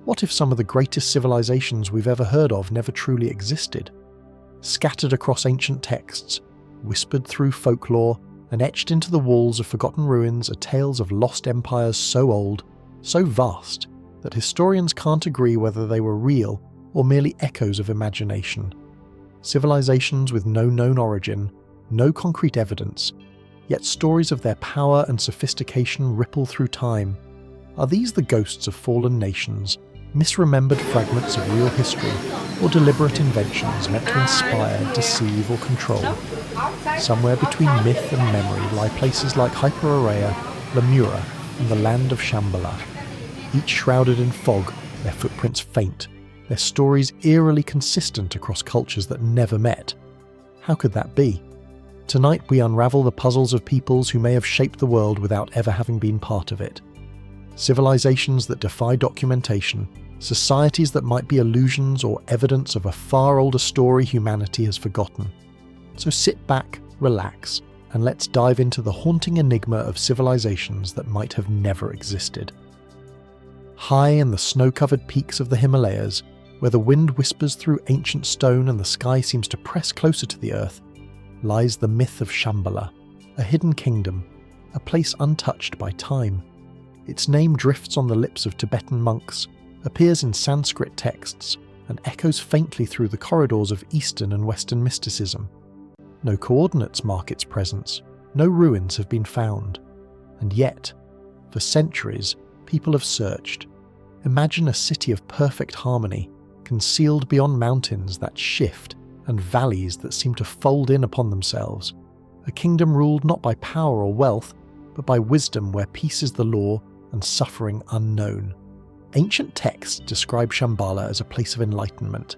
What if some of the greatest civilizations we've ever heard of never truly existed? Scattered across ancient texts, whispered through folklore, and etched into the walls of forgotten ruins are tales of lost empires so old, so vast, that historians can't agree whether they were real or merely echoes of imagination. Civilizations with no known origin, no concrete evidence, yet stories of their power and sophistication ripple through time. Are these the ghosts of fallen nations, misremembered fragments of real history, or deliberate inventions meant to inspire, deceive, or control? Somewhere between myth and memory lie places like Hyperorea, Lemura, and the land of Shambhala. Each shrouded in fog, their footprints faint, their stories eerily consistent across cultures that never met. How could that be? Tonight we unravel the puzzles of peoples who may have shaped the world without ever having been part of it. Civilizations that defy documentation, societies that might be illusions or evidence of a far older story humanity has forgotten. So sit back, relax, and let's dive into the haunting enigma of civilizations that might have never existed. High in the snow-covered peaks of the Himalayas, where the wind whispers through ancient stone and the sky seems to press closer to the earth, lies the myth of Shambhala, a hidden kingdom, a place untouched by time. Its name drifts on the lips of Tibetan monks, appears in Sanskrit texts, and echoes faintly through the corridors of Eastern and Western mysticism. No coordinates mark its presence, no ruins have been found. And yet, for centuries, people have searched. Imagine a city of perfect harmony, concealed beyond mountains that shift and valleys that seem to fold in upon themselves. A kingdom ruled not by power or wealth, but by wisdom where peace is the law and suffering unknown. Ancient texts describe Shambhala as a place of enlightenment.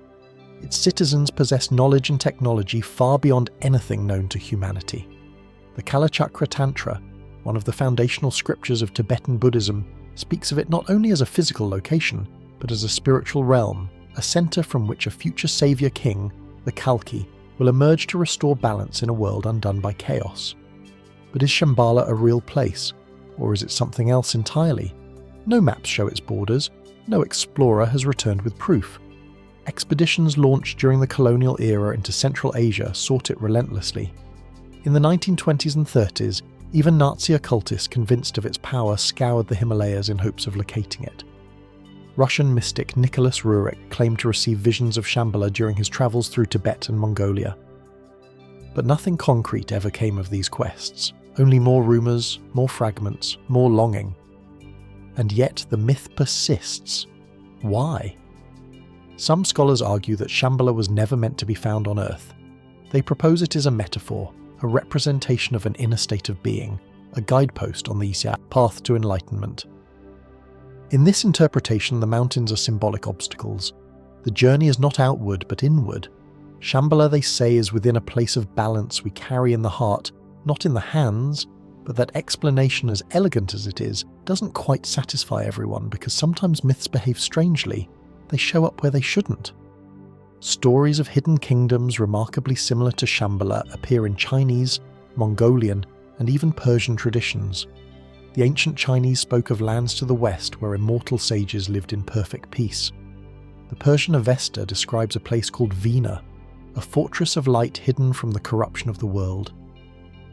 Its citizens possess knowledge and technology far beyond anything known to humanity. The Kalachakra Tantra, one of the foundational scriptures of Tibetan Buddhism, speaks of it not only as a physical location, but as a spiritual realm, a center from which a future savior king, the Kalki, will emerge to restore balance in a world undone by chaos. But is Shambhala a real place, or is it something else entirely? No maps show its borders, no explorer has returned with proof. Expeditions launched during the colonial era into Central Asia sought it relentlessly. In the 1920s and 30s, even Nazi occultists convinced of its power scoured the Himalayas in hopes of locating it. Russian mystic Nicholas Rurik claimed to receive visions of Shambhala during his travels through Tibet and Mongolia. But nothing concrete ever came of these quests, only more rumours, more fragments, more longing. And yet the myth persists. Why? Some scholars argue that Shambhala was never meant to be found on Earth. They propose it as a metaphor, a representation of an inner state of being, a guidepost on the path to enlightenment. In this interpretation, the mountains are symbolic obstacles. The journey is not outward but inward. Shambhala, they say, is within a place of balance we carry in the heart, not in the hands, but that explanation, as elegant as it is, doesn't quite satisfy everyone because sometimes myths behave strangely. They show up where they shouldn't. Stories of hidden kingdoms remarkably similar to Shambhala appear in Chinese, Mongolian, and even Persian traditions. The ancient Chinese spoke of lands to the west where immortal sages lived in perfect peace. The Persian Avesta describes a place called Vina, a fortress of light hidden from the corruption of the world.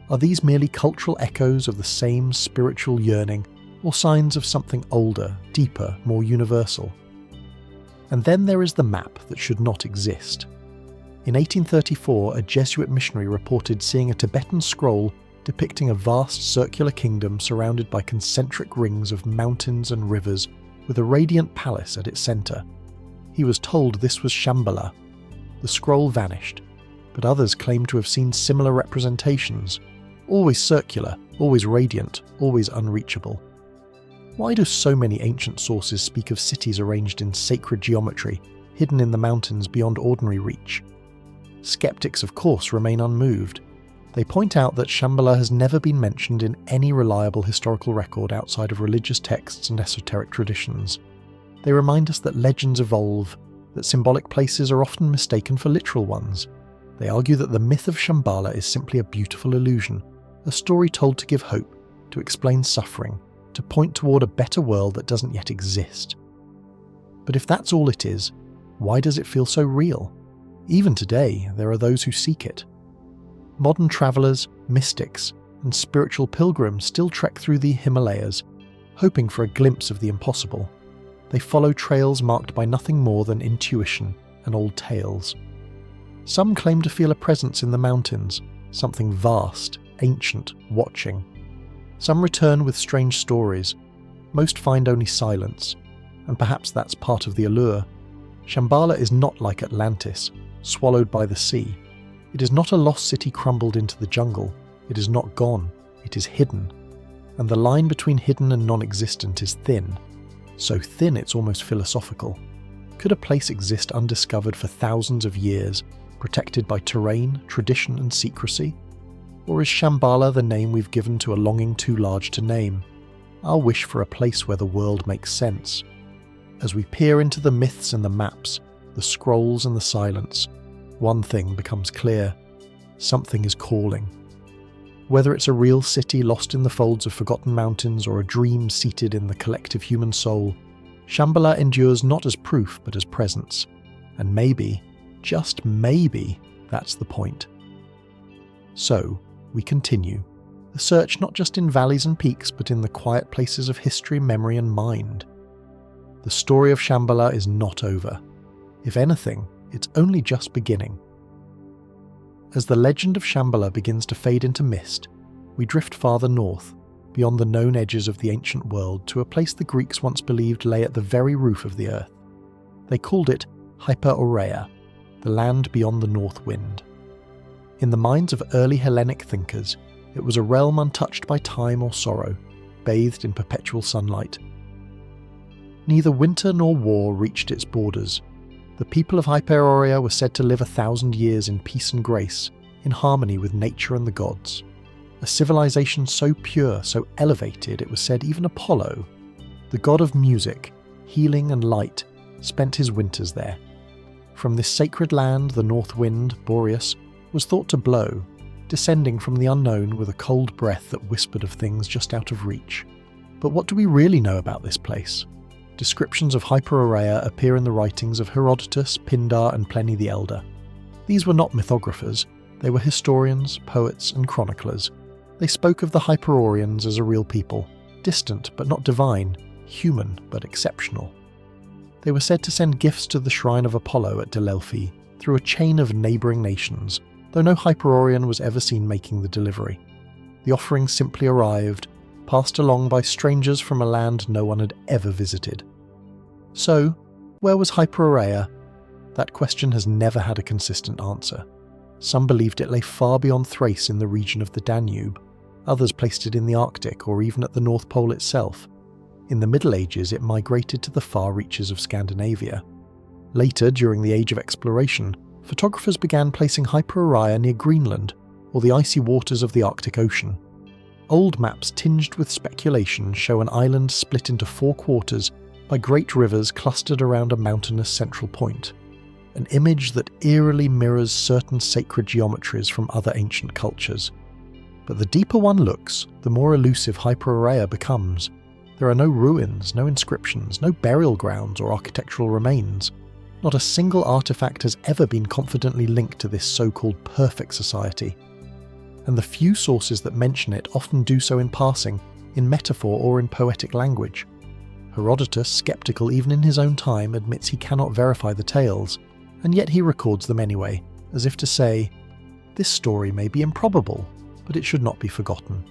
Are these merely cultural echoes of the same spiritual yearning, or signs of something older, deeper, more universal? And then there is the map that should not exist. In 1834, a Jesuit missionary reported seeing a Tibetan scroll depicting a vast circular kingdom surrounded by concentric rings of mountains and rivers with a radiant palace at its centre. He was told this was Shambhala. The scroll vanished, but others claimed to have seen similar representations, always circular, always radiant, always unreachable. Why do so many ancient sources speak of cities arranged in sacred geometry, hidden in the mountains beyond ordinary reach? Skeptics, of course, remain unmoved. They point out that Shambhala has never been mentioned in any reliable historical record outside of religious texts and esoteric traditions. They remind us that legends evolve, that symbolic places are often mistaken for literal ones. They argue that the myth of Shambhala is simply a beautiful illusion, a story told to give hope, to explain suffering, to point toward a better world that doesn't yet exist. But if that's all it is, why does it feel so real? Even today, there are those who seek it. Modern travellers, mystics, and spiritual pilgrims still trek through the Himalayas, hoping for a glimpse of the impossible. They follow trails marked by nothing more than intuition and old tales. Some claim to feel a presence in the mountains, something vast, ancient, watching. Some return with strange stories. Most find only silence, and perhaps that's part of the allure. Shambhala is not like Atlantis, swallowed by the sea. It is not a lost city crumbled into the jungle. It is not gone. It is hidden. And the line between hidden and non-existent is thin. So thin it's almost philosophical. Could a place exist undiscovered for thousands of years, protected by terrain, tradition and secrecy? Or is Shambhala the name we've given to a longing too large to name? Our wish for a place where the world makes sense. As we peer into the myths and the maps, the scrolls and the silence, one thing becomes clear. Something is calling. Whether it's a real city lost in the folds of forgotten mountains or a dream seated in the collective human soul, Shambhala endures not as proof but as presence. And maybe, just maybe, that's the point. So, we continue. The search not just in valleys and peaks but in the quiet places of history, memory and mind. The story of Shambhala is not over. If anything, it's only just beginning. As the legend of Shambhala begins to fade into mist, we drift farther north, beyond the known edges of the ancient world, to a place the Greeks once believed lay at the very roof of the earth. They called it Hyperorea, the land beyond the north wind. In the minds of early Hellenic thinkers, it was a realm untouched by time or sorrow, bathed in perpetual sunlight. Neither winter nor war reached its borders. The people of Hyperorea were said to live 1,000 years in peace and grace, in harmony with nature and the gods. A civilization so pure, so elevated, it was said even Apollo, the god of music, healing and light, spent his winters there. From this sacred land, the north wind, Boreas, was thought to blow, descending from the unknown with a cold breath that whispered of things just out of reach. But what do we really know about this place? Descriptions of Hyperorea appear in the writings of Herodotus, Pindar and Pliny the Elder. These were not mythographers, they were historians, poets and chroniclers. They spoke of the Hyperoreans as a real people, distant but not divine, human but exceptional. They were said to send gifts to the shrine of Apollo at Delphi through a chain of neighbouring nations, though no Hyperorean was ever seen making the delivery. The offerings simply arrived, passed along by strangers from a land no one had ever visited. So, where was Hyperorea? That question has never had a consistent answer. Some believed it lay far beyond Thrace in the region of the Danube. Others placed it in the Arctic or even at the North Pole itself. In the Middle Ages, it migrated to the far reaches of Scandinavia. Later, during the Age of Exploration, photographers began placing Hyperorea near Greenland or the icy waters of the Arctic Ocean. Old maps tinged with speculation show an island split into 4 quarters by great rivers clustered around a mountainous central point, an image that eerily mirrors certain sacred geometries from other ancient cultures. But the deeper one looks, the more elusive Hyperorea becomes. There are no ruins, no inscriptions, no burial grounds or architectural remains. Not a single artifact has ever been confidently linked to this so-called perfect society. And the few sources that mention it often do so in passing, in metaphor or in poetic language. Herodotus, sceptical even in his own time, admits he cannot verify the tales, and yet he records them anyway, as if to say, this story may be improbable, but it should not be forgotten.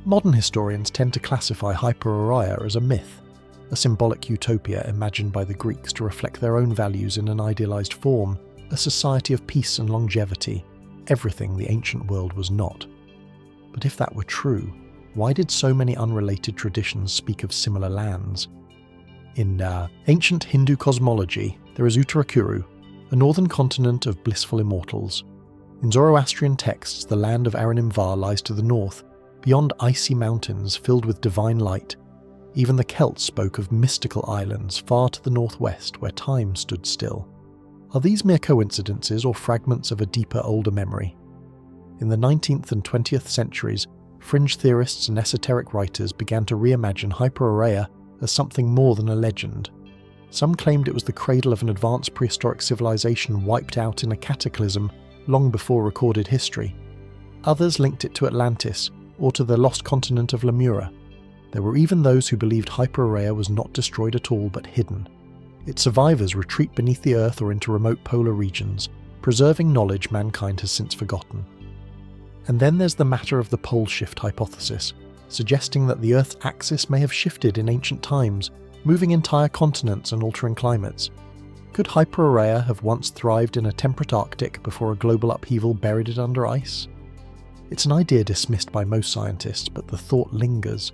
Modern historians tend to classify Hyperorea as a myth, a symbolic utopia imagined by the Greeks to reflect their own values in an idealized form, a society of peace and longevity, everything the ancient world was not. But if that were true, why did so many unrelated traditions speak of similar lands? In ancient Hindu cosmology, there is Uttarakuru, a northern continent of blissful immortals. In Zoroastrian texts, the land of Aranimvar lies to the north, beyond icy mountains filled with divine light. Even the Celts spoke of mystical islands far to the northwest where time stood still. Are these mere coincidences or fragments of a deeper, older memory? In the 19th and 20th centuries, fringe theorists and esoteric writers began to reimagine Hyperorea as something more than a legend. Some claimed it was the cradle of an advanced prehistoric civilization wiped out in a cataclysm long before recorded history. Others linked it to Atlantis or to the lost continent of Lemura. There were even those who believed Hypereia was not destroyed at all but hidden. Its survivors retreat beneath the earth or into remote polar regions, preserving knowledge mankind has since forgotten. And then there's the matter of the pole shift hypothesis, suggesting that the Earth's axis may have shifted in ancient times, moving entire continents and altering climates. Could Hypereia have once thrived in a temperate Arctic before a global upheaval buried it under ice? It's an idea dismissed by most scientists, but the thought lingers.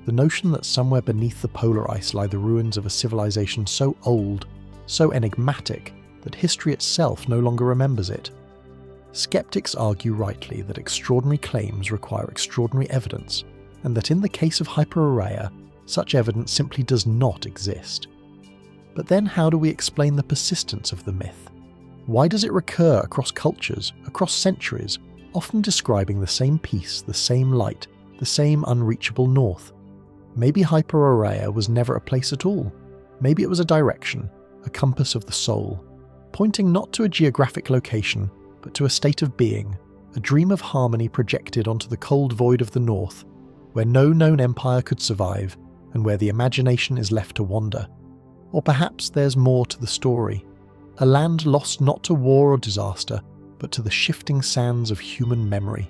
The notion that somewhere beneath the polar ice lie the ruins of a civilization so old, so enigmatic, that history itself no longer remembers it. Skeptics argue rightly that extraordinary claims require extraordinary evidence, and that in the case of Hypereia, such evidence simply does not exist. But then how do we explain the persistence of the myth? Why does it recur across cultures, across centuries, often describing the same peace, the same light, the same unreachable north? Maybe Hypereia was never a place at all. Maybe it was a direction, a compass of the soul, pointing not to a geographic location, but to a state of being, a dream of harmony projected onto the cold void of the north, where no known empire could survive, and where the imagination is left to wander. Or perhaps there's more to the story. A land lost not to war or disaster, but to the shifting sands of human memory.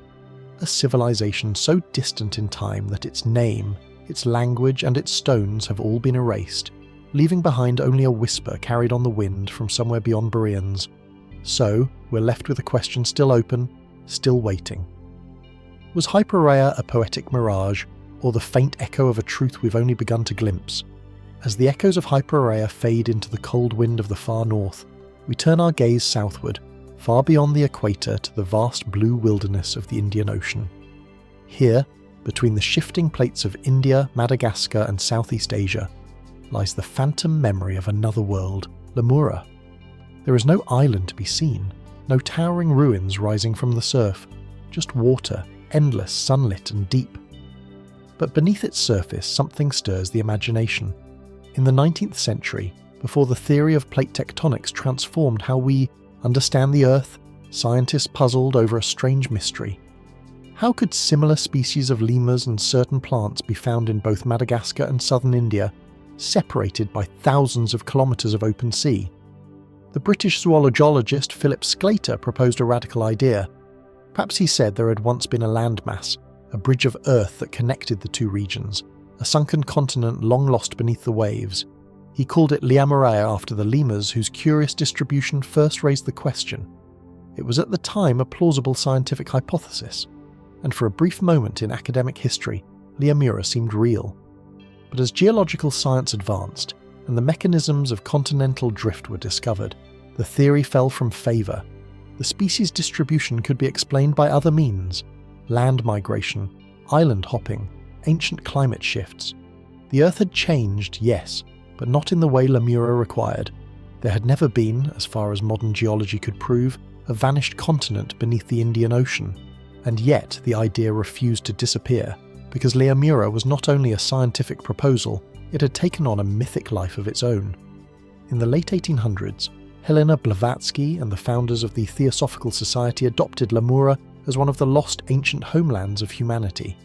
A civilization so distant in time that its name, its language and its stones have all been erased, leaving behind only a whisper carried on the wind from somewhere beyond Boreans. So, we're left with a question still open, still waiting. Was Hypereia a poetic mirage, or the faint echo of a truth we've only begun to glimpse? As the echoes of Hypereia fade into the cold wind of the far north, we turn our gaze southward, far beyond the equator to the vast blue wilderness of the Indian Ocean. Here, between the shifting plates of India, Madagascar and Southeast Asia, lies the phantom memory of another world, Lemura. There is no island to be seen, no towering ruins rising from the surf, just water, endless, sunlit and deep. But beneath its surface something stirs the imagination. In the 19th century, before the theory of plate tectonics transformed how we understand the Earth, scientists puzzled over a strange mystery. How could similar species of lemurs and certain plants be found in both Madagascar and southern India, separated by thousands of kilometres of open sea? The British zoologist Philip Sclater proposed a radical idea. Perhaps he said there had once been a landmass, a bridge of earth that connected the two regions, a sunken continent long lost beneath the waves. He called it Lemuria after the lemurs whose curious distribution first raised the question. It was at the time a plausible scientific hypothesis, and for a brief moment in academic history, Lemura seemed real. But as geological science advanced, and the mechanisms of continental drift were discovered, the theory fell from favour. The species distribution could be explained by other means: land migration, island hopping, ancient climate shifts. The Earth had changed, yes, but not in the way Lemura required. There had never been, as far as modern geology could prove, a vanished continent beneath the Indian Ocean. And yet the idea refused to disappear, because Lemura was not only a scientific proposal, it had taken on a mythic life of its own. In the late 1800s, Helena Blavatsky and the founders of the Theosophical Society adopted Lemura as one of the lost ancient homelands of humanity.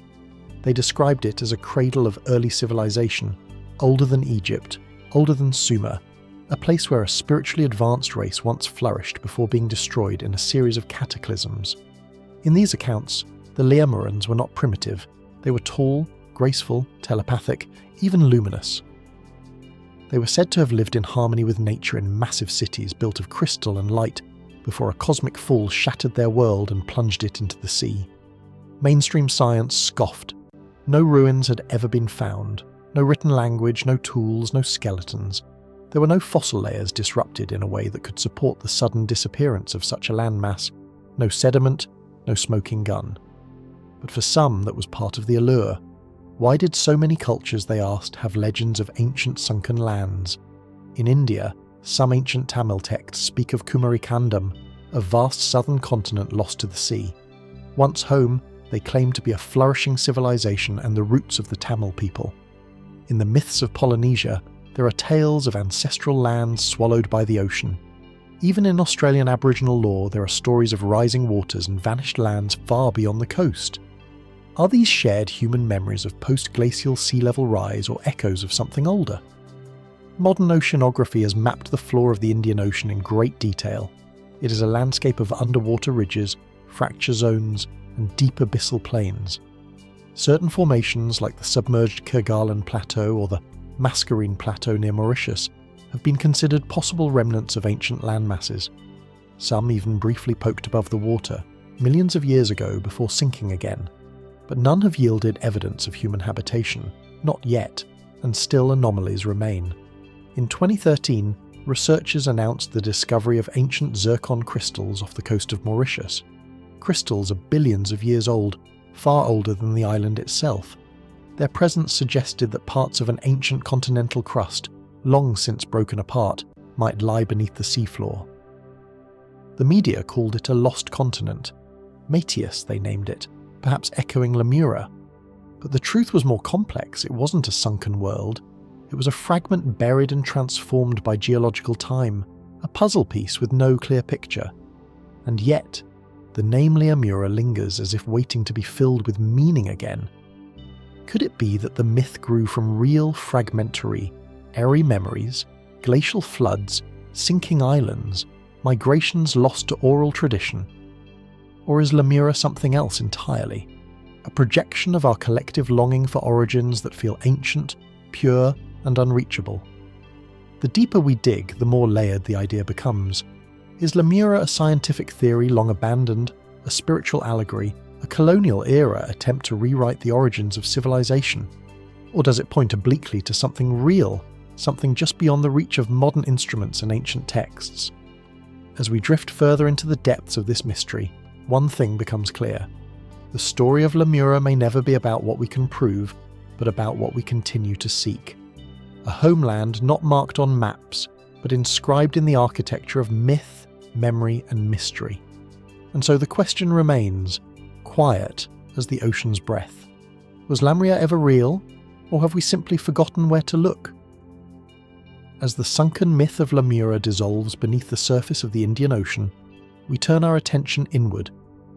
They described it as a cradle of early civilization, older than Egypt, older than Sumer, a place where a spiritually advanced race once flourished before being destroyed in a series of cataclysms. In these accounts, the Lemurans were not primitive. They were tall, graceful, telepathic, even luminous. They were said to have lived in harmony with nature in massive cities built of crystal and light before a cosmic fall shattered their world and plunged it into the sea. Mainstream science scoffed. No ruins had ever been found, no written language, no tools, no skeletons. There were no fossil layers disrupted in a way that could support the sudden disappearance of such a landmass, no sediment, no smoking gun. But for some that was part of the allure. Why did so many cultures, they asked, have legends of ancient sunken lands? In India, some ancient Tamil texts speak of Kumarikandam, a vast southern continent lost to the sea. Once home, they claim to be a flourishing civilization and the roots of the Tamil people. In the myths of Polynesia, there are tales of ancestral lands swallowed by the ocean. Even in Australian Aboriginal lore, there are stories of rising waters and vanished lands far beyond the coast. Are these shared human memories of post-glacial sea level rise or echoes of something older? Modern oceanography has mapped the floor of the Indian Ocean in great detail. It is a landscape of underwater ridges, fracture zones, and deep abyssal plains. Certain formations, like the submerged Kerguelen Plateau or the Mascarene Plateau near Mauritius, have been considered possible remnants of ancient landmasses. Some even briefly poked above the water, millions of years ago before sinking again. But none have yielded evidence of human habitation, not yet, and still anomalies remain. In 2013, researchers announced the discovery of ancient zircon crystals off the coast of Mauritius. Crystals are billions of years old, far older than the island itself. Their presence suggested that parts of an ancient continental crust, long since broken apart, might lie beneath the seafloor. The media called it a lost continent. Mateus, they named it, perhaps echoing Lemura. But the truth was more complex. It wasn't a sunken world. It was a fragment buried and transformed by geological time, a puzzle piece with no clear picture. And yet, the name Lemura lingers as if waiting to be filled with meaning again. Could it be that the myth grew from real fragmentary, airy memories, glacial floods, sinking islands, migrations lost to oral tradition? Or is Lemura something else entirely? A projection of our collective longing for origins that feel ancient, pure, and unreachable? The deeper we dig, the more layered the idea becomes. Is Lemura a scientific theory long abandoned, a spiritual allegory, a colonial era attempt to rewrite the origins of civilization? Or does it point obliquely to something real, something just beyond the reach of modern instruments and ancient texts? As we drift further into the depths of this mystery, one thing becomes clear. The story of Lemura may never be about what we can prove, but about what we continue to seek. A homeland not marked on maps, but inscribed in the architecture of myth, memory, and mystery. And so the question remains, quiet as the ocean's breath. Was Lemura ever real, or have we simply forgotten where to look? As the sunken myth of Lemura dissolves beneath the surface of the Indian Ocean, we turn our attention inward,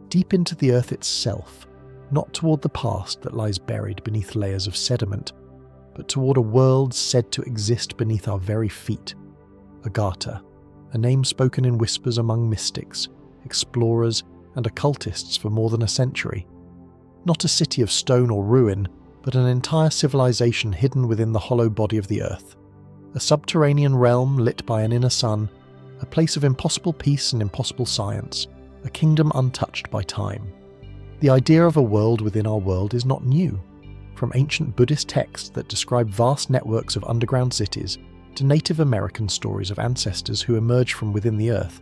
deep into the earth itself, not toward the past that lies buried beneath layers of sediment, but toward a world said to exist beneath our very feet. Agartha, a name spoken in whispers among mystics, explorers, and occultists for more than a century. Not a city of stone or ruin, but an entire civilization hidden within the hollow body of the earth. A subterranean realm lit by an inner sun, a place of impossible peace and impossible science, a kingdom untouched by time. The idea of a world within our world is not new. From ancient Buddhist texts that describe vast networks of underground cities to Native American stories of ancestors who emerged from within the earth,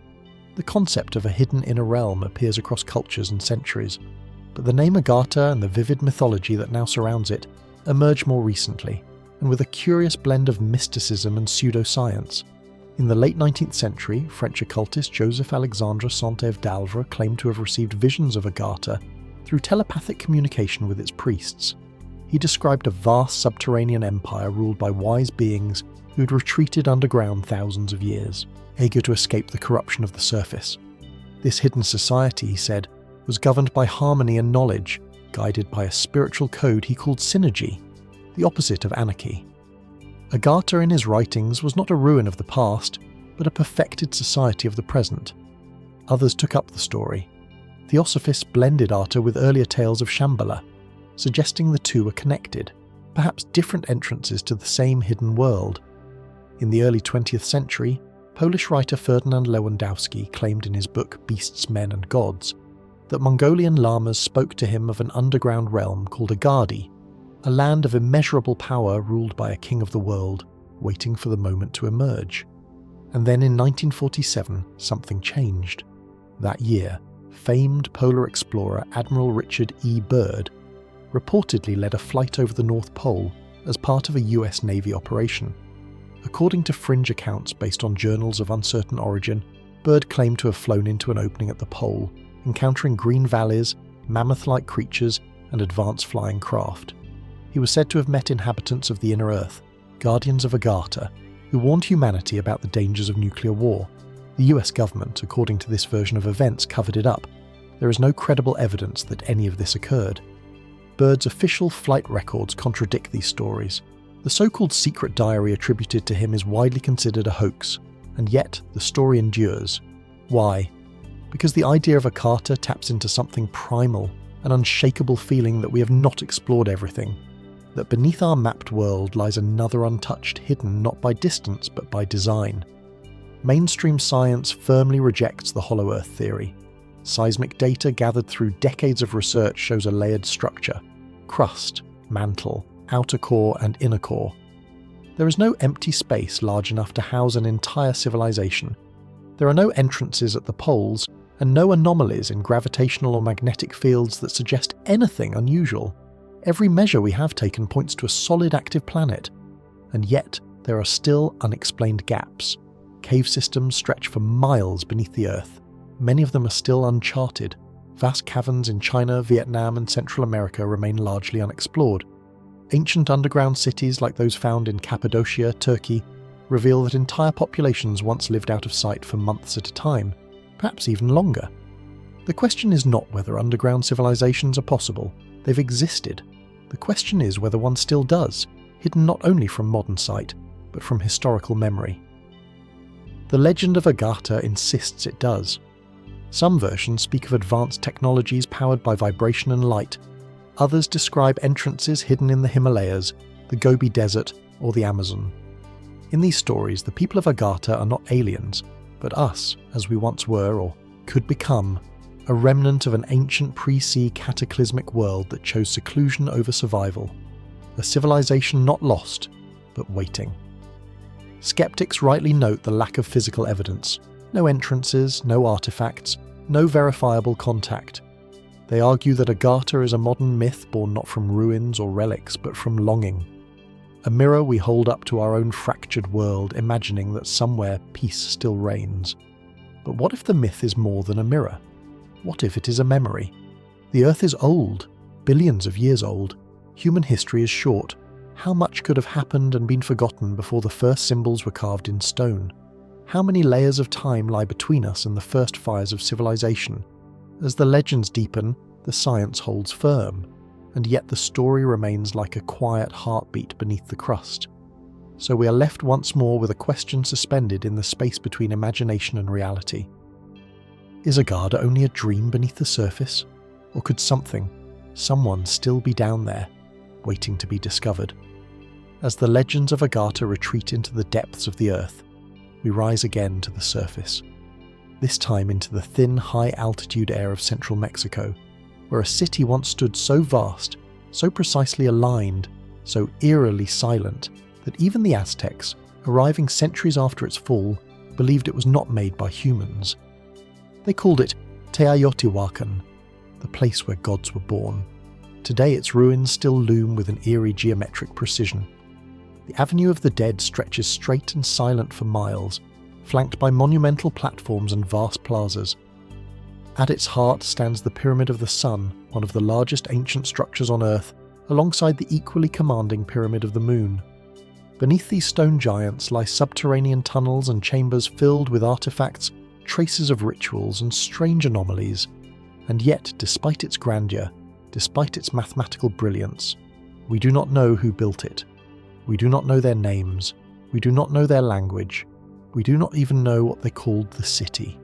the concept of a hidden inner realm appears across cultures and centuries. But the name Agartha and the vivid mythology that now surrounds it emerged more recently, and with a curious blend of mysticism and pseudoscience. In the late 19th century, French occultist Joseph-Alexandre Saint-Ève-d'Alvre claimed to have received visions of Agartha through telepathic communication with its priests. He described a vast subterranean empire ruled by wise beings who'd retreated underground thousands of years, eager to escape the corruption of the surface. This hidden society, he said, was governed by harmony and knowledge, guided by a spiritual code he called synergy, the opposite of anarchy. Agartha in his writings was not a ruin of the past, but a perfected society of the present. Others took up the story. Theosophists blended Arta with earlier tales of Shambhala, suggesting the two were connected, perhaps different entrances to the same hidden world. In the early 20th century, Polish writer Ferdynand Lewandowski claimed in his book Beasts, Men and Gods that Mongolian lamas spoke to him of an underground realm called Agadi, a land of immeasurable power ruled by a king of the world, waiting for the moment to emerge. And then in 1947, something changed. That year, famed polar explorer Admiral Richard E. Byrd reportedly led a flight over the North Pole as part of a US Navy operation. According to fringe accounts based on journals of uncertain origin, Byrd claimed to have flown into an opening at the pole, encountering green valleys, mammoth-like creatures, and advanced flying craft. He was said to have met inhabitants of the inner Earth, guardians of Agartha, who warned humanity about the dangers of nuclear war. The US government, according to this version of events, covered it up. There is no credible evidence that any of this occurred. Byrd's official flight records contradict these stories. The so-called secret diary attributed to him is widely considered a hoax, and yet the story endures. Why? Because the idea of Agartha taps into something primal, an unshakable feeling that we have not explored everything, that beneath our mapped world lies another untouched, hidden not by distance but by design. Mainstream science firmly rejects the Hollow Earth theory. Seismic data gathered through decades of research shows a layered structure: crust, mantle, outer core and inner core. There is no empty space large enough to house an entire civilization. There are no entrances at the poles, and no anomalies in gravitational or magnetic fields that suggest anything unusual. Every measure we have taken points to a solid active planet, and yet there are still unexplained gaps. Cave systems stretch for miles beneath the Earth. Many of them are still uncharted. Vast caverns in China, Vietnam and Central America remain largely unexplored. Ancient underground cities like those found in Cappadocia, Turkey, reveal that entire populations once lived out of sight for months at a time, perhaps even longer. The question is not whether underground civilizations are possible. They've existed. The question is whether one still does, hidden not only from modern sight, but from historical memory. The legend of Agartha insists it does. Some versions speak of advanced technologies powered by vibration and light. Others describe entrances hidden in the Himalayas, the Gobi Desert, or the Amazon. In these stories, the people of Agartha are not aliens, but us, as we once were or could become, a remnant of an ancient pre-sea cataclysmic world that chose seclusion over survival. A civilization not lost, but waiting. Skeptics rightly note the lack of physical evidence. No entrances, no artifacts, no verifiable contact. They argue that Agartha is a modern myth born not from ruins or relics, but from longing. A mirror we hold up to our own fractured world, imagining that somewhere peace still reigns. But what if the myth is more than a mirror? What if it is a memory? The Earth is old, billions of years old. Human history is short. How much could have happened and been forgotten before the first symbols were carved in stone? How many layers of time lie between us and the first fires of civilization? As the legends deepen, the science holds firm, and yet the story remains like a quiet heartbeat beneath the crust. So we are left once more with a question suspended in the space between imagination and reality. Is Agartha only a dream beneath the surface? Or could someone still be down there, waiting to be discovered? As the legends of Agartha retreat into the depths of the Earth, we rise again to the surface. This time into the thin, high-altitude air of central Mexico, where a city once stood so vast, so precisely aligned, so eerily silent, that even the Aztecs, arriving centuries after its fall, believed it was not made by humans. They called it Teotihuacan, the place where gods were born. Today its ruins still loom with an eerie geometric precision. The Avenue of the Dead stretches straight and silent for miles, flanked by monumental platforms and vast plazas. At its heart stands the Pyramid of the Sun, one of the largest ancient structures on Earth, alongside the equally commanding Pyramid of the Moon. Beneath these stone giants lie subterranean tunnels and chambers filled with artifacts, traces of rituals and strange anomalies. And yet, despite its grandeur, despite its mathematical brilliance, we do not know who built it. We do not know their names. We do not know their language. We do not even know what they called the city.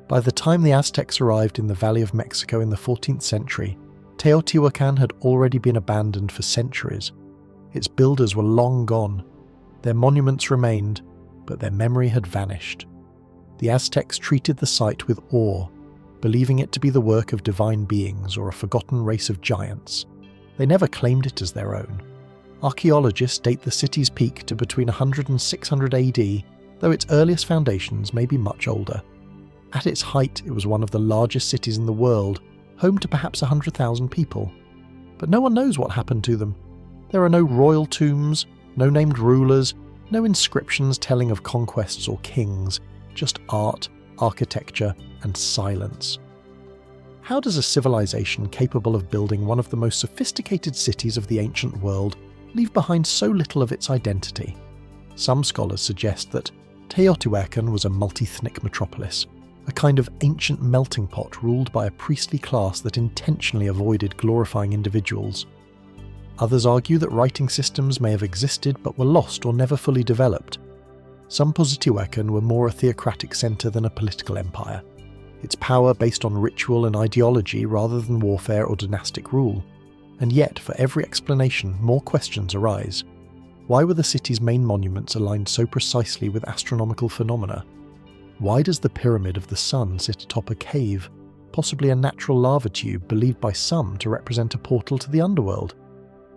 By the time the Aztecs arrived in the Valley of Mexico in the 14th century, Teotihuacan had already been abandoned for centuries. Its builders were long gone. Their monuments remained, but their memory had vanished. The Aztecs treated the site with awe, believing it to be the work of divine beings or a forgotten race of giants. They never claimed it as their own. Archaeologists date the city's peak to between 100 and 600 AD, though its earliest foundations may be much older. At its height, it was one of the largest cities in the world, home to perhaps 100,000 people. But no one knows what happened to them. There are no royal tombs, no named rulers, no inscriptions telling of conquests or kings, just art, architecture, and silence. How does a civilization capable of building one of the most sophisticated cities of the ancient world leave behind so little of its identity? Some scholars suggest that Teotihuacan was a multi-ethnic metropolis, a kind of ancient melting pot ruled by a priestly class that intentionally avoided glorifying individuals. Others argue that writing systems may have existed but were lost or never fully developed. Some posit Teotihuacan were more a theocratic centre than a political empire, its power based on ritual and ideology rather than warfare or dynastic rule. And yet, for every explanation, more questions arise. Why were the city's main monuments aligned so precisely with astronomical phenomena? Why does the Pyramid of the Sun sit atop a cave, possibly a natural lava tube believed by some to represent a portal to the underworld?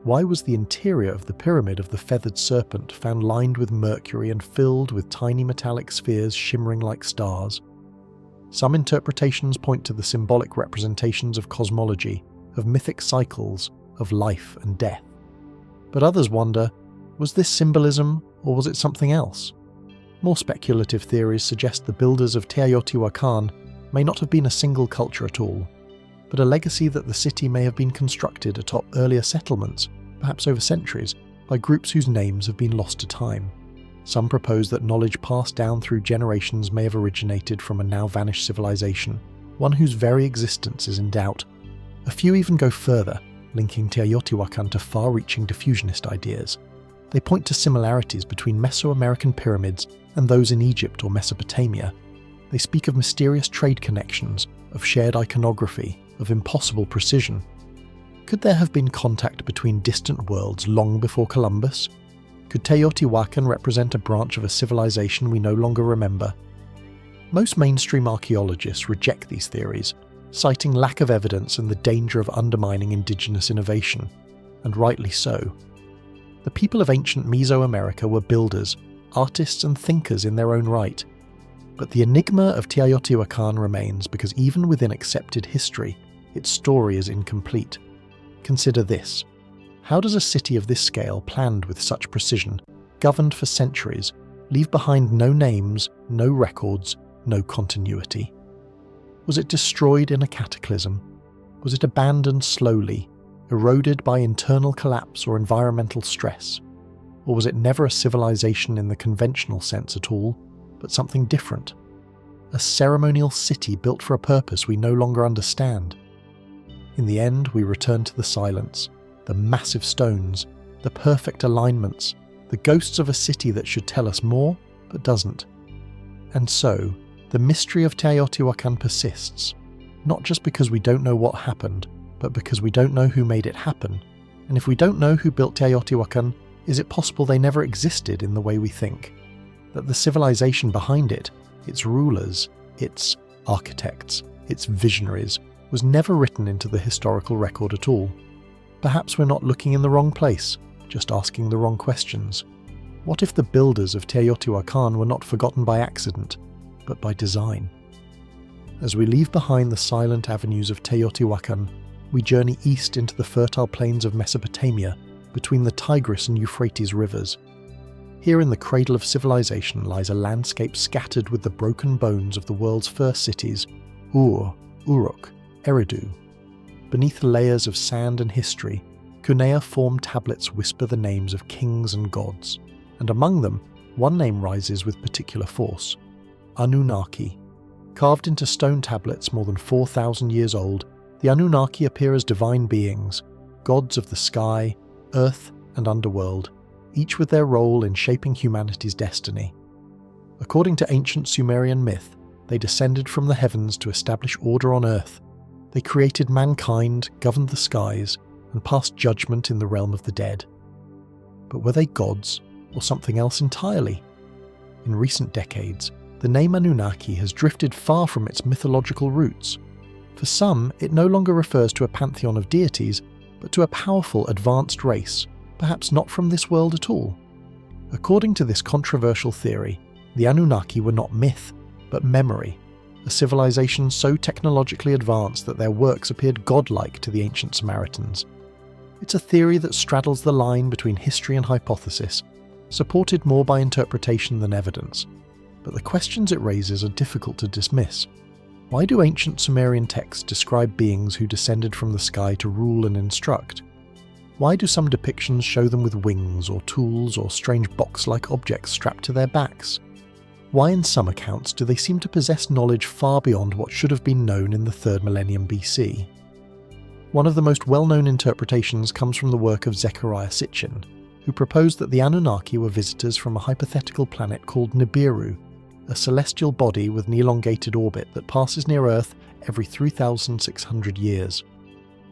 Why was the interior of the Pyramid of the Feathered Serpent found lined with mercury and filled with tiny metallic spheres shimmering like stars? Some interpretations point to the symbolic representations of cosmology, of mythic cycles, of life and death. But others wonder, was this symbolism or was it something else? More speculative theories suggest the builders of Teotihuacan may not have been a single culture at all, but a legacy that the city may have been constructed atop earlier settlements, perhaps over centuries, by groups whose names have been lost to time. Some propose that knowledge passed down through generations may have originated from a now-vanished civilization, one whose very existence is in doubt. A few even go further, linking Teotihuacan to far-reaching diffusionist ideas. They point to similarities between Mesoamerican pyramids and those in Egypt or Mesopotamia. They speak of mysterious trade connections, of shared iconography, of impossible precision. Could there have been contact between distant worlds long before Columbus? Could Teotihuacan represent a branch of a civilization we no longer remember? Most mainstream archaeologists reject these theories, citing lack of evidence and the danger of undermining indigenous innovation, and rightly so. The people of ancient Mesoamerica were builders, artists and thinkers in their own right. But the enigma of Teotihuacan remains because even within accepted history, its story is incomplete. Consider this. How does a city of this scale, planned with such precision, governed for centuries, leave behind no names, no records, no continuity? Was it destroyed in a cataclysm? Was it abandoned slowly, eroded by internal collapse or environmental stress? Or was it never a civilization in the conventional sense at all, but something different? A ceremonial city built for a purpose we no longer understand. In the end, we return to the silence, the massive stones, the perfect alignments, the ghosts of a city that should tell us more, but doesn't. And so, the mystery of Teotihuacan persists, not just because we don't know what happened, but because we don't know who made it happen. And if we don't know who built Teotihuacan, is it possible they never existed in the way we think? That the civilization behind it, its rulers, its architects, its visionaries, was never written into the historical record at all? Perhaps we're not looking in the wrong place, just asking the wrong questions. What if the builders of Teotihuacan were not forgotten by accident, but by design? As we leave behind the silent avenues of Teotihuacan, we journey east into the fertile plains of Mesopotamia, between the Tigris and Euphrates rivers. Here in the cradle of civilization lies a landscape scattered with the broken bones of the world's first cities, Ur, Uruk, Eridu. Beneath layers of sand and history, cuneiform tablets whisper the names of kings and gods, and among them, one name rises with particular force: Anunnaki. Carved into stone tablets more than 4,000 years old, the Anunnaki appear as divine beings, gods of the sky, earth and underworld, each with their role in shaping humanity's destiny. According to ancient Sumerian myth, they descended from the heavens to establish order on earth. They created mankind, governed the skies, and passed judgment in the realm of the dead. But were they gods, or something else entirely? In recent decades, the name Anunnaki has drifted far from its mythological roots. For some, it no longer refers to a pantheon of deities, but to a powerful, advanced race, perhaps not from this world at all. According to this controversial theory, the Anunnaki were not myth, but memory, a civilization so technologically advanced that their works appeared godlike to the ancient Samaritans. It's a theory that straddles the line between history and hypothesis, supported more by interpretation than evidence. But the questions it raises are difficult to dismiss. Why do ancient Sumerian texts describe beings who descended from the sky to rule and instruct? Why do some depictions show them with wings or tools or strange box-like objects strapped to their backs? Why in some accounts do they seem to possess knowledge far beyond what should have been known in the 3rd millennium BC? One of the most well-known interpretations comes from the work of Zecharia Sitchin, who proposed that the Anunnaki were visitors from a hypothetical planet called Nibiru, a celestial body with an elongated orbit that passes near Earth every 3,600 years.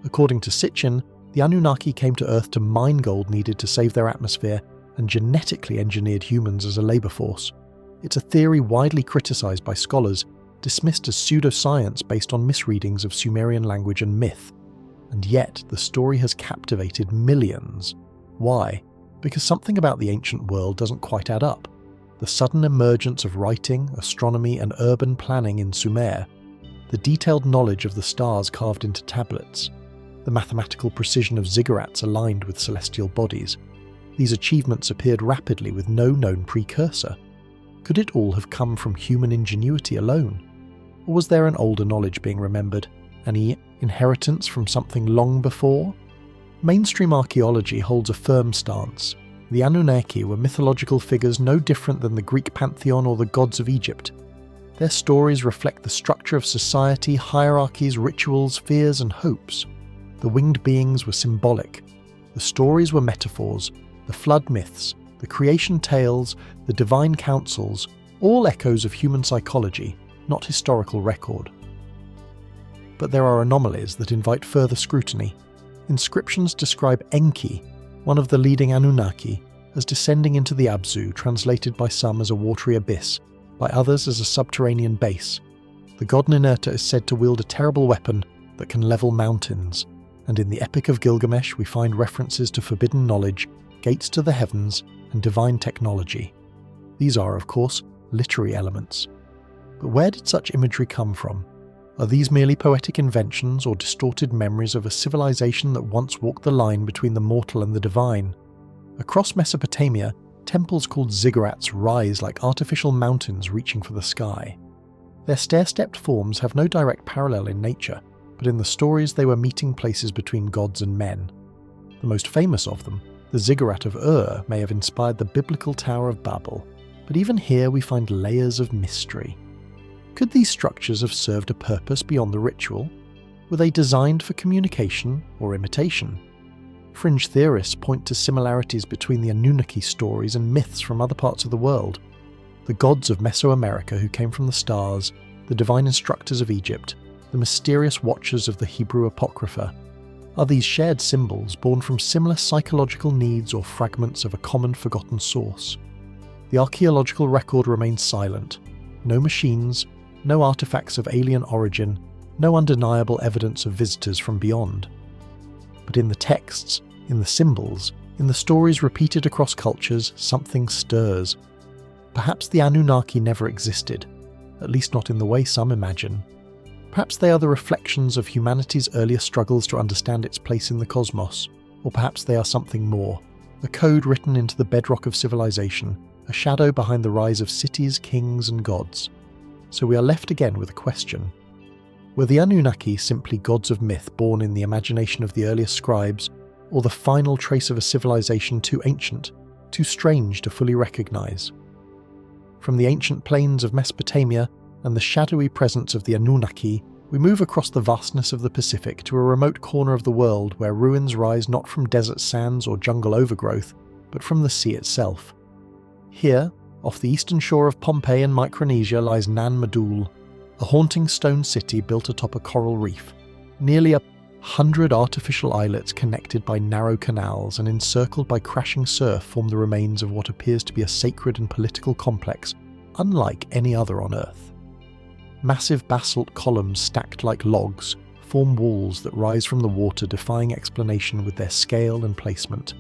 According to Sitchin, the Anunnaki came to Earth to mine gold needed to save their atmosphere and genetically engineered humans as a labour force. It's a theory widely criticised by scholars, dismissed as pseudoscience based on misreadings of Sumerian language and myth. And yet, the story has captivated millions. Why? Because something about the ancient world doesn't quite add up. The sudden emergence of writing, astronomy, and urban planning in Sumer, the detailed knowledge of the stars carved into tablets, the mathematical precision of ziggurats aligned with celestial bodies. These achievements appeared rapidly with no known precursor. Could it all have come from human ingenuity alone? Or was there an older knowledge being remembered, an inheritance from something long before? Mainstream archaeology holds a firm stance. The Anunnaki were mythological figures no different than the Greek pantheon or the gods of Egypt. Their stories reflect the structure of society, hierarchies, rituals, fears, and hopes. The winged beings were symbolic. The stories were metaphors, the flood myths, the creation tales, the divine councils, all echoes of human psychology, not historical record. But there are anomalies that invite further scrutiny. Inscriptions describe Enki, one of the leading Anunnaki, as descending into the Abzu, translated by some as a watery abyss, by others as a subterranean base. The god Ninurta is said to wield a terrible weapon that can level mountains, and in the Epic of Gilgamesh we find references to forbidden knowledge, gates to the heavens, and divine technology. These are, of course, literary elements. But where did such imagery come from? Are these merely poetic inventions or distorted memories of a civilization that once walked the line between the mortal and the divine? Across Mesopotamia, temples called ziggurats rise like artificial mountains reaching for the sky. Their stair-stepped forms have no direct parallel in nature, but in the stories they were meeting places between gods and men. The most famous of them, the ziggurat of Ur, may have inspired the biblical Tower of Babel, but even here we find layers of mystery. Could these structures have served a purpose beyond the ritual? Were they designed for communication or imitation? Fringe theorists point to similarities between the Anunnaki stories and myths from other parts of the world. The gods of Mesoamerica who came from the stars, the divine instructors of Egypt, the mysterious watchers of the Hebrew Apocrypha. Are these shared symbols born from similar psychological needs or fragments of a common forgotten source? The archaeological record remains silent. No machines, no artifacts of alien origin, no undeniable evidence of visitors from beyond. But in the texts, in the symbols, in the stories repeated across cultures, something stirs. Perhaps the Anunnaki never existed, at least not in the way some imagine. Perhaps they are the reflections of humanity's earlier struggles to understand its place in the cosmos, or perhaps they are something more, a code written into the bedrock of civilization, a shadow behind the rise of cities, kings, and gods. So we are left again with a question. Were the Anunnaki simply gods of myth born in the imagination of the earliest scribes, or the final trace of a civilization too ancient, too strange to fully recognize? From the ancient plains of Mesopotamia and the shadowy presence of the Anunnaki, we move across the vastness of the Pacific to a remote corner of the world where ruins rise not from desert sands or jungle overgrowth, but from the sea itself. Here, off the eastern shore of Pompeii and Micronesia, lies Nan Madol, a haunting stone city built atop a coral reef. Nearly 100 artificial islets connected by narrow canals and encircled by crashing surf form the remains of what appears to be a sacred and political complex unlike any other on Earth. Massive basalt columns stacked like logs form walls that rise from the water, defying explanation with their scale and placement.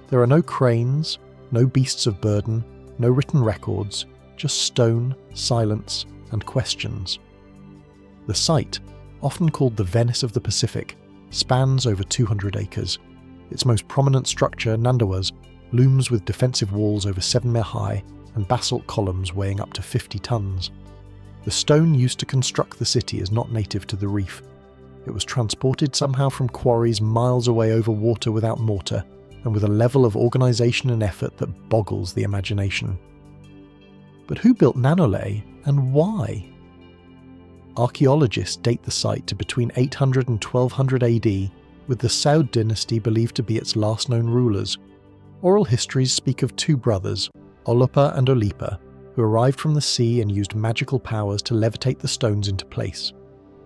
There are no cranes, no beasts of burden, no written records, just stone, silence, and questions. The site, often called the Venice of the Pacific, spans over 200 acres. Its most prominent structure, Nandawas, looms with defensive walls over 7 meters high and basalt columns weighing up to 50 tons. The stone used to construct the city is not native to the reef. It was transported somehow from quarries miles away over water without mortar, and with a level of organisation and effort that boggles the imagination. But who built Nanole, and why? Archaeologists date the site to between 800 and 1200 AD, with the Saud dynasty believed to be its last known rulers. Oral histories speak of two brothers, Olopa and Olipa, who arrived from the sea and used magical powers to levitate the stones into place.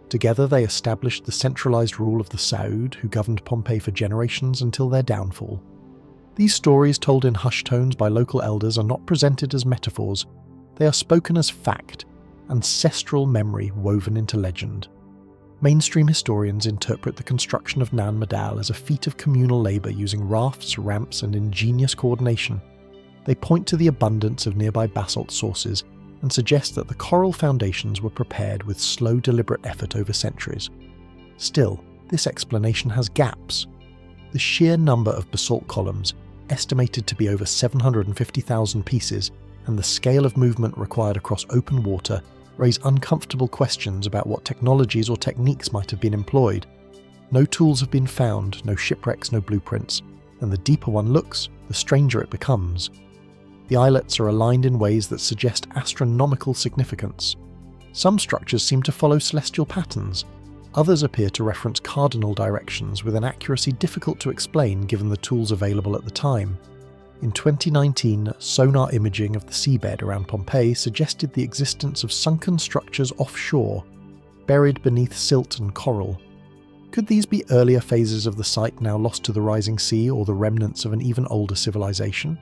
Together they established the centralised rule of the Saud, who governed Pompeii for generations until their downfall. These stories, told in hushed tones by local elders, are not presented as metaphors. They are spoken as fact, ancestral memory woven into legend. Mainstream historians interpret the construction of Nan Madol as a feat of communal labour using rafts, ramps and ingenious coordination. They point to the abundance of nearby basalt sources and suggest that the coral foundations were prepared with slow, deliberate effort over centuries. Still, this explanation has gaps. The sheer number of basalt columns, estimated to be over 750,000 pieces, and the scale of movement required across open water raise uncomfortable questions about what technologies or techniques might have been employed. No tools have been found, no shipwrecks, no blueprints, and the deeper one looks, the stranger it becomes. The islets are aligned in ways that suggest astronomical significance. Some structures seem to follow celestial patterns. Others appear to reference cardinal directions with an accuracy difficult to explain given the tools available at the time. In 2019, sonar imaging of the seabed around Pompeii suggested the existence of sunken structures offshore, buried beneath silt and coral. Could these be earlier phases of the site now lost to the rising sea, or the remnants of an even older civilization?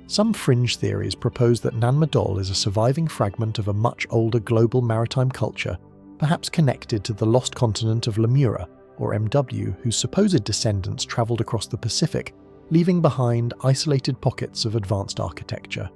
Some fringe theories propose that Nan Madol is a surviving fragment of a much older global maritime culture, perhaps connected to the lost continent of Lemura, or MW, whose supposed descendants travelled across the Pacific, leaving behind isolated pockets of advanced architecture.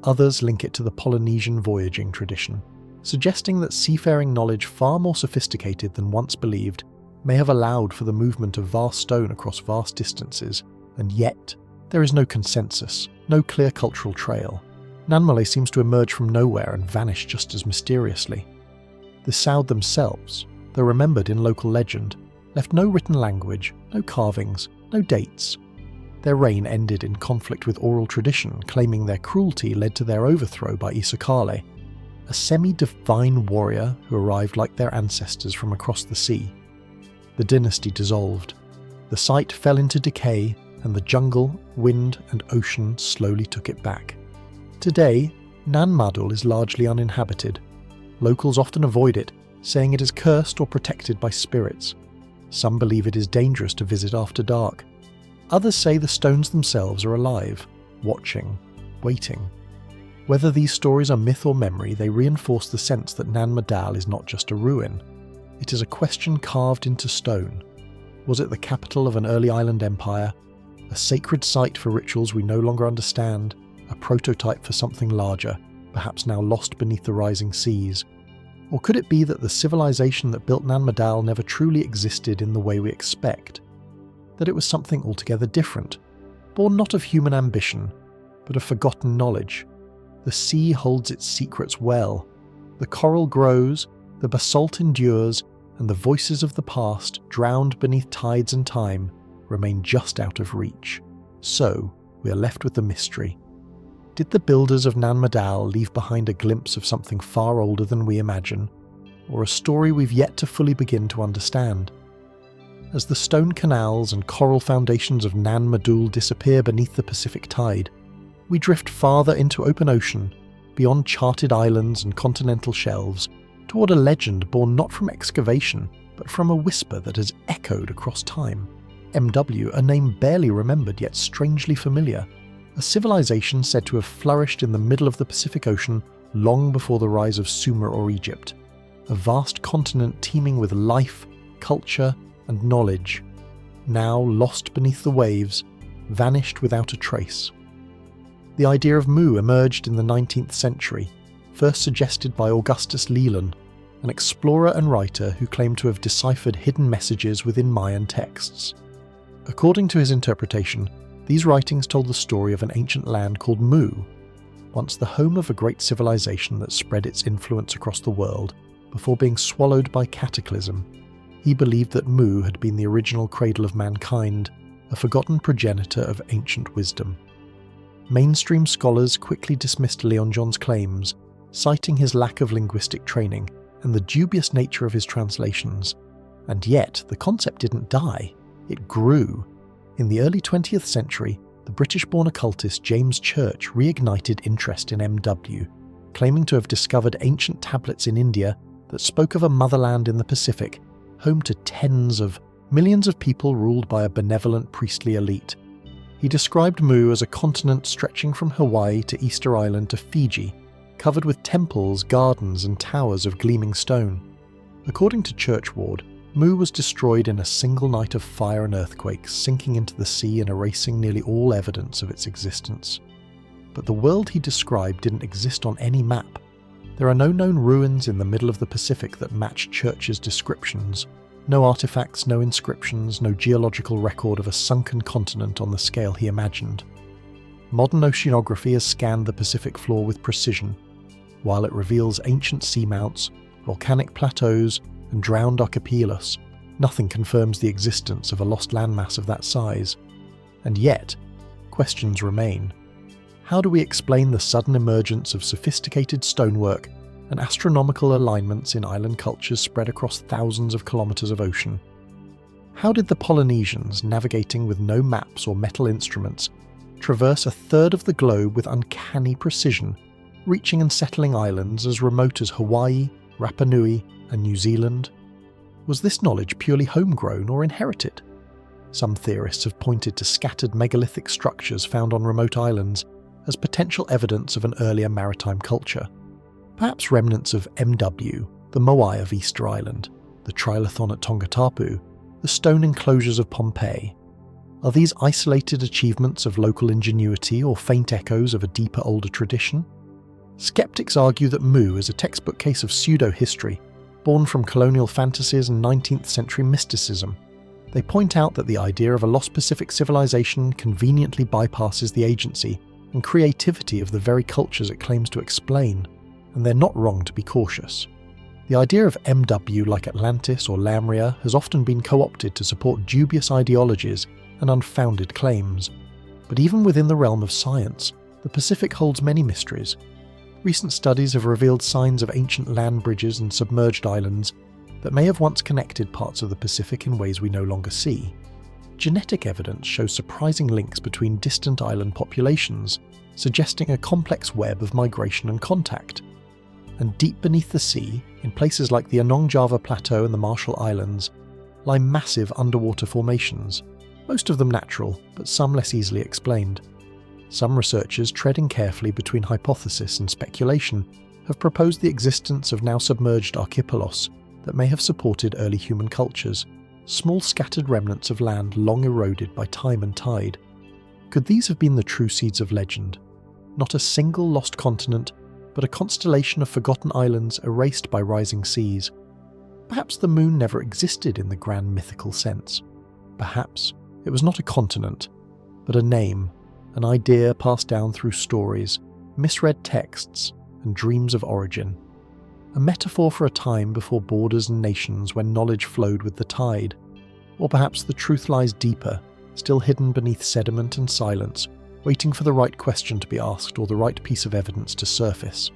Others link it to the Polynesian voyaging tradition, suggesting that seafaring knowledge far more sophisticated than once believed may have allowed for the movement of vast stone across vast distances, and yet there is no consensus, no clear cultural trail. Nanmole seems to emerge from nowhere and vanish just as mysteriously. The Saud themselves, though remembered in local legend, left no written language, no carvings, no dates. Their reign ended in conflict with oral tradition, claiming their cruelty led to their overthrow by Isokale, a semi-divine warrior who arrived like their ancestors from across the sea. The dynasty dissolved. The site fell into decay, and the jungle, wind and ocean slowly took it back. Today, Nan Madol is largely uninhabited. Locals often avoid it, saying it is cursed or protected by spirits. Some believe it is dangerous to visit after dark. Others say the stones themselves are alive, watching, waiting. Whether these stories are myth or memory, they reinforce the sense that Nan Madol is not just a ruin. It is a question carved into stone. Was it the capital of an early island empire? A sacred site for rituals we no longer understand? A prototype for something larger, perhaps now lost beneath the rising seas? Or could it be that the civilization that built Nan Madol never truly existed in the way we expect? That it was something altogether different, born not of human ambition, but of forgotten knowledge? The sea holds its secrets well. The coral grows, the basalt endures, and the voices of the past, drowned beneath tides and time, remain just out of reach. So, we are left with the mystery. Did the builders of Nan Madol leave behind a glimpse of something far older than we imagine, or a story we've yet to fully begin to understand? As the stone canals and coral foundations of Nan Madol disappear beneath the Pacific tide, we drift farther into open ocean, beyond charted islands and continental shelves, toward a legend born not from excavation, but from a whisper that has echoed across time. MW, a name barely remembered yet strangely familiar, a civilization said to have flourished in the middle of the Pacific Ocean long before the rise of Sumer or Egypt. A vast continent teeming with life, culture, and knowledge, now lost beneath the waves, vanished without a trace. The idea of Mu emerged in the 19th century, first suggested by Augustus Leland, an explorer and writer who claimed to have deciphered hidden messages within Mayan texts. According to his interpretation, these writings told the story of an ancient land called Mu, once the home of a great civilization that spread its influence across the world before being swallowed by cataclysm. He believed that Mu had been the original cradle of mankind, a forgotten progenitor of ancient wisdom. Mainstream scholars quickly dismissed Leonjon's claims, citing his lack of linguistic training and the dubious nature of his translations. And yet, the concept didn't die, it grew. In the early 20th century, the British-born occultist James Church reignited interest in MW, claiming to have discovered ancient tablets in India that spoke of a motherland in the Pacific, home to tens of millions of people ruled by a benevolent priestly elite. He described Mu as a continent stretching from Hawaii to Easter Island to Fiji, covered with temples, gardens, and towers of gleaming stone. According to Churchward, Mu was destroyed in a single night of fire and earthquakes, sinking into the sea and erasing nearly all evidence of its existence. But the world he described didn't exist on any map. There are no known ruins in the middle of the Pacific that match Church's descriptions. No artifacts, no inscriptions, no geological record of a sunken continent on the scale he imagined. Modern oceanography has scanned the Pacific floor with precision. While it reveals ancient seamounts, volcanic plateaus, and drowned archipelagos, nothing confirms the existence of a lost landmass of that size. And yet, questions remain. How do we explain the sudden emergence of sophisticated stonework and astronomical alignments in island cultures spread across thousands of kilometers of ocean? How did the Polynesians, navigating with no maps or metal instruments, traverse a third of the globe with uncanny precision, reaching and settling islands as remote as Hawaii, Rapa Nui, and New Zealand? Was this knowledge purely homegrown or inherited? Some theorists have pointed to scattered megalithic structures found on remote islands as potential evidence of an earlier maritime culture. Perhaps remnants of MW, the Moai of Easter Island, the Trilithon at Tongatapu, the stone enclosures of Pompeii. Are these isolated achievements of local ingenuity or faint echoes of a deeper, older tradition? Skeptics argue that Mu is a textbook case of pseudo-history, born from colonial fantasies and 19th century mysticism. They point out that the idea of a lost Pacific civilization conveniently bypasses the agency and creativity of the very cultures it claims to explain, and they're not wrong to be cautious. The idea of MW like Atlantis or Lamria has often been co-opted to support dubious ideologies and unfounded claims. But even within the realm of science, the Pacific holds many mysteries. Recent studies have revealed signs of ancient land bridges and submerged islands that may have once connected parts of the Pacific in ways we no longer see. Genetic evidence shows surprising links between distant island populations, suggesting a complex web of migration and contact. And deep beneath the sea, in places like the Anong Java Plateau and the Marshall Islands, lie massive underwater formations, most of them natural, but some less easily explained. Some researchers, treading carefully between hypothesis and speculation, have proposed the existence of now submerged archipelagos that may have supported early human cultures, small scattered remnants of land long eroded by time and tide. Could these have been the true seeds of legend? Not a single lost continent, but a constellation of forgotten islands erased by rising seas. Perhaps the moon never existed in the grand mythical sense. Perhaps it was not a continent, but a name, an idea passed down through stories, misread texts, and dreams of origin. A metaphor for a time before borders and nations when knowledge flowed with the tide. Or perhaps the truth lies deeper, still hidden beneath sediment and silence, waiting for the right question to be asked or the right piece of evidence to surface.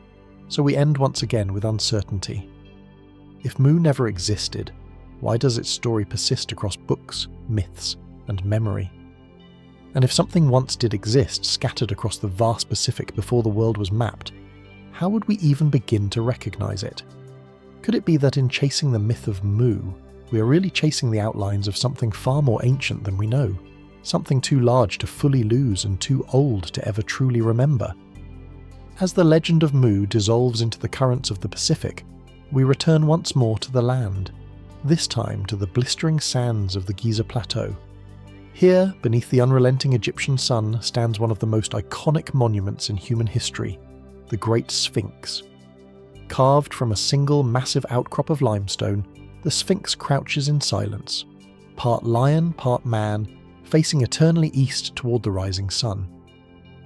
So we end once again with uncertainty. If Mu never existed, why does its story persist across books, myths, and memory? And if something once did exist, scattered across the vast Pacific before the world was mapped, how would we even begin to recognize it? Could it be that in chasing the myth of Mu, we are really chasing the outlines of something far more ancient than we know? Something too large to fully lose and too old to ever truly remember? As the legend of Mu dissolves into the currents of the Pacific, we return once more to the land, this time to the blistering sands of the Giza Plateau. Here, beneath the unrelenting Egyptian sun, stands one of the most iconic monuments in human history, the Great Sphinx. Carved from a single massive outcrop of limestone, the Sphinx crouches in silence, part lion, part man, facing eternally east toward the rising sun.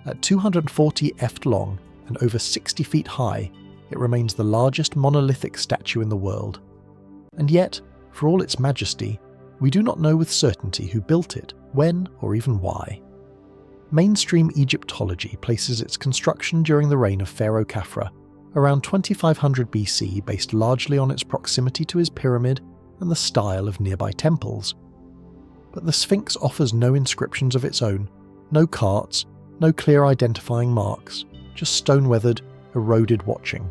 At 240 ft long and over 60 feet high, it remains the largest monolithic statue in the world. And yet, for all its majesty, we do not know with certainty who built it, when, or even why. Mainstream Egyptology places its construction during the reign of Pharaoh Khafra, around 2500 BC, based largely on its proximity to his pyramid and the style of nearby temples. But the Sphinx offers no inscriptions of its own, no carts, no clear identifying marks, just stone-weathered, eroded watching.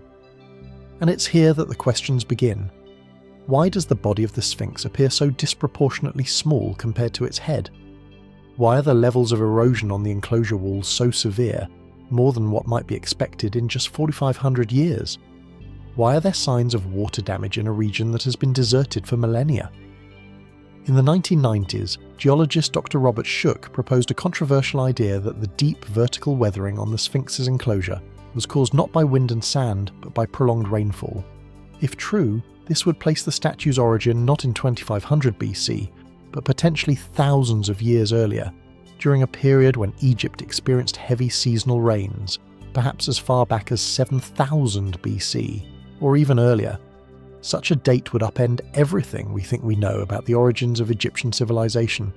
And it's here that the questions begin. Why does the body of the Sphinx appear so disproportionately small compared to its head? Why are the levels of erosion on the enclosure walls so severe, more than what might be expected in just 4,500 years? Why are there signs of water damage in a region that has been deserted for millennia? In the 1990s, geologist Dr. Robert Shook proposed a controversial idea that the deep vertical weathering on the Sphinx's enclosure was caused not by wind and sand, but by prolonged rainfall. If true, this would place the statue's origin not in 2500 BC, but potentially thousands of years earlier, during a period when Egypt experienced heavy seasonal rains, perhaps as far back as 7000 BC, or even earlier. Such a date would upend everything we think we know about the origins of Egyptian civilization.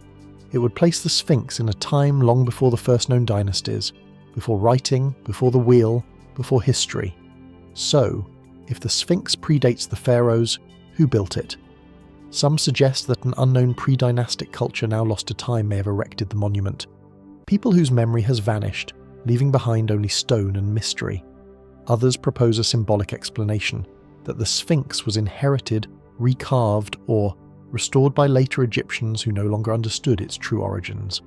It would place the Sphinx in a time long before the first known dynasties, before writing, before the wheel, before history. So, if the Sphinx predates the pharaohs, who built it? Some suggest that an unknown pre-dynastic culture now lost to time may have erected the monument. People whose memory has vanished, leaving behind only stone and mystery. Others propose a symbolic explanation, that the Sphinx was inherited, recarved, or restored by later Egyptians who no longer understood its true origins.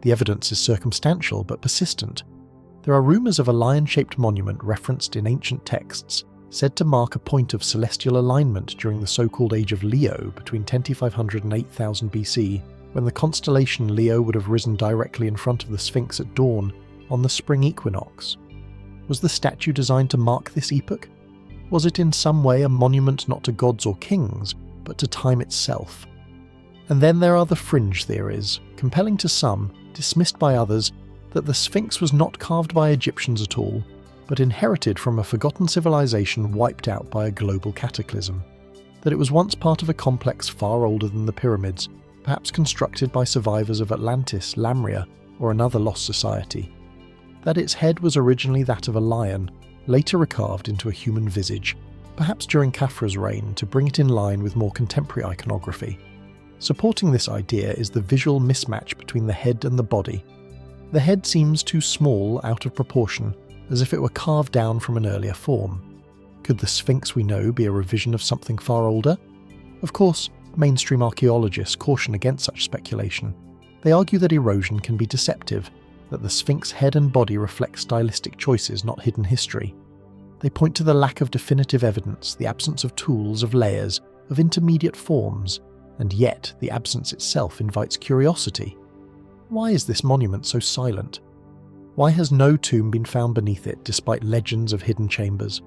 The evidence is circumstantial but persistent. There are rumours of a lion-shaped monument referenced in ancient texts, said to mark a point of celestial alignment during the so-called Age of Leo between 2500 and 8000 BC, when the constellation Leo would have risen directly in front of the Sphinx at dawn on the spring equinox. Was the statue designed to mark this epoch? Was it in some way a monument not to gods or kings, but to time itself? And then there are the fringe theories, compelling to some, dismissed by others, that the Sphinx was not carved by Egyptians at all, but inherited from a forgotten civilization wiped out by a global cataclysm. That it was once part of a complex far older than the pyramids, perhaps constructed by survivors of Atlantis, Lamria, or another lost society. That its head was originally that of a lion, later recarved into a human visage, perhaps during Khafra's reign to bring it in line with more contemporary iconography. Supporting this idea is the visual mismatch between the head and the body. The head seems too small, out of proportion, as if it were carved down from an earlier form. Could the Sphinx we know be a revision of something far older? Of course, mainstream archaeologists caution against such speculation. They argue that erosion can be deceptive, that the Sphinx head and body reflect stylistic choices, not hidden history. They point to the lack of definitive evidence, the absence of tools, of layers, of intermediate forms, and yet the absence itself invites curiosity. Why is this monument so silent? Why has no tomb been found beneath it despite legends of hidden chambers?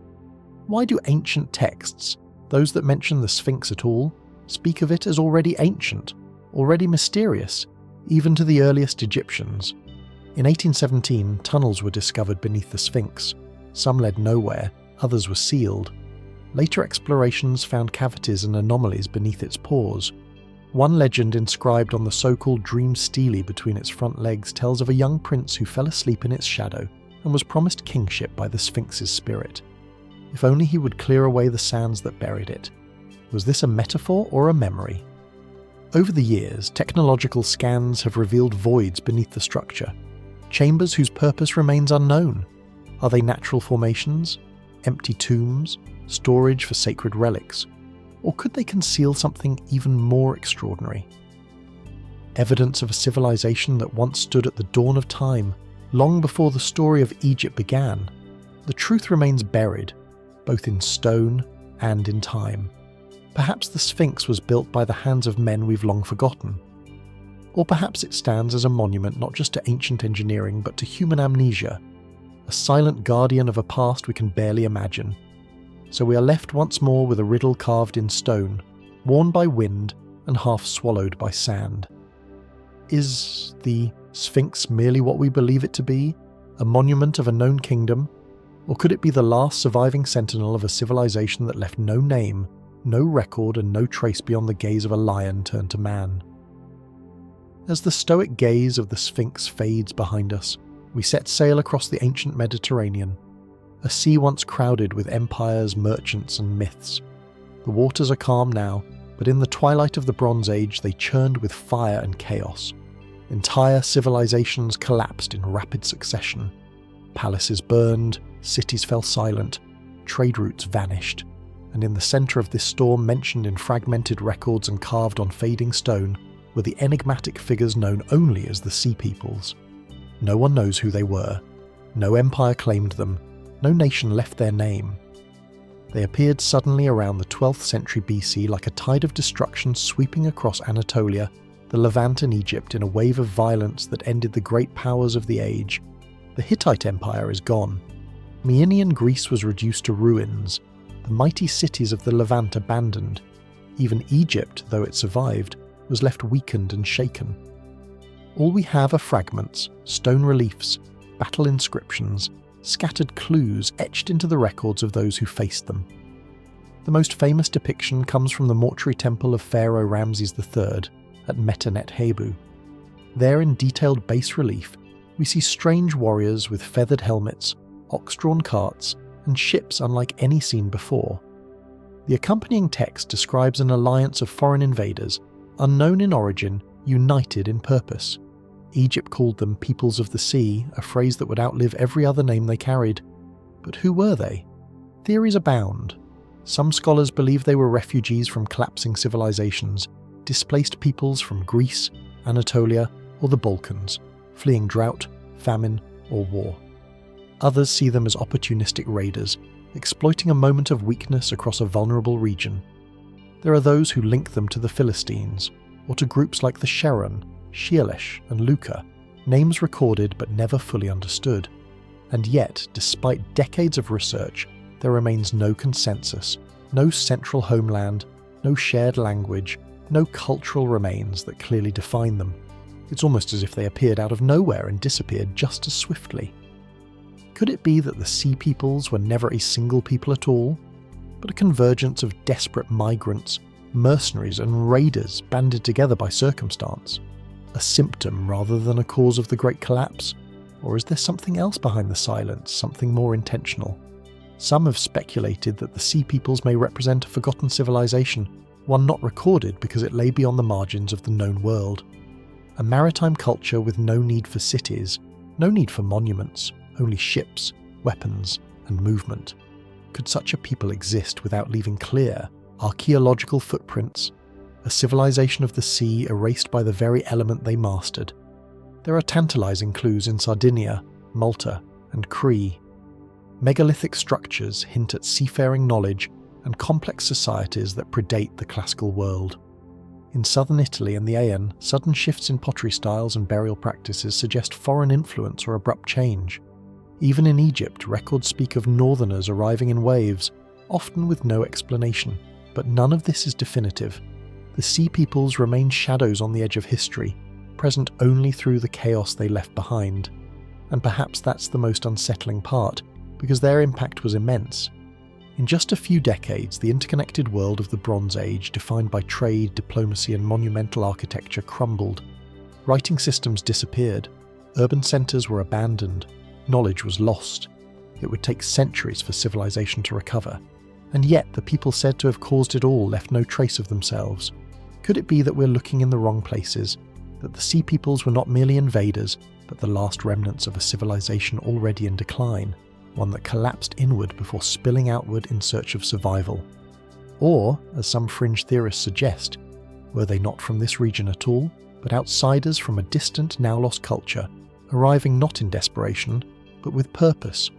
Why do ancient texts, those that mention the Sphinx at all, speak of it as already ancient, already mysterious, even to the earliest Egyptians? In 1817, tunnels were discovered beneath the Sphinx. Some led nowhere, others were sealed. Later explorations found cavities and anomalies beneath its pores. One legend inscribed on the so-called dream stele between its front legs tells of a young prince who fell asleep in its shadow and was promised kingship by the Sphinx's spirit. If only he would clear away the sands that buried it. Was this a metaphor or a memory? Over the years, technological scans have revealed voids beneath the structure, chambers whose purpose remains unknown. Are they natural formations, empty tombs, storage for sacred relics? Or could they conceal something even more extraordinary? Evidence of a civilization that once stood at the dawn of time, long before the story of Egypt began. The truth remains buried, both in stone and in time. Perhaps the Sphinx was built by the hands of men we've long forgotten. Or perhaps it stands as a monument not just to ancient engineering but to human amnesia, a silent guardian of a past we can barely imagine. So we are left once more with a riddle carved in stone, worn by wind and half swallowed by sand. Is the Sphinx merely what we believe it to be, a monument of a known kingdom, or could it be the last surviving sentinel of a civilization that left no name, no record and no trace beyond the gaze of a lion turned to man. As the stoic gaze of the Sphinx fades behind us, we set sail across the ancient Mediterranean, a sea once crowded with empires, merchants, and myths. The waters are calm now, but in the twilight of the Bronze Age they churned with fire and chaos. Entire civilizations collapsed in rapid succession. Palaces burned, cities fell silent, trade routes vanished, and in the centre of this storm, mentioned in fragmented records and carved on fading stone, were the enigmatic figures known only as the Sea Peoples. No one knows who they were. No empire claimed them. No nation left their name. They appeared suddenly around the 12th century BC like a tide of destruction sweeping across Anatolia, the Levant and Egypt in a wave of violence that ended the great powers of the age. The Hittite Empire is gone. Mycenaean Greece was reduced to ruins. The mighty cities of the Levant abandoned. Even Egypt, though it survived, was left weakened and shaken. All we have are fragments, stone reliefs, battle inscriptions, scattered clues etched into the records of those who faced them. The most famous depiction comes from the mortuary temple of Pharaoh Ramses III at Metenet Hebu. There, in detailed bas relief, we see strange warriors with feathered helmets, ox-drawn carts, and ships unlike any seen before. The accompanying text describes an alliance of foreign invaders, unknown in origin, united in purpose. Egypt called them peoples of the sea, a phrase that would outlive every other name they carried. But who were they? Theories abound. Some scholars believe they were refugees from collapsing civilizations, displaced peoples from Greece, Anatolia, or the Balkans, fleeing drought, famine, or war. Others see them as opportunistic raiders, exploiting a moment of weakness across a vulnerable region. There are those who link them to the Philistines, or to groups like the Sharon, Sheelesh, and Luca, names recorded but never fully understood. And yet, despite decades of research, there remains no consensus, no central homeland, no shared language, no cultural remains that clearly define them. It's almost as if they appeared out of nowhere and disappeared just as swiftly. Could it be that the Sea Peoples were never a single people at all, but a convergence of desperate migrants, mercenaries, and raiders banded together by circumstance? A symptom rather than a cause of the Great Collapse? Or is there something else behind the silence, something more intentional? Some have speculated that the Sea Peoples may represent a forgotten civilization, one not recorded because it lay beyond the margins of the known world. A maritime culture with no need for cities, no need for monuments, only ships, weapons, and movement. Could such a people exist without leaving clear, archaeological footprints? A civilization of the sea erased by the very element they mastered. There are tantalizing clues in Sardinia, Malta, and Crete. Megalithic structures hint at seafaring knowledge and complex societies that predate the classical world. In southern Italy and the Aegean, sudden shifts in pottery styles and burial practices suggest foreign influence or abrupt change. Even in Egypt, records speak of northerners arriving in waves, often with no explanation, but none of this is definitive. The Sea Peoples remain shadows on the edge of history, present only through the chaos they left behind. And perhaps that's the most unsettling part, because their impact was immense. In just a few decades, the interconnected world of the Bronze Age, defined by trade, diplomacy, and monumental architecture, crumbled. Writing systems disappeared. Urban centres were abandoned. Knowledge was lost. It would take centuries for civilization to recover. And yet, the people said to have caused it all left no trace of themselves. Could it be that we're looking in the wrong places? That the Sea Peoples were not merely invaders, but the last remnants of a civilization already in decline, one that collapsed inward before spilling outward in search of survival? Or, as some fringe theorists suggest, were they not from this region at all, but outsiders from a distant, now-lost culture, arriving not in desperation, but with purpose?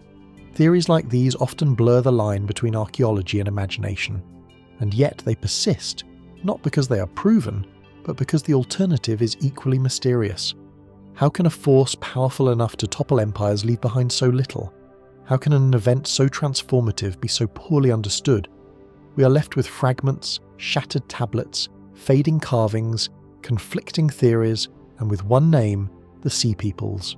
Theories like these often blur the line between archaeology and imagination, and yet they persist, not because they are proven, but because the alternative is equally mysterious. How can a force powerful enough to topple empires leave behind so little? How can an event so transformative be so poorly understood? We are left with fragments, shattered tablets, fading carvings, conflicting theories, and with one name, the Sea Peoples.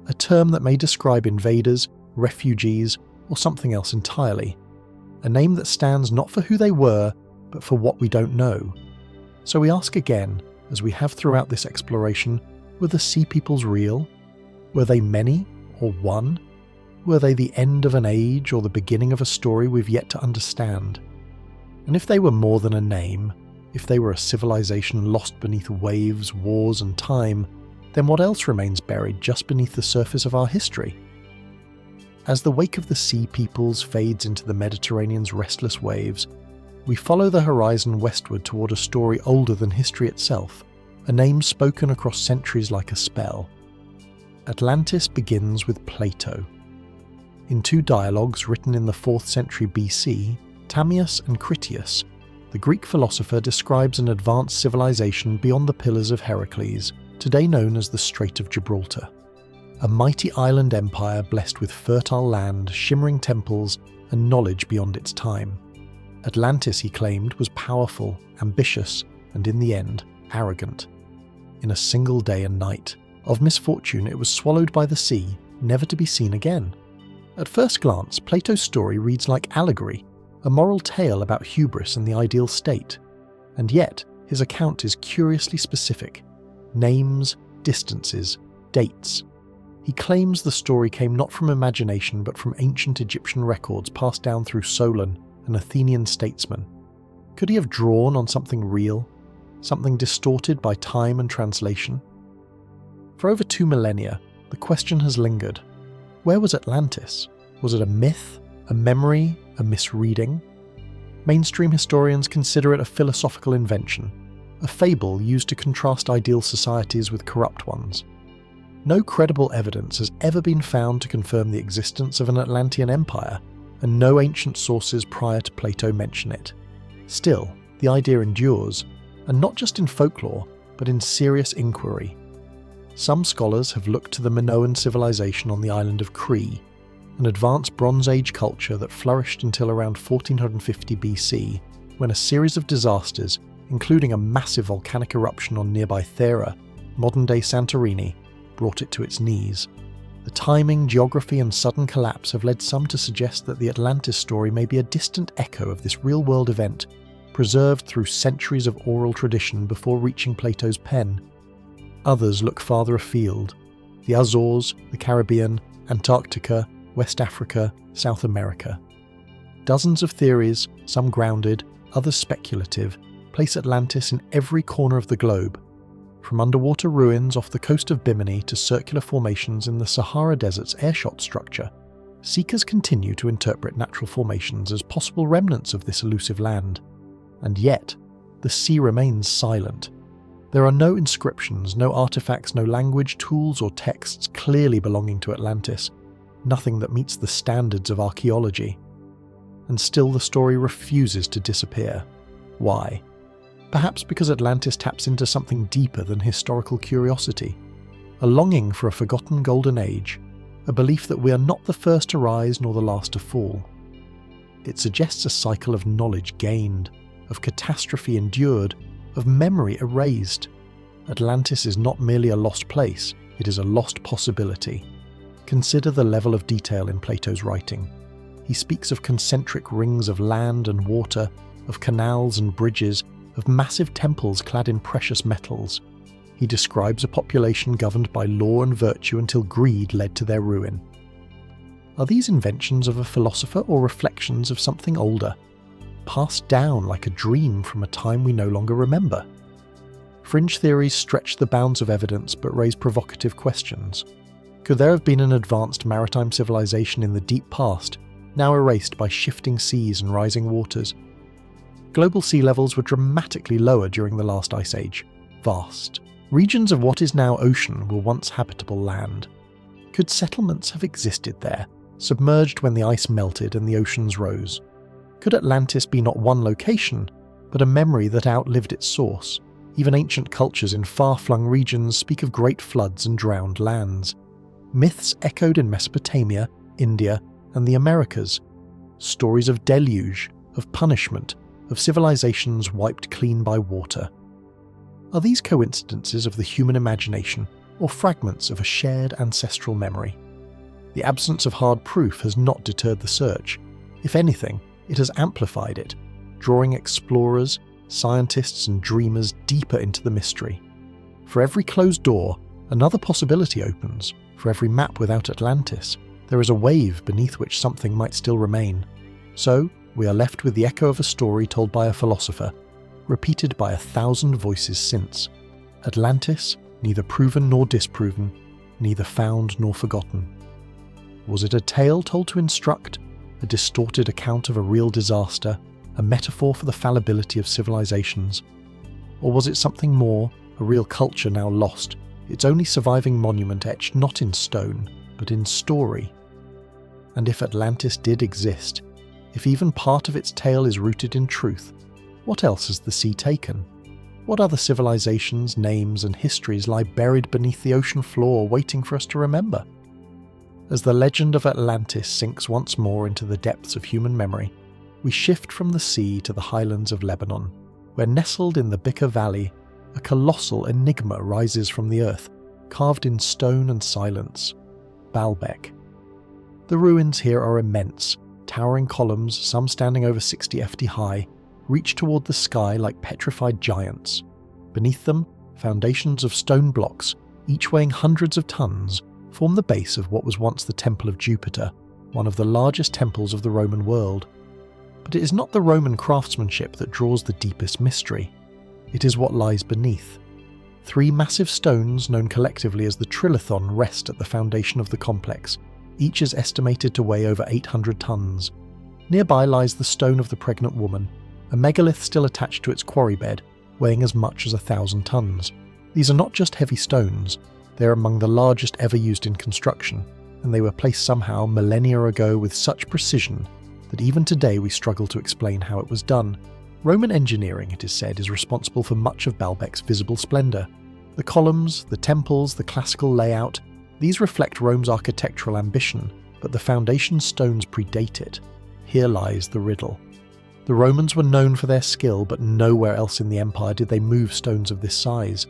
A term that may describe invaders, refugees, or something else entirely. A name that stands not for who they were, but for what we don't know. So we ask again, as we have throughout this exploration, were the Sea Peoples real? Were they many or one? Were they the end of an age or the beginning of a story we've yet to understand? And if they were more than a name, if they were a civilization lost beneath waves, wars and time, then what else remains buried just beneath the surface of our history? As the wake of the Sea Peoples fades into the Mediterranean's restless waves, we follow the horizon westward toward a story older than history itself, a name spoken across centuries like a spell. Atlantis begins with Plato. In two dialogues written in the 4th century BC, Timaeus and Critias, the Greek philosopher describes an advanced civilization beyond the Pillars of Heracles, today known as the Strait of Gibraltar. A mighty island empire blessed with fertile land, shimmering temples, and knowledge beyond its time. Atlantis, he claimed, was powerful, ambitious, and in the end, arrogant. In a single day and night of misfortune, it was swallowed by the sea, never to be seen again. At first glance, Plato's story reads like allegory, a moral tale about hubris and the ideal state. And yet, his account is curiously specific. Names, distances, dates. He claims the story came not from imagination but from ancient Egyptian records passed down through Solon, an Athenian statesman. Could he have drawn on something real? Something distorted by time and translation? For over 2 millennia, the question has lingered. Where was Atlantis? Was it a myth, a memory, a misreading? Mainstream historians consider it a philosophical invention, a fable used to contrast ideal societies with corrupt ones. No credible evidence has ever been found to confirm the existence of an Atlantean empire, and no ancient sources prior to Plato mention it. Still, the idea endures, and not just in folklore, but in serious inquiry. Some scholars have looked to the Minoan civilization on the island of Crete, an advanced Bronze Age culture that flourished until around 1450 BC, when a series of disasters, including a massive volcanic eruption on nearby Thera, modern-day Santorini, brought it to its knees. The timing, geography and sudden collapse have led some to suggest that the Atlantis story may be a distant echo of this real-world event, preserved through centuries of oral tradition before reaching Plato's pen. Others look farther afield: the Azores, the Caribbean, Antarctica, West Africa, South America. Dozens of theories, some grounded, others speculative, place Atlantis in every corner of the globe, from underwater ruins off the coast of Bimini to circular formations in the Sahara Desert's airshot structure. Seekers continue to interpret natural formations as possible remnants of this elusive land. And yet, the sea remains silent. There are no inscriptions, no artifacts, no language, tools or texts clearly belonging to Atlantis, nothing that meets the standards of archaeology. And still the story refuses to disappear. Why? Perhaps because Atlantis taps into something deeper than historical curiosity, a longing for a forgotten golden age, a belief that we are not the first to rise nor the last to fall. It suggests a cycle of knowledge gained, of catastrophe endured, of memory erased. Atlantis is not merely a lost place, it is a lost possibility. Consider the level of detail in Plato's writing. He speaks of concentric rings of land and water, of canals and bridges, of massive temples clad in precious metals. He describes a population governed by law and virtue until greed led to their ruin. Are these inventions of a philosopher or reflections of something older, passed down like a dream from a time we no longer remember? Fringe theories stretch the bounds of evidence but raise provocative questions. Could there have been an advanced maritime civilization in the deep past, now erased by shifting seas and rising waters? Global sea levels were dramatically lower during the last ice age. Vast. Regions of what is now ocean were once habitable land. Could settlements have existed there, submerged when the ice melted and the oceans rose? Could Atlantis be not one location, but a memory that outlived its source? Even ancient cultures in far-flung regions speak of great floods and drowned lands. Myths echoed in Mesopotamia, India, and the Americas. Stories of deluge, of punishment, of civilizations wiped clean by water. Are these coincidences of the human imagination, or fragments of a shared ancestral memory? The absence of hard proof has not deterred the search. If anything, it has amplified it, drawing explorers, scientists and dreamers deeper into the mystery. For every closed door, another possibility opens. For every map without Atlantis, there is a wave beneath which something might still remain. So, we are left with the echo of a story told by a philosopher, repeated by 1,000 voices since. Atlantis, neither proven nor disproven, neither found nor forgotten. Was it a tale told to instruct, a distorted account of a real disaster, a metaphor for the fallibility of civilizations? Or was it something more, a real culture now lost, its only surviving monument etched not in stone, but in story? And if Atlantis did exist, if even part of its tale is rooted in truth, what else has the sea taken? What other civilizations, names and histories lie buried beneath the ocean floor waiting for us to remember? As the legend of Atlantis sinks once more into the depths of human memory, we shift from the sea to the highlands of Lebanon, where nestled in the Bekaa Valley, a colossal enigma rises from the earth, carved in stone and silence: Baalbek. The ruins here are immense. Towering columns, some standing over 60 ft high, reach toward the sky like petrified giants. Beneath them, foundations of stone blocks, each weighing hundreds of tons, form the base of what was once the Temple of Jupiter, one of the largest temples of the Roman world. But it is not the Roman craftsmanship that draws the deepest mystery. It is what lies beneath. 3 massive stones, known collectively as the Trilithon, rest at the foundation of the complex. Each is estimated to weigh over 800 tons. Nearby lies the stone of the pregnant woman, a megalith still attached to its quarry bed, weighing as much as 1,000 tons. These are not just heavy stones, they are among the largest ever used in construction, and they were placed somehow millennia ago with such precision that even today we struggle to explain how it was done. Roman engineering, it is said, is responsible for much of Baalbek's visible splendour. The columns, the temples, the classical layout, these reflect Rome's architectural ambition, but the foundation stones predate it. Here lies the riddle. The Romans were known for their skill, but nowhere else in the empire did they move stones of this size.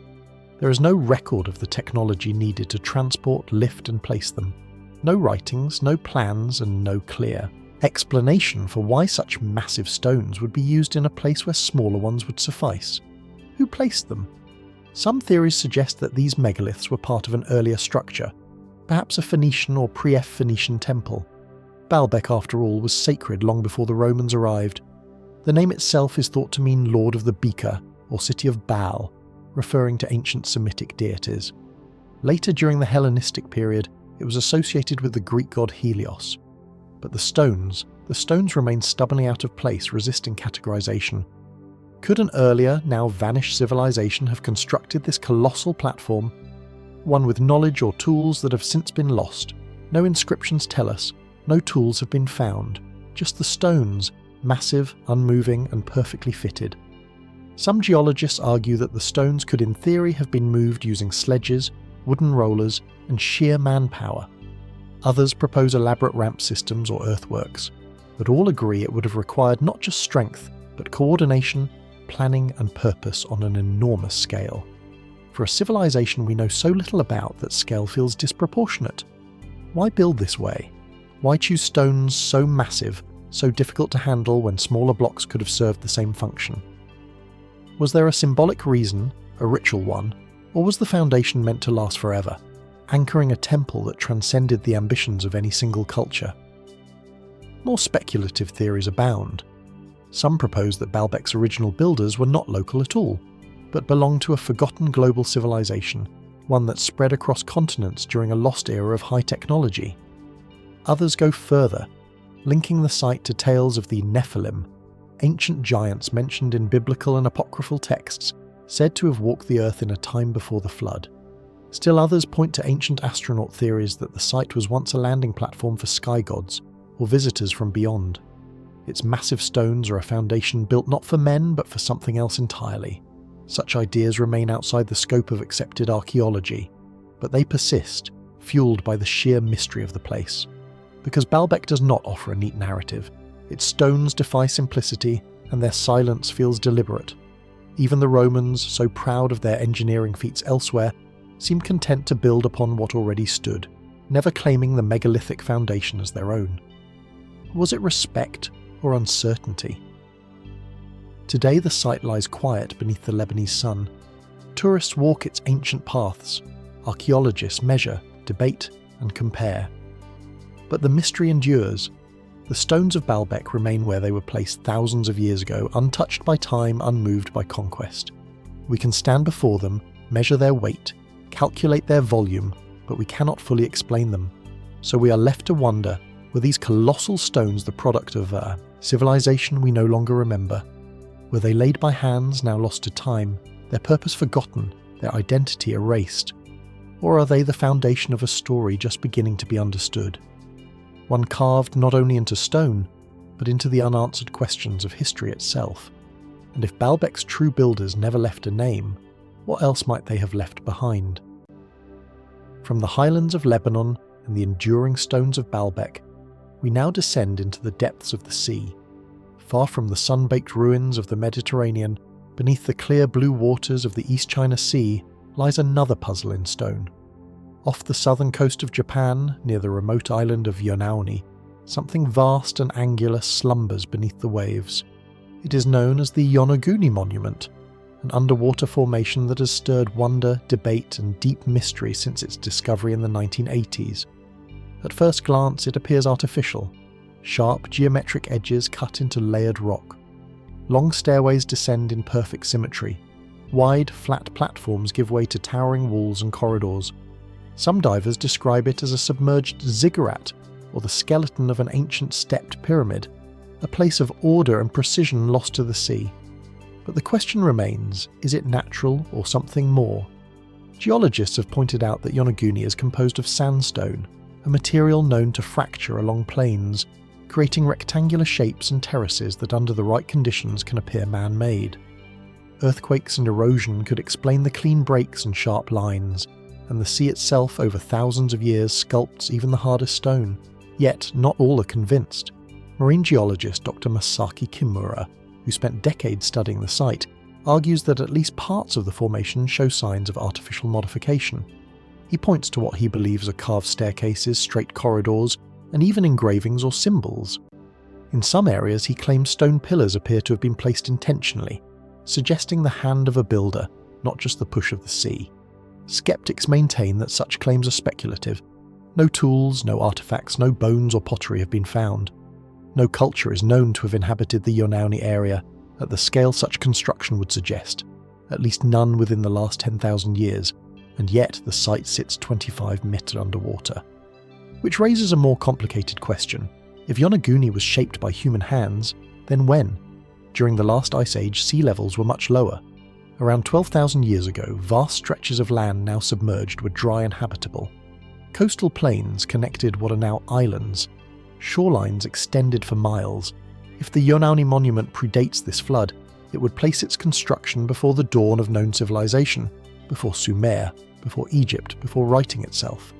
There is no record of the technology needed to transport, lift and place them. No writings, no plans, and no clear explanation for why such massive stones would be used in a place where smaller ones would suffice. Who placed them? Some theories suggest that these megaliths were part of an earlier structure, perhaps a Phoenician or pre-Phoenician temple. Baalbek, after all, was sacred long before the Romans arrived. The name itself is thought to mean Lord of the Bekaa, or City of Baal, referring to ancient Semitic deities. Later, during the Hellenistic period, it was associated with the Greek god Helios. But the stones remain stubbornly out of place, resisting categorization. Could an earlier, now vanished civilization have constructed this colossal platform? One with knowledge or tools that have since been lost. No inscriptions tell us, no tools have been found, just the stones, massive, unmoving and perfectly fitted. Some geologists argue that the stones could in theory have been moved using sledges, wooden rollers and sheer manpower. Others propose elaborate ramp systems or earthworks, but all agree it would have required not just strength, but coordination, planning and purpose on an enormous scale. For a civilization we know so little about that scale feels disproportionate. Why build this way? Why choose stones so massive, so difficult to handle when smaller blocks could have served the same function? Was there a symbolic reason, a ritual one, or was the foundation meant to last forever, anchoring a temple that transcended the ambitions of any single culture? More speculative theories abound. Some propose that Baalbek's original builders were not local at all, but belonged to a forgotten global civilization, one that spread across continents during a lost era of high technology. Others go further, linking the site to tales of the Nephilim, ancient giants mentioned in biblical and apocryphal texts, said to have walked the earth in a time before the flood. Still others point to ancient astronaut theories that the site was once a landing platform for sky gods, or visitors from beyond. Its massive stones are a foundation built not for men but for something else entirely. Such ideas remain outside the scope of accepted archaeology, but they persist, fueled by the sheer mystery of the place. Because Baalbek does not offer a neat narrative, its stones defy simplicity and their silence feels deliberate. Even the Romans, so proud of their engineering feats elsewhere, seemed content to build upon what already stood, never claiming the megalithic foundation as their own. Was it respect or uncertainty? Today the site lies quiet beneath the Lebanese sun. Tourists walk its ancient paths. Archaeologists measure, debate, and compare. But the mystery endures. The stones of Baalbek remain where they were placed thousands of years ago, untouched by time, unmoved by conquest. We can stand before them, measure their weight, calculate their volume, but we cannot fully explain them. So we are left to wonder, were these colossal stones the product of a civilization we no longer remember? Were they laid by hands now lost to time, their purpose forgotten, their identity erased? Or are they the foundation of a story just beginning to be understood? One carved not only into stone, but into the unanswered questions of history itself. And if Baalbek's true builders never left a name, what else might they have left behind? From the highlands of Lebanon and the enduring stones of Baalbek, we now descend into the depths of the sea. Far from the sun-baked ruins of the Mediterranean, beneath the clear blue waters of the East China Sea, lies another puzzle in stone. Off the southern coast of Japan, near the remote island of Yonauni, something vast and angular slumbers beneath the waves. It is known as the Yonaguni Monument, an underwater formation that has stirred wonder, debate, and deep mystery since its discovery in the 1980s. At first glance, it appears artificial. Sharp geometric edges cut into layered rock. Long stairways descend in perfect symmetry. Wide, flat platforms give way to towering walls and corridors. Some divers describe it as a submerged ziggurat, or the skeleton of an ancient stepped pyramid, a place of order and precision lost to the sea. But the question remains, is it natural or something more? Geologists have pointed out that Yonaguni is composed of sandstone, a material known to fracture along plains, creating rectangular shapes and terraces that under the right conditions can appear man-made. Earthquakes and erosion could explain the clean breaks and sharp lines, and the sea itself over thousands of years sculpts even the hardest stone. Yet not all are convinced. Marine geologist Dr. Masaki Kimura, who spent decades studying the site, argues that at least parts of the formation show signs of artificial modification. He points to what he believes are carved staircases, straight corridors, and even engravings or symbols. In some areas he claims stone pillars appear to have been placed intentionally, suggesting the hand of a builder, not just the push of the sea. Skeptics maintain that such claims are speculative. No tools, no artifacts, no bones or pottery have been found. No culture is known to have inhabited the Yonauni area at the scale such construction would suggest, at least none within the last 10,000 years, and yet the site sits 25 meters underwater. Which raises a more complicated question. If Yonaguni was shaped by human hands, then when? During the last ice age, sea levels were much lower. Around 12,000 years ago, vast stretches of land now submerged were dry and habitable. Coastal plains connected what are now islands. Shorelines extended for miles. If the Yonauni monument predates this flood, it would place its construction before the dawn of known civilization, before Sumer, before Egypt, before writing itself.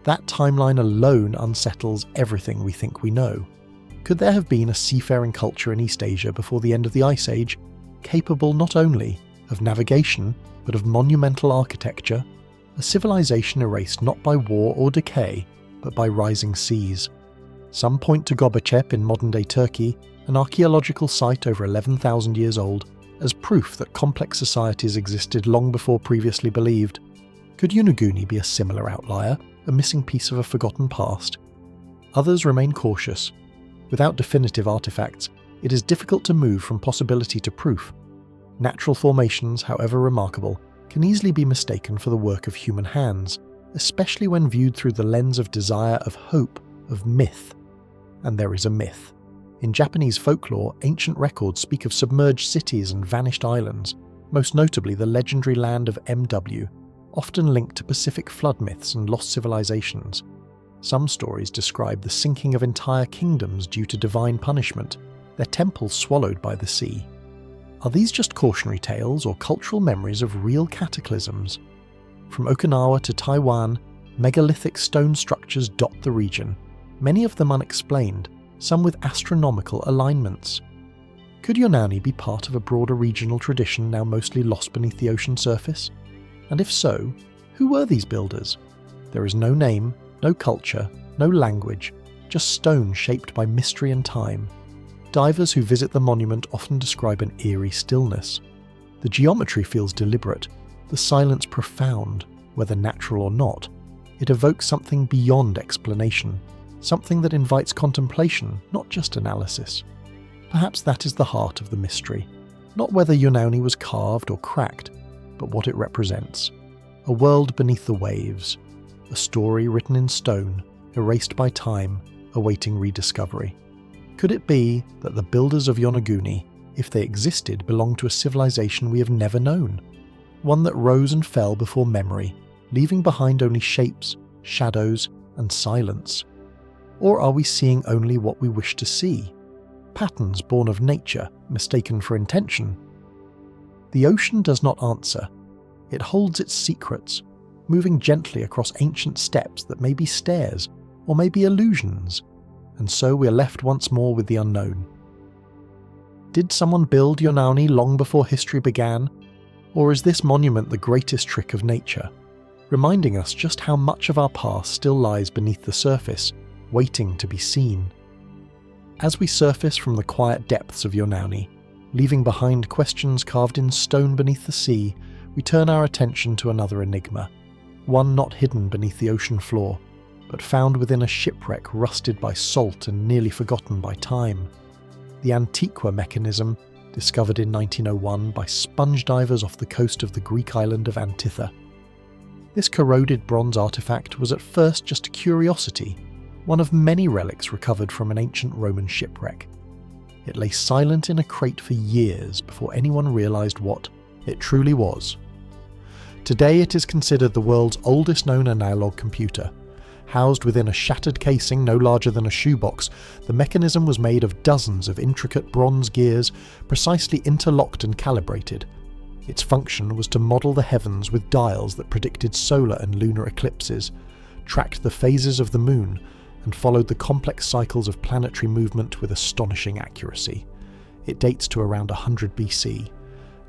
That timeline alone unsettles everything we think we know. Could there have been a seafaring culture in East Asia before the end of the Ice Age, capable not only of navigation, but of monumental architecture, a civilization erased not by war or decay, but by rising seas? Some point to Göbekli in modern-day Turkey, an archaeological site over 11,000 years old, as proof that complex societies existed long before previously believed. Could Yonaguni be a similar outlier, a missing piece of a forgotten past? Others remain cautious. Without definitive artifacts, it is difficult to move from possibility to proof. Natural formations, however remarkable, can easily be mistaken for the work of human hands, especially when viewed through the lens of desire, of hope, of myth. And there is a myth. In Japanese folklore, ancient records speak of submerged cities and vanished islands, most notably the legendary land of MW, often linked to Pacific flood myths and lost civilizations. Some stories describe the sinking of entire kingdoms due to divine punishment, their temples swallowed by the sea. Are these just cautionary tales or cultural memories of real cataclysms? From Okinawa to Taiwan, megalithic stone structures dot the region, many of them unexplained, some with astronomical alignments. Could Yonauni be part of a broader regional tradition now mostly lost beneath the ocean surface? And if so, who were these builders? There is no name, no culture, no language, just stone shaped by mystery and time. Divers who visit the monument often describe an eerie stillness. The geometry feels deliberate, the silence profound, whether natural or not. It evokes something beyond explanation, something that invites contemplation, not just analysis. Perhaps that is the heart of the mystery. Not whether Unnauni was carved or cracked, but what it represents. A world beneath the waves, a story written in stone, erased by time, awaiting rediscovery. Could it be that the builders of Yonaguni, if they existed, belonged to a civilization we have never known? One that rose and fell before memory, leaving behind only shapes, shadows, and silence? Or are we seeing only what we wish to see? Patterns born of nature, mistaken for intention? The ocean does not answer. It holds its secrets, moving gently across ancient steps that may be stairs, or may be illusions, and so we are left once more with the unknown. Did someone build Unnauni long before history began? Or is this monument the greatest trick of nature, reminding us just how much of our past still lies beneath the surface, waiting to be seen? As we surface from the quiet depths of Unnauni, leaving behind questions carved in stone beneath the sea, we turn our attention to another enigma, one not hidden beneath the ocean floor, but found within a shipwreck rusted by salt and nearly forgotten by time. The Antiqua mechanism, discovered in 1901 by sponge divers off the coast of the Greek island of Antitha. This corroded bronze artifact was at first just a curiosity, one of many relics recovered from an ancient Roman shipwreck. It lay silent in a crate for years before anyone realised what it truly was. Today it is considered the world's oldest known analog computer. Housed within a shattered casing no larger than a shoebox, the mechanism was made of dozens of intricate bronze gears, precisely interlocked and calibrated. Its function was to model the heavens with dials that predicted solar and lunar eclipses, tracked the phases of the moon, and followed the complex cycles of planetary movement with astonishing accuracy. It dates to around 100 BC,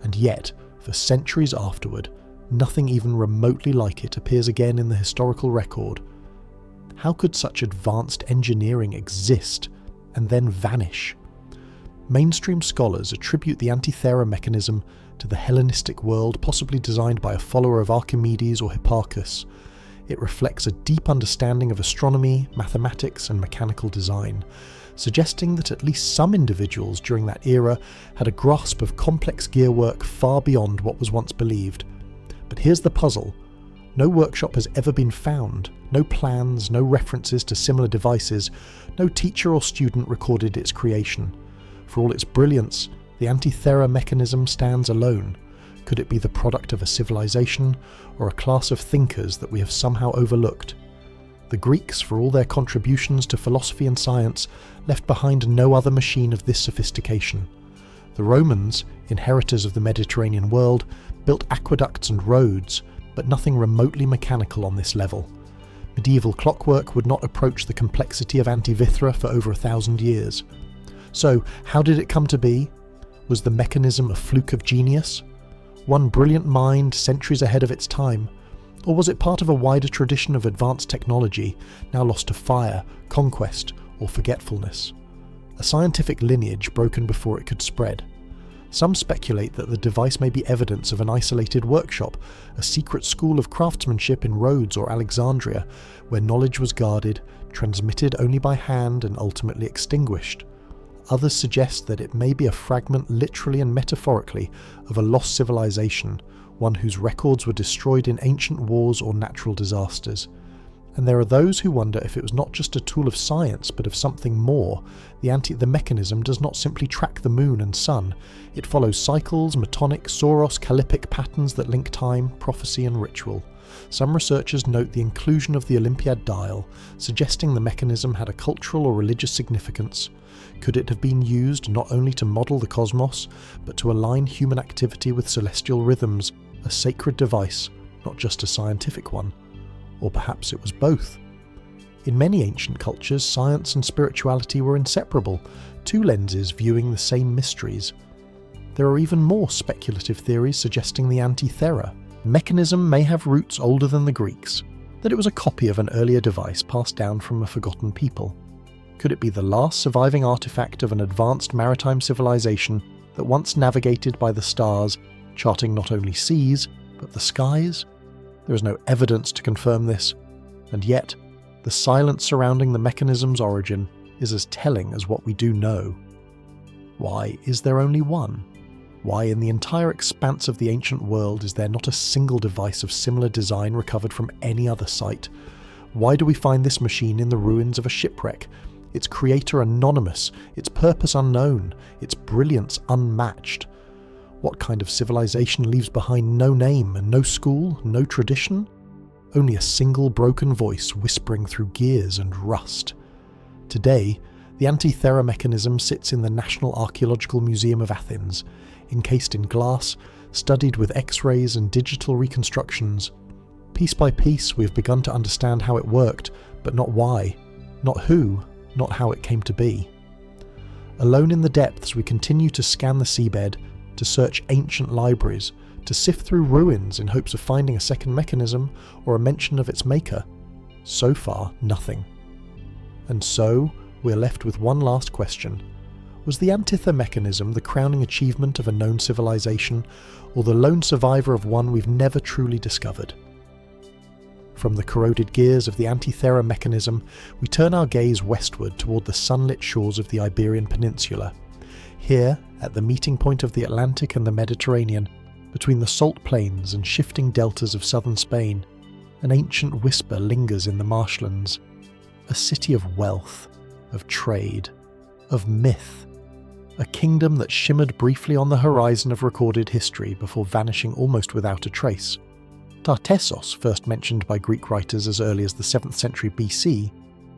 and yet, for centuries afterward, nothing even remotely like it appears again in the historical record. How could such advanced engineering exist and then vanish? Mainstream scholars attribute the Antithera mechanism to the Hellenistic world, possibly designed by a follower of Archimedes or Hipparchus. It reflects a deep understanding of astronomy, mathematics, and mechanical design, suggesting that at least some individuals during that era had a grasp of complex gearwork far beyond what was once believed. But here's the puzzle. No workshop has ever been found, no plans, no references to similar devices, no teacher or student recorded its creation. For all its brilliance, the Antithera mechanism stands alone. Could it be the product of a civilization, or a class of thinkers that we have somehow overlooked? The Greeks, for all their contributions to philosophy and science, left behind no other machine of this sophistication. The Romans, inheritors of the Mediterranean world, built aqueducts and roads, but nothing remotely mechanical on this level. Medieval clockwork would not approach the complexity of Antivithra for over 1,000 years. So, how did it come to be? Was the mechanism a fluke of genius? One brilliant mind centuries ahead of its time? Or was it part of a wider tradition of advanced technology, now lost to fire, conquest, or forgetfulness? A scientific lineage broken before it could spread. Some speculate that the device may be evidence of an isolated workshop, a secret school of craftsmanship in Rhodes or Alexandria, where knowledge was guarded, transmitted only by hand, and ultimately extinguished. Others suggest that it may be a fragment literally and metaphorically of a lost civilization, one whose records were destroyed in ancient wars or natural disasters. And there are those who wonder if it was not just a tool of science, but of something more. The mechanism does not simply track the moon and sun. It follows cycles, metonic, Soros, Calippic patterns that link time, prophecy, and ritual. Some researchers note the inclusion of the Olympiad dial, suggesting the mechanism had a cultural or religious significance. Could it have been used not only to model the cosmos, but to align human activity with celestial rhythms, a sacred device, not just a scientific one? Or perhaps it was both. In many ancient cultures, science and spirituality were inseparable, two lenses viewing the same mysteries. There are even more speculative theories suggesting the Antithera mechanism may have roots older than the Greeks, that it was a copy of an earlier device passed down from a forgotten people. Could it be the last surviving artifact of an advanced maritime civilization that once navigated by the stars, charting not only seas, but the skies? There is no evidence to confirm this, and yet, the silence surrounding the mechanism's origin is as telling as what we do know. Why is there only one? Why in the entire expanse of the ancient world is there not a single device of similar design recovered from any other site? Why do we find this machine in the ruins of a shipwreck, its creator anonymous, its purpose unknown, its brilliance unmatched? What kind of civilization leaves behind no name and no school, no tradition? Only a single broken voice whispering through gears and rust. Today, the Anti-Thera mechanism sits in the National Archaeological Museum of Athens, encased in glass, studied with X-rays and digital reconstructions. Piece by piece, we have begun to understand how it worked, but not why, not who, not how it came to be. Alone in the depths, we continue to scan the seabed, to search ancient libraries, to sift through ruins in hopes of finding a second mechanism or a mention of its maker. So far, nothing. And so, we're left with one last question. Was the Anti-Thera mechanism the crowning achievement of a known civilization, or the lone survivor of one we've never truly discovered? From the corroded gears of the Anti-Thera mechanism, we turn our gaze westward toward the sunlit shores of the Iberian Peninsula. Here, at the meeting point of the Atlantic and the Mediterranean, between the salt plains and shifting deltas of southern Spain, an ancient whisper lingers in the marshlands. A city of wealth, of trade, of myth. A kingdom that shimmered briefly on the horizon of recorded history before vanishing almost without a trace. Tartessos, first mentioned by Greek writers as early as the 7th century BC,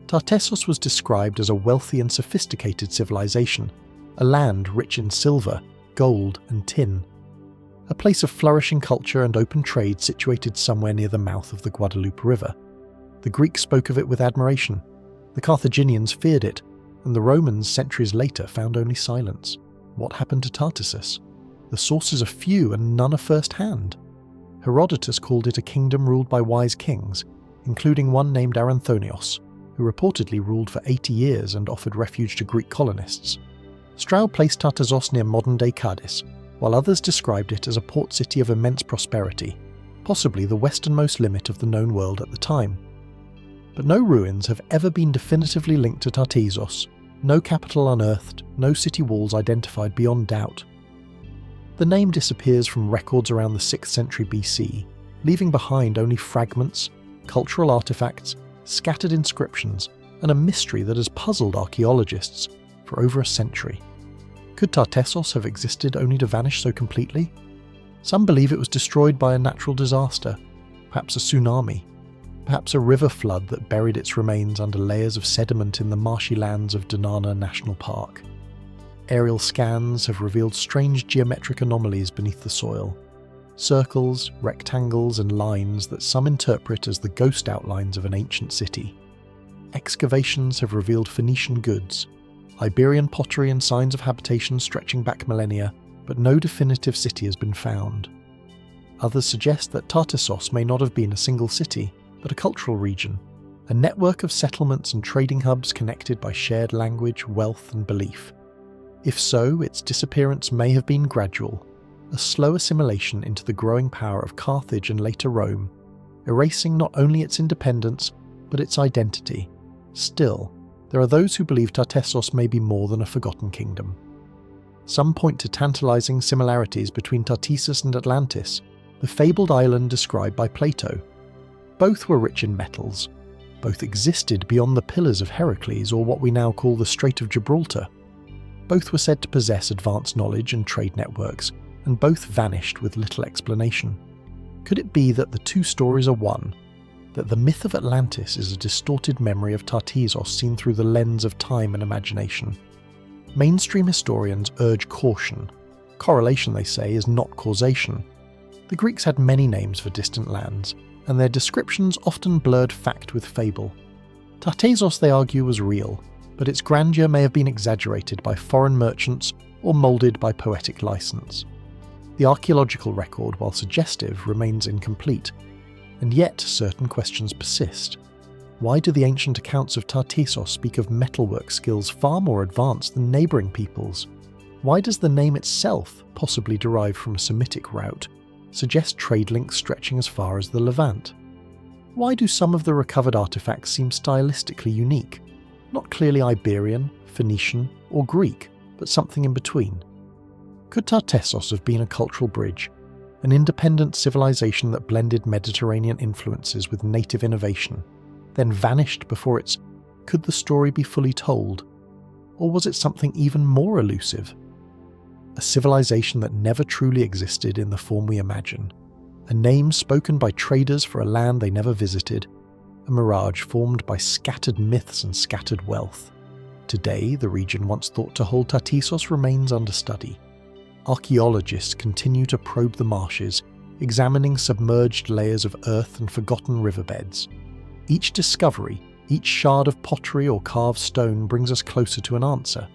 Tartessos was described as a wealthy and sophisticated civilization, a land rich in silver, gold and tin. A place of flourishing culture and open trade situated somewhere near the mouth of the Guadalupe River. The Greeks spoke of it with admiration, the Carthaginians feared it, and the Romans centuries later found only silence. What happened to Tartessus? The sources are few and none are first-hand. Herodotus called it a kingdom ruled by wise kings, including one named Aranthonios, who reportedly ruled for 80 years and offered refuge to Greek colonists. Strauss placed Tartessos near modern-day Cadiz, while others described it as a port city of immense prosperity, possibly the westernmost limit of the known world at the time. But no ruins have ever been definitively linked to Tartessos, no capital unearthed, no city walls identified beyond doubt. The name disappears from records around the 6th century BC, leaving behind only fragments, cultural artifacts, scattered inscriptions, and a mystery that has puzzled archaeologists for over a century. Could Tartessos have existed only to vanish so completely? Some believe it was destroyed by a natural disaster, perhaps a tsunami, perhaps a river flood that buried its remains under layers of sediment in the marshy lands of Donana National Park. Aerial scans have revealed strange geometric anomalies beneath the soil, circles, rectangles and lines that some interpret as the ghost outlines of an ancient city. Excavations have revealed Phoenician goods, Iberian pottery and signs of habitation stretching back millennia, but no definitive city has been found. Others suggest that Tartessos may not have been a single city, but a cultural region, a network of settlements and trading hubs connected by shared language, wealth and belief. If so, its disappearance may have been gradual, a slow assimilation into the growing power of Carthage and later Rome, erasing not only its independence, but its identity. Still, there are those who believe Tartessos may be more than a forgotten kingdom. Some point to tantalizing similarities between Tartessus and Atlantis, the fabled island described by Plato. Both were rich in metals. Both existed beyond the Pillars of Heracles, or what we now call the Strait of Gibraltar. Both were said to possess advanced knowledge and trade networks, and both vanished with little explanation. Could it be that the two stories are one? That the myth of Atlantis is a distorted memory of Tartessos seen through the lens of time and imagination? Mainstream historians urge caution. Correlation, they say, is not causation. The Greeks had many names for distant lands, and their descriptions often blurred fact with fable. Tartessos, they argue, was real, but its grandeur may have been exaggerated by foreign merchants or moulded by poetic license. The archaeological record, while suggestive, remains incomplete, and yet certain questions persist. Why do the ancient accounts of Tartessos speak of metalwork skills far more advanced than neighbouring peoples? Why does the name itself, possibly derived from a Semitic route, suggest trade links stretching as far as the Levant? Why do some of the recovered artefacts seem stylistically unique? Not clearly Iberian, Phoenician, or Greek, but something in between. Could Tartessos have been a cultural bridge, an independent civilization that blended Mediterranean influences with native innovation, then vanished before its could the story be fully told? Or was it something even more elusive? A civilization that never truly existed in the form we imagine, a name spoken by traders for a land they never visited, a mirage formed by scattered myths and scattered wealth. Today, the region once thought to hold Tartessos remains under study. Archaeologists continue to probe the marshes, examining submerged layers of earth and forgotten riverbeds. Each discovery, each shard of pottery or carved stone brings us closer to an answer,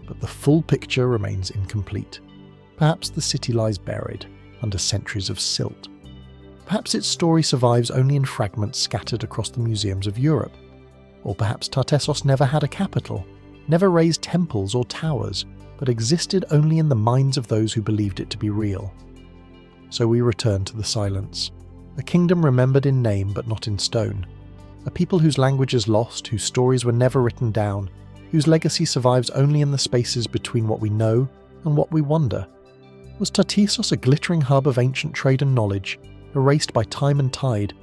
but the full picture remains incomplete. Perhaps the city lies buried under centuries of silt. Perhaps its story survives only in fragments scattered across the museums of Europe. Or perhaps Tartessos never had a capital, never raised temples or towers, but existed only in the minds of those who believed it to be real. So we return to the silence. A kingdom remembered in name but not in stone. A people whose language is lost, whose stories were never written down, whose legacy survives only in the spaces between what we know and what we wonder. Was Tartessos a glittering hub of ancient trade and knowledge, erased by time and tide?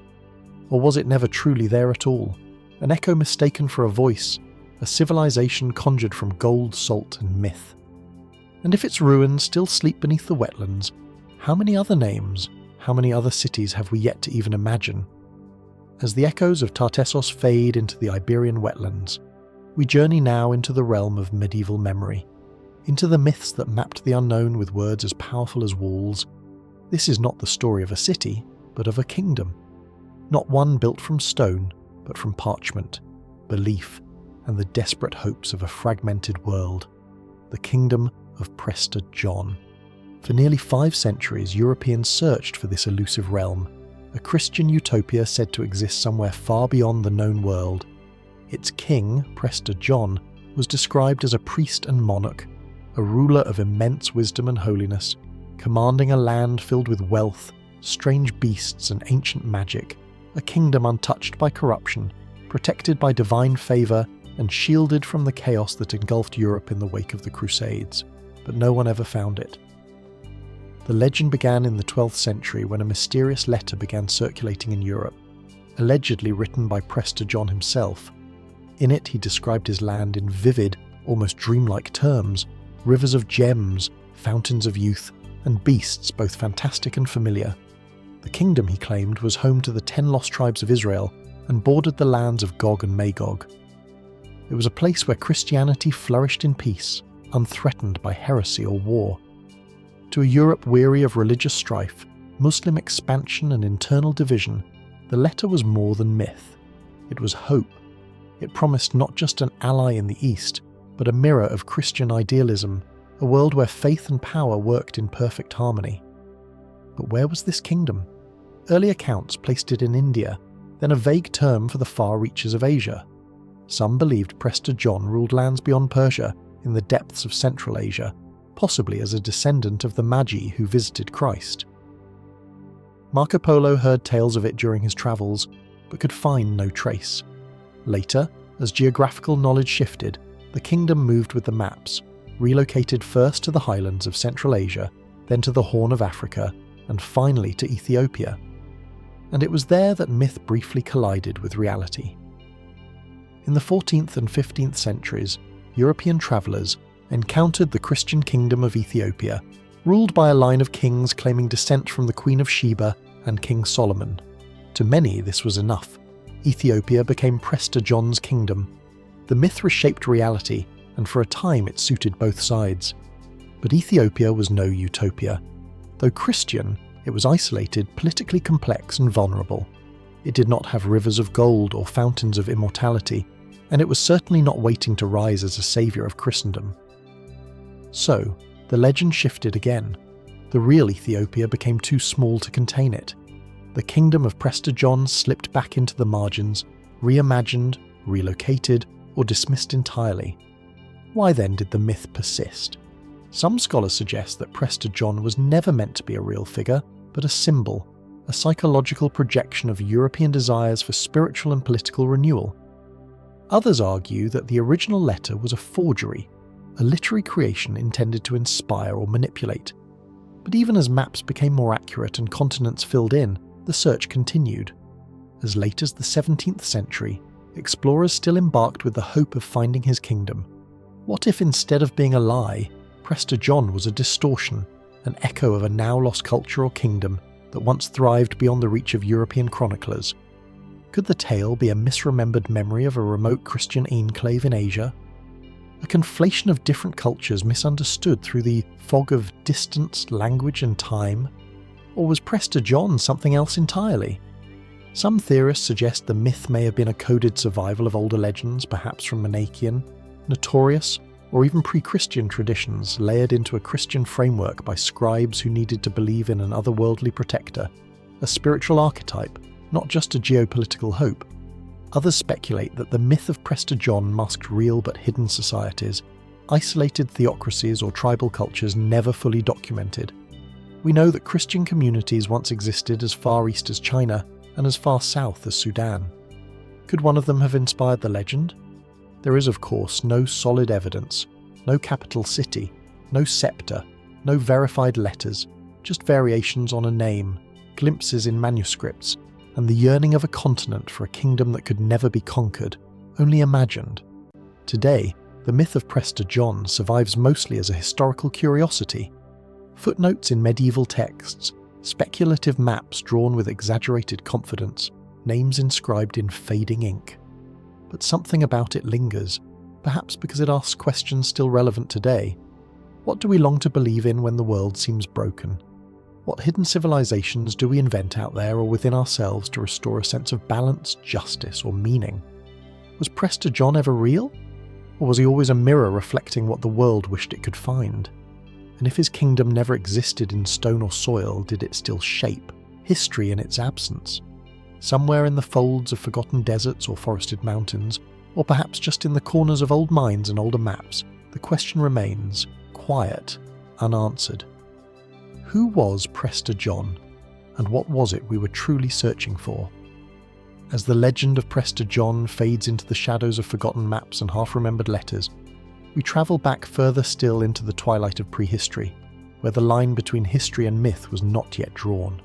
Or was it never truly there at all? An echo mistaken for a voice, a civilization conjured from gold, salt, and myth. And if its ruins still sleep beneath the wetlands, how many other names, how many other cities have we yet to even imagine? As the echoes of Tartessos fade into the Iberian wetlands, we journey now into the realm of medieval memory, into the myths that mapped the unknown with words as powerful as walls. This is not the story of a city, but of a kingdom. Not one built from stone, but from parchment, belief, and the desperate hopes of a fragmented world. The kingdom of Prester John. For nearly 5 centuries, Europeans searched for this elusive realm, a Christian utopia said to exist somewhere far beyond the known world. Its king, Prester John, was described as a priest and monarch, a ruler of immense wisdom and holiness, commanding a land filled with wealth, strange beasts and ancient magic, a kingdom untouched by corruption, protected by divine favour, and shielded from the chaos that engulfed Europe in the wake of the Crusades. But no one ever found it. The legend began in the 12th century when a mysterious letter began circulating in Europe, allegedly written by Prester John himself. In it he described his land in vivid, almost dreamlike terms, rivers of gems, fountains of youth, and beasts both fantastic and familiar. The kingdom, he claimed, was home to the 10 lost tribes of Israel and bordered the lands of Gog and Magog. It was a place where Christianity flourished in peace, unthreatened by heresy or war. To a Europe weary of religious strife, Muslim expansion and internal division, the letter was more than myth. It was hope. It promised not just an ally in the East, but a mirror of Christian idealism, a world where faith and power worked in perfect harmony. But where was this kingdom? Early accounts placed it in India, then a vague term for the far reaches of Asia. Some believed Prester John ruled lands beyond Persia in the depths of Central Asia, possibly as a descendant of the Magi who visited Christ. Marco Polo heard tales of it during his travels, but could find no trace. Later, as geographical knowledge shifted, the kingdom moved with the maps, relocated first to the highlands of Central Asia, then to the Horn of Africa, and finally to Ethiopia. And it was there that myth briefly collided with reality. In the 14th and 15th centuries, European travellers encountered the Christian kingdom of Ethiopia, ruled by a line of kings claiming descent from the Queen of Sheba and King Solomon. To many, this was enough. Ethiopia became Prester John's kingdom. The myth reshaped reality, and for a time it suited both sides. But Ethiopia was no utopia. Though Christian, it was isolated, politically complex and vulnerable. It did not have rivers of gold or fountains of immortality, and it was certainly not waiting to rise as a saviour of Christendom. So, the legend shifted again. The real Ethiopia became too small to contain it. The kingdom of Prester John slipped back into the margins, reimagined, relocated, or dismissed entirely. Why then did the myth persist? Some scholars suggest that Prester John was never meant to be a real figure, but a symbol, a psychological projection of European desires for spiritual and political renewal. Others argue that the original letter was a forgery, a literary creation intended to inspire or manipulate. But even as maps became more accurate and continents filled in, the search continued. As late as the 17th century, explorers still embarked with the hope of finding his kingdom. What if instead of being a lie, Prester John was a distortion, an echo of a now-lost culture or kingdom that once thrived beyond the reach of European chroniclers? Could the tale be a misremembered memory of a remote Christian enclave in Asia? A conflation of different cultures misunderstood through the fog of distance, language and time? Or was Prester John something else entirely? Some theorists suggest the myth may have been a coded survival of older legends, perhaps from Manichaean, notorious, or even pre-Christian traditions layered into a Christian framework by scribes who needed to believe in an otherworldly protector, a spiritual archetype, not just a geopolitical hope. Others speculate that the myth of Prester John masked real but hidden societies, isolated theocracies or tribal cultures never fully documented. We know that Christian communities once existed as far east as China and as far south as Sudan. Could one of them have inspired the legend? There is, of course, no solid evidence, no capital city, no scepter, no verified letters, just variations on a name, glimpses in manuscripts, and the yearning of a continent for a kingdom that could never be conquered, only imagined. Today, the myth of Prester John survives mostly as a historical curiosity. Footnotes in medieval texts, speculative maps drawn with exaggerated confidence, names inscribed in fading ink. But something about it lingers, perhaps because it asks questions still relevant today. What do we long to believe in when the world seems broken? What hidden civilizations do we invent out there or within ourselves to restore a sense of balance, justice, or meaning? Was Prester John ever real? Or was he always a mirror reflecting what the world wished it could find? And if his kingdom never existed in stone or soil, did it still shape history in its absence? Somewhere in the folds of forgotten deserts or forested mountains, or perhaps just in the corners of old mines and older maps, the question remains, quiet, unanswered. Who was Prester John, and what was it we were truly searching for? As the legend of Prester John fades into the shadows of forgotten maps and half-remembered letters, we travel back further still into the twilight of prehistory, where the line between history and myth was not yet drawn.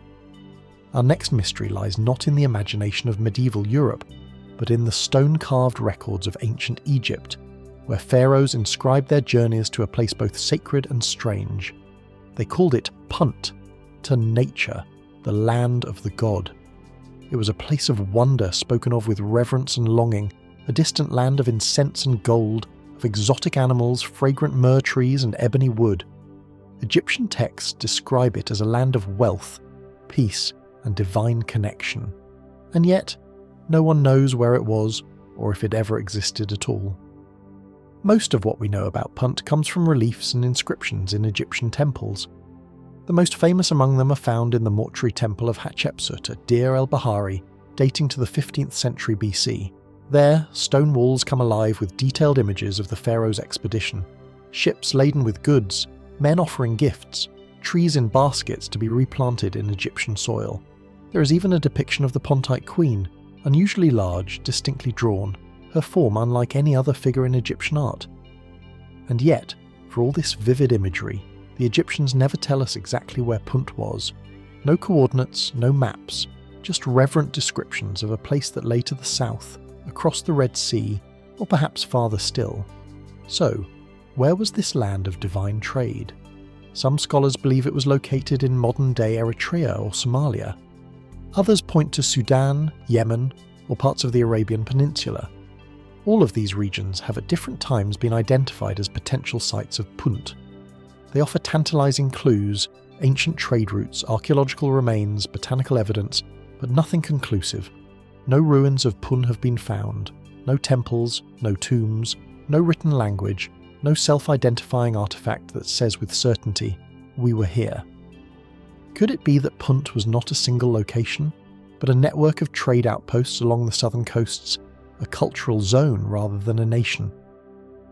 Our next mystery lies not in the imagination of medieval Europe, but in the stone-carved records of ancient Egypt, where pharaohs inscribed their journeys to a place both sacred and strange. They called it Punt, to nature, the land of the god. It was a place of wonder spoken of with reverence and longing, a distant land of incense and gold, of exotic animals, fragrant myrrh trees and ebony wood. Egyptian texts describe it as a land of wealth, peace, and divine connection. And yet, no one knows where it was, or if it ever existed at all. Most of what we know about Punt comes from reliefs and inscriptions in Egyptian temples. The most famous among them are found in the mortuary temple of Hatshepsut at Deir el-Bahari, dating to the 15th century BC. There, stone walls come alive with detailed images of the pharaoh's expedition, ships laden with goods, men offering gifts, trees in baskets to be replanted in Egyptian soil. There is even a depiction of the Pontite queen, unusually large, distinctly drawn, her form unlike any other figure in Egyptian art. And yet, for all this vivid imagery, the Egyptians never tell us exactly where Punt was. No coordinates, no maps, just reverent descriptions of a place that lay to the south, across the Red Sea, or perhaps farther still. So, where was this land of divine trade? Some scholars believe it was located in modern-day Eritrea or Somalia. Others point to Sudan, Yemen, or parts of the Arabian Peninsula. All of these regions have at different times been identified as potential sites of Punt. They offer tantalizing clues, ancient trade routes, archaeological remains, botanical evidence, but nothing conclusive. No ruins of Pun have been found, no temples, no tombs, no written language, no self-identifying artifact that says with certainty, "We were here." Could it be that Punt was not a single location, but a network of trade outposts along the southern coasts, a cultural zone rather than a nation.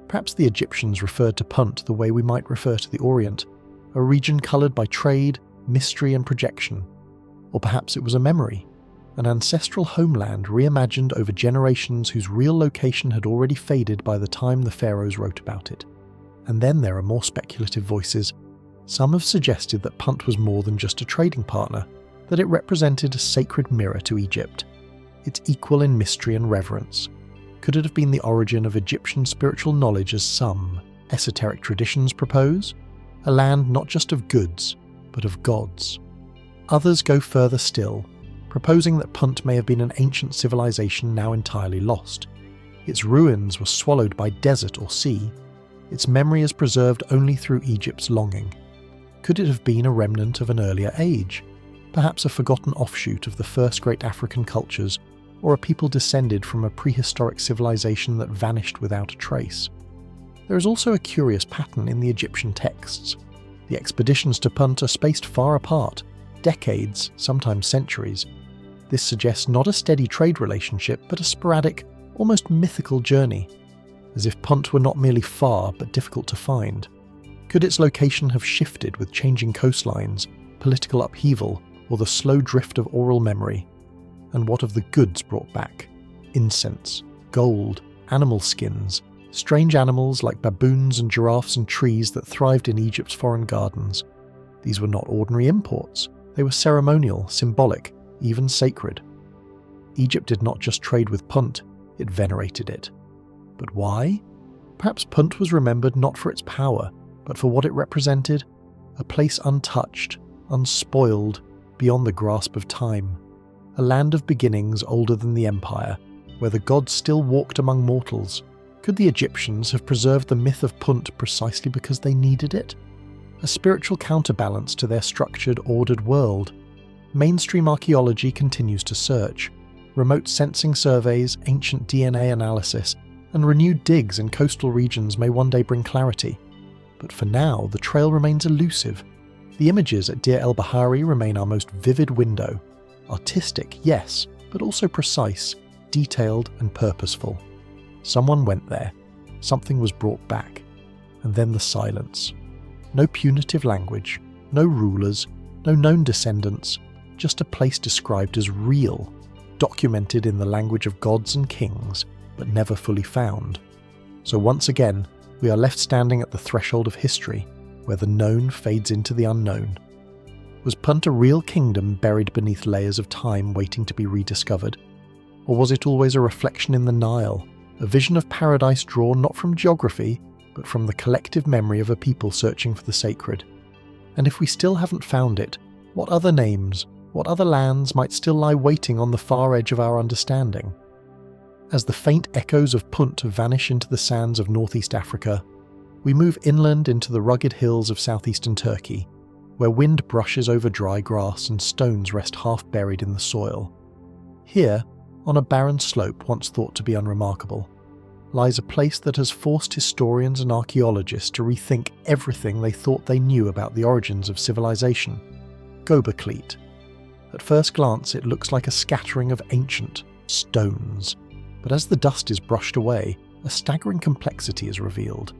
Perhaps the Egyptians referred to Punt the way we might refer to the Orient, a region coloured by trade, mystery and projection. Or perhaps it was a memory, an ancestral homeland reimagined over generations whose real location had already faded by the time the pharaohs wrote about it. And then there are more speculative voices. Some have suggested that Punt was more than just a trading partner, that it represented a sacred mirror to Egypt, its equal in mystery and reverence. Could it have been the origin of Egyptian spiritual knowledge as some esoteric traditions propose? A land not just of goods, but of gods. Others go further still, proposing that Punt may have been an ancient civilization now entirely lost. Its ruins were swallowed by desert or sea. Its memory is preserved only through Egypt's longing. Could it have been a remnant of an earlier age? Perhaps a forgotten offshoot of the first great African cultures, or a people descended from a prehistoric civilization that vanished without a trace. There is also a curious pattern in the Egyptian texts. The expeditions to Punt are spaced far apart, decades, sometimes centuries. This suggests not a steady trade relationship, but a sporadic, almost mythical journey, as if Punt were not merely far, but difficult to find. Could its location have shifted with changing coastlines, political upheaval, or the slow drift of oral memory? And what of the goods brought back? Incense, gold, animal skins, strange animals like baboons and giraffes and trees that thrived in Egypt's foreign gardens. These were not ordinary imports. They were ceremonial, symbolic, even sacred. Egypt did not just trade with Punt, it venerated it. But why? Perhaps Punt was remembered not for its power, but for what it represented, a place untouched, unspoiled, beyond the grasp of time. A land of beginnings older than the empire, where the gods still walked among mortals. Could the Egyptians have preserved the myth of Punt precisely because they needed it? A spiritual counterbalance to their structured, ordered world. Mainstream archaeology continues to search. Remote sensing surveys, ancient DNA analysis, and renewed digs in coastal regions may one day bring clarity. But for now, the trail remains elusive. The images at Deir el-Bahari remain our most vivid window. Artistic, yes, but also precise, detailed and purposeful. Someone went there. Something was brought back. And then the silence. No punitive language, no rulers, no known descendants, just a place described as real, documented in the language of gods and kings, but never fully found. So once again, we are left standing at the threshold of history, where the known fades into the unknown. Was Punt a real kingdom buried beneath layers of time waiting to be rediscovered? Or was it always a reflection in the Nile, a vision of paradise drawn not from geography, but from the collective memory of a people searching for the sacred? And if we still haven't found it, what other names, what other lands might still lie waiting on the far edge of our understanding? As the faint echoes of Punt vanish into the sands of northeast Africa, we move inland into the rugged hills of southeastern Turkey, where wind brushes over dry grass and stones rest half buried in the soil. Here, on a barren slope once thought to be unremarkable, lies a place that has forced historians and archaeologists to rethink everything they thought they knew about the origins of civilization. Göbekli. At first glance it looks like a scattering of ancient stones, but as the dust is brushed away, a staggering complexity is revealed.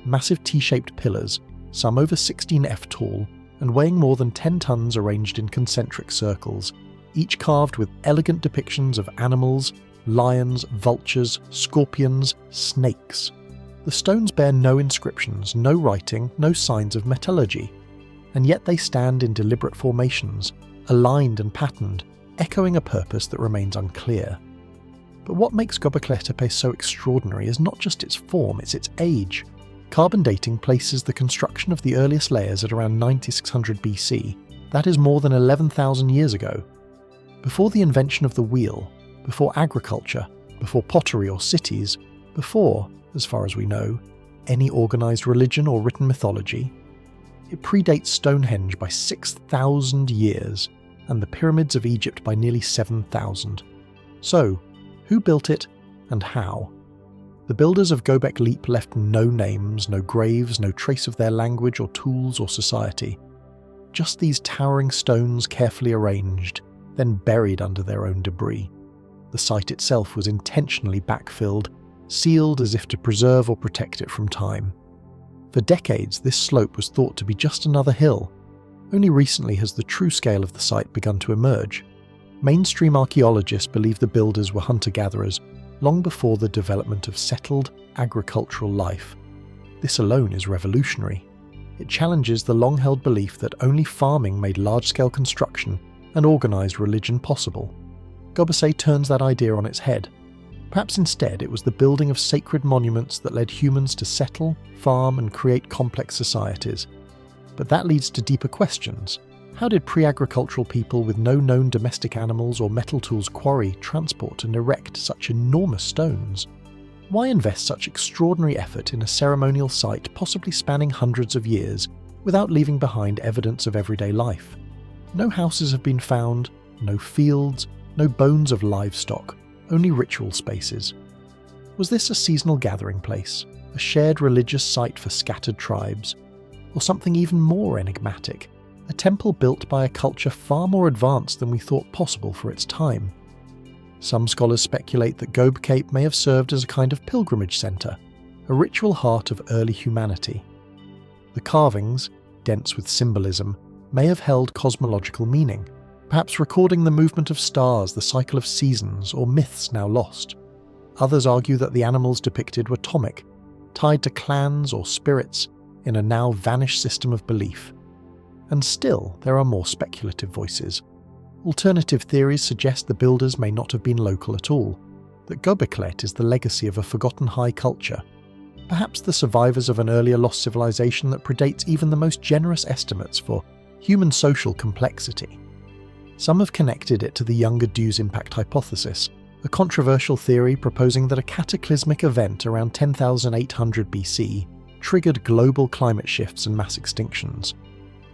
Massive T-shaped pillars, some over 16 tall, and weighing more than 10 tons arranged in concentric circles, each carved with elegant depictions of animals, lions, vultures, scorpions, snakes. The stones bear no inscriptions, no writing, no signs of metallurgy, and yet they stand in deliberate formations, aligned and patterned, echoing a purpose that remains unclear. But what makes Göbekli Tepe so extraordinary is not just its form, it's its age. Carbon dating places the construction of the earliest layers at around 9600 BC. That is more than 11,000 years ago. Before the invention of the wheel, before agriculture, before pottery or cities, before, as far as we know, any organised religion or written mythology. It predates Stonehenge by 6,000 years, and the pyramids of Egypt by nearly 7,000. So, who built it, and how? The builders of Göbekli left no names, no graves, no trace of their language or tools or society. Just these towering stones carefully arranged, then buried under their own debris. The site itself was intentionally backfilled, sealed as if to preserve or protect it from time. For decades, this slope was thought to be just another hill. Only recently has the true scale of the site begun to emerge. Mainstream archaeologists believe the builders were hunter-gatherers long before the development of settled, agricultural life. This alone is revolutionary. It challenges the long-held belief that only farming made large-scale construction and organised religion possible. Göbekli turns that idea on its head. Perhaps instead it was the building of sacred monuments that led humans to settle, farm and create complex societies. But that leads to deeper questions. How did pre-agricultural people with no known domestic animals or metal tools quarry, transport and erect such enormous stones? Why invest such extraordinary effort in a ceremonial site possibly spanning hundreds of years without leaving behind evidence of everyday life? No houses have been found, no fields, no bones of livestock, only ritual spaces. Was this a seasonal gathering place, a shared religious site for scattered tribes, or something even more enigmatic, a temple built by a culture far more advanced than we thought possible for its time? Some scholars speculate that Göbekli may have served as a kind of pilgrimage centre, a ritual heart of early humanity. The carvings, dense with symbolism, may have held cosmological meaning, perhaps recording the movement of stars, the cycle of seasons, or myths now lost. Others argue that the animals depicted were tomic, tied to clans or spirits in a now vanished system of belief. And still, there are more speculative voices. Alternative theories suggest the builders may not have been local at all, that Göbekli is the legacy of a forgotten high culture, perhaps the survivors of an earlier lost civilization that predates even the most generous estimates for human social complexity. Some have connected it to the Younger Dews impact hypothesis, a controversial theory proposing that a cataclysmic event around 10,800 BC triggered global climate shifts and mass extinctions.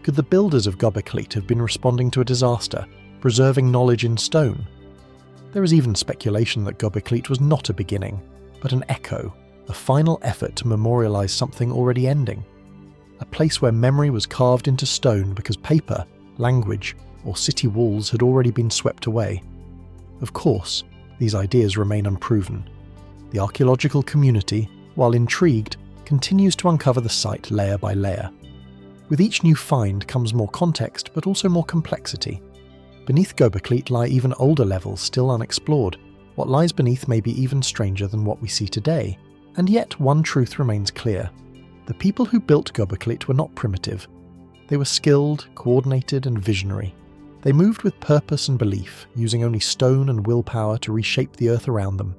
Could the builders of Göbekli have been responding to a disaster, preserving knowledge in stone? There is even speculation that Göbekli was not a beginning, but an echo, a final effort to memorialise something already ending. A place where memory was carved into stone because paper, language, or city walls had already been swept away. Of course, these ideas remain unproven. The archaeological community, while intrigued, continues to uncover the site layer by layer. With each new find comes more context, but also more complexity. Beneath Göbekli lie even older levels still unexplored. What lies beneath may be even stranger than what we see today. And yet one truth remains clear. The people who built Göbekli were not primitive. They were skilled, coordinated and visionary. They moved with purpose and belief, using only stone and willpower to reshape the earth around them.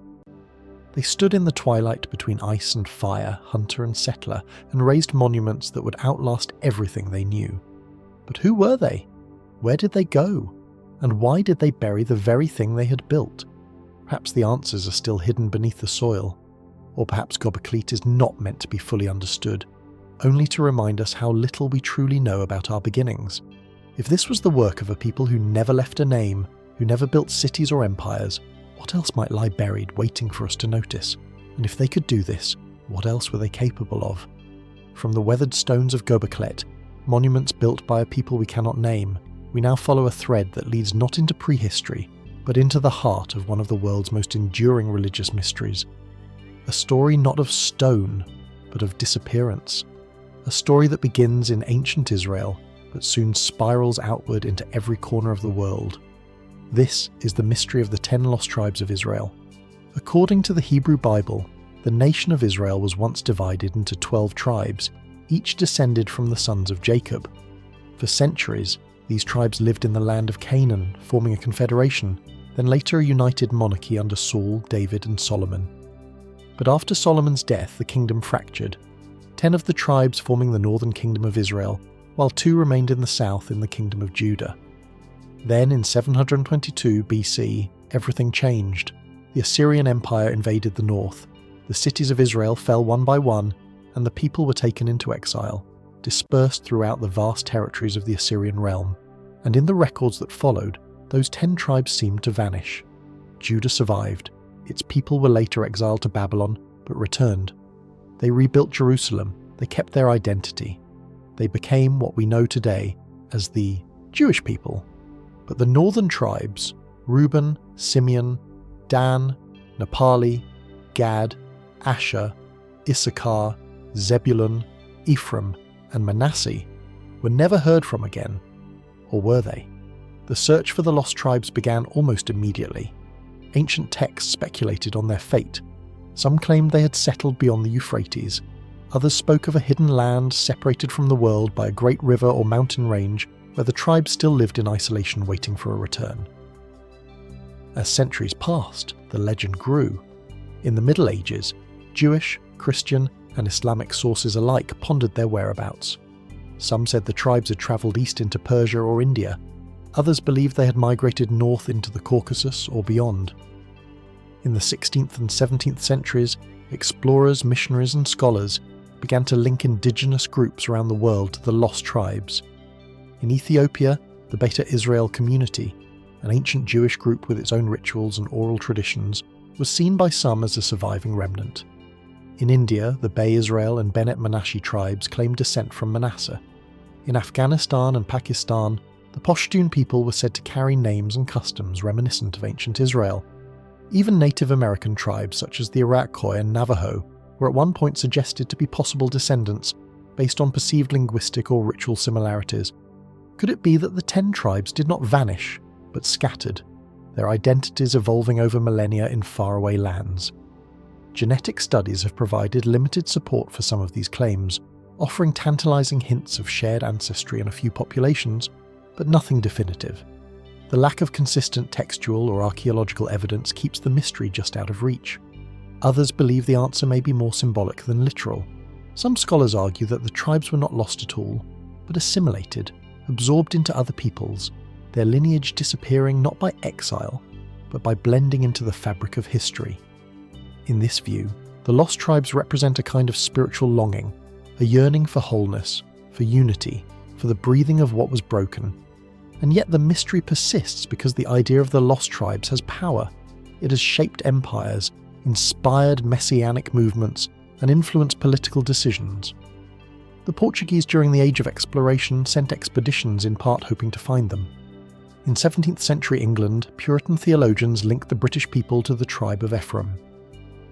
They stood in the twilight between ice and fire, hunter and settler, and raised monuments that would outlast everything they knew. But who were they? Where did they go? And why did they bury the very thing they had built? Perhaps the answers are still hidden beneath the soil. Or perhaps Göbekli is not meant to be fully understood, only to remind us how little we truly know about our beginnings. If this was the work of a people who never left a name, who never built cities or empires, what else might lie buried waiting for us to notice? And if they could do this, what else were they capable of? From the weathered stones of Göbekli, monuments built by a people we cannot name, we now follow a thread that leads not into prehistory, but into the heart of one of the world's most enduring religious mysteries. A story not of stone, but of disappearance. A story that begins in ancient Israel, but soon spirals outward into every corner of the world. This is the mystery of the 10 lost tribes of Israel. According to the Hebrew Bible, the nation of Israel was once divided into 12 tribes, each descended from the sons of Jacob. For centuries, these tribes lived in the land of Canaan, forming a confederation, then later a united monarchy under Saul, David and Solomon. But after Solomon's death, the kingdom fractured, 10 of the tribes forming the northern kingdom of Israel, while 2 remained in the south in the kingdom of Judah. Then in 722 BC, everything changed. The Assyrian Empire invaded the north, the cities of Israel fell one by one, and the people were taken into exile, dispersed throughout the vast territories of the Assyrian realm. And in the records that followed, those 10 tribes seemed to vanish. Judah survived. Its people were later exiled to Babylon, but returned. They rebuilt Jerusalem. They kept their identity. They became what we know today as the Jewish people. But the northern tribes, Reuben, Simeon, Dan, Naphtali, Gad, Asher, Issachar, Zebulun, Ephraim, and Manasseh, were never heard from again. Or were they? The search for the lost tribes began almost immediately. Ancient texts speculated on their fate. Some claimed they had settled beyond the Euphrates. Others spoke of a hidden land separated from the world by a great river or mountain range where the tribes still lived in isolation waiting for a return. As centuries passed, the legend grew. In the Middle Ages, Jewish, Christian, and Islamic sources alike pondered their whereabouts. Some said the tribes had travelled east into Persia or India. Others believed they had migrated north into the Caucasus or beyond. In the 16th and 17th centuries, explorers, missionaries, and scholars began to link indigenous groups around the world to the lost tribes. In Ethiopia, the Beta Israel community, an ancient Jewish group with its own rituals and oral traditions, was seen by some as a surviving remnant. In India, the Bay Israel and Bennett Manasseh tribes claimed descent from Manasseh. In Afghanistan and Pakistan, the Pashtun people were said to carry names and customs reminiscent of ancient Israel. Even Native American tribes such as the Iroquois and Navajo were at one point suggested to be possible descendants based on perceived linguistic or ritual similarities. Could it be that the 10 tribes did not vanish, but scattered, their identities evolving over millennia in faraway lands? Genetic studies have provided limited support for some of these claims, offering tantalizing hints of shared ancestry in a few populations, but nothing definitive. The lack of consistent textual or archaeological evidence keeps the mystery just out of reach. Others believe the answer may be more symbolic than literal. Some scholars argue that the tribes were not lost at all, but assimilated, absorbed into other peoples, their lineage disappearing not by exile, but by blending into the fabric of history. In this view, the lost tribes represent a kind of spiritual longing, a yearning for wholeness, for unity, for the breathing of what was broken. And yet the mystery persists because the idea of the lost tribes has power. It has shaped empires, inspired messianic movements, and influenced political decisions. The Portuguese during the Age of Exploration sent expeditions in part hoping to find them. In 17th century England, Puritan theologians linked the British people to the tribe of Ephraim.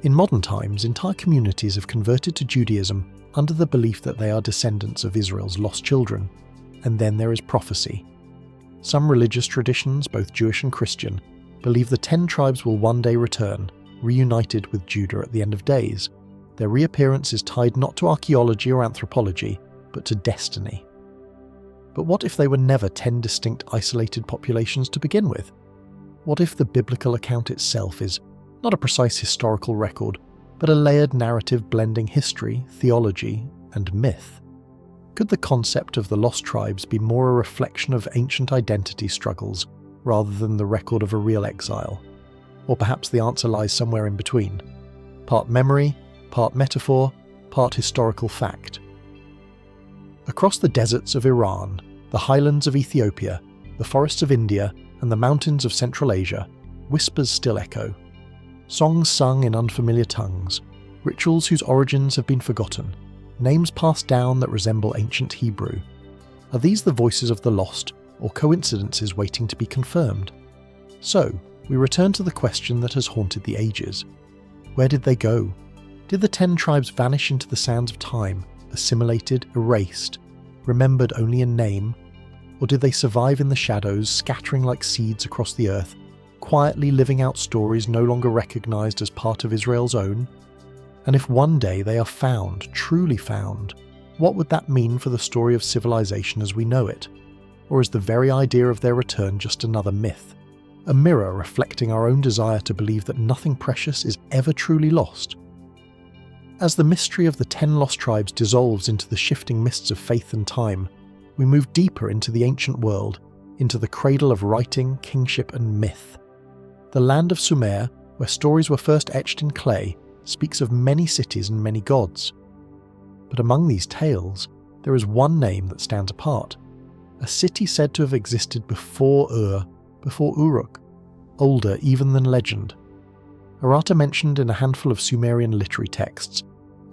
In modern times, entire communities have converted to Judaism under the belief that they are descendants of Israel's lost children. And then there is prophecy. Some religious traditions, both Jewish and Christian, believe the 10 tribes will one day return, reunited with Judah at the end of days. Their reappearance is tied not to archaeology or anthropology, but to destiny. But what if they were never 10 distinct isolated populations to begin with? What if the biblical account itself is not a precise historical record, but a layered narrative blending history, theology, and myth? Could the concept of the lost tribes be more a reflection of ancient identity struggles rather than the record of a real exile? Or perhaps the answer lies somewhere in between. Part memory, part metaphor, part historical fact. Across the deserts of Iran, the highlands of Ethiopia, the forests of India, and the mountains of Central Asia, whispers still echo. Songs sung in unfamiliar tongues, rituals whose origins have been forgotten, names passed down that resemble ancient Hebrew. Are these the voices of the lost, or coincidences waiting to be confirmed? So, we return to the question that has haunted the ages. Where did they go? Did the 10 tribes vanish into the sands of time, assimilated, erased, remembered only in name? Or did they survive in the shadows, scattering like seeds across the earth, quietly living out stories no longer recognized as part of Israel's own? And if one day they are found, truly found, what would that mean for the story of civilization as we know it? Or is the very idea of their return just another myth? A mirror reflecting our own desire to believe that nothing precious is ever truly lost? As the mystery of the 10 lost tribes dissolves into the shifting mists of faith and time, we move deeper into the ancient world, into the cradle of writing, kingship, and myth. The land of Sumer, where stories were first etched in clay, speaks of many cities and many gods. But among these tales, there is one name that stands apart, a city said to have existed before Ur, before Uruk, older even than legend. Aratta mentioned in a handful of Sumerian literary texts,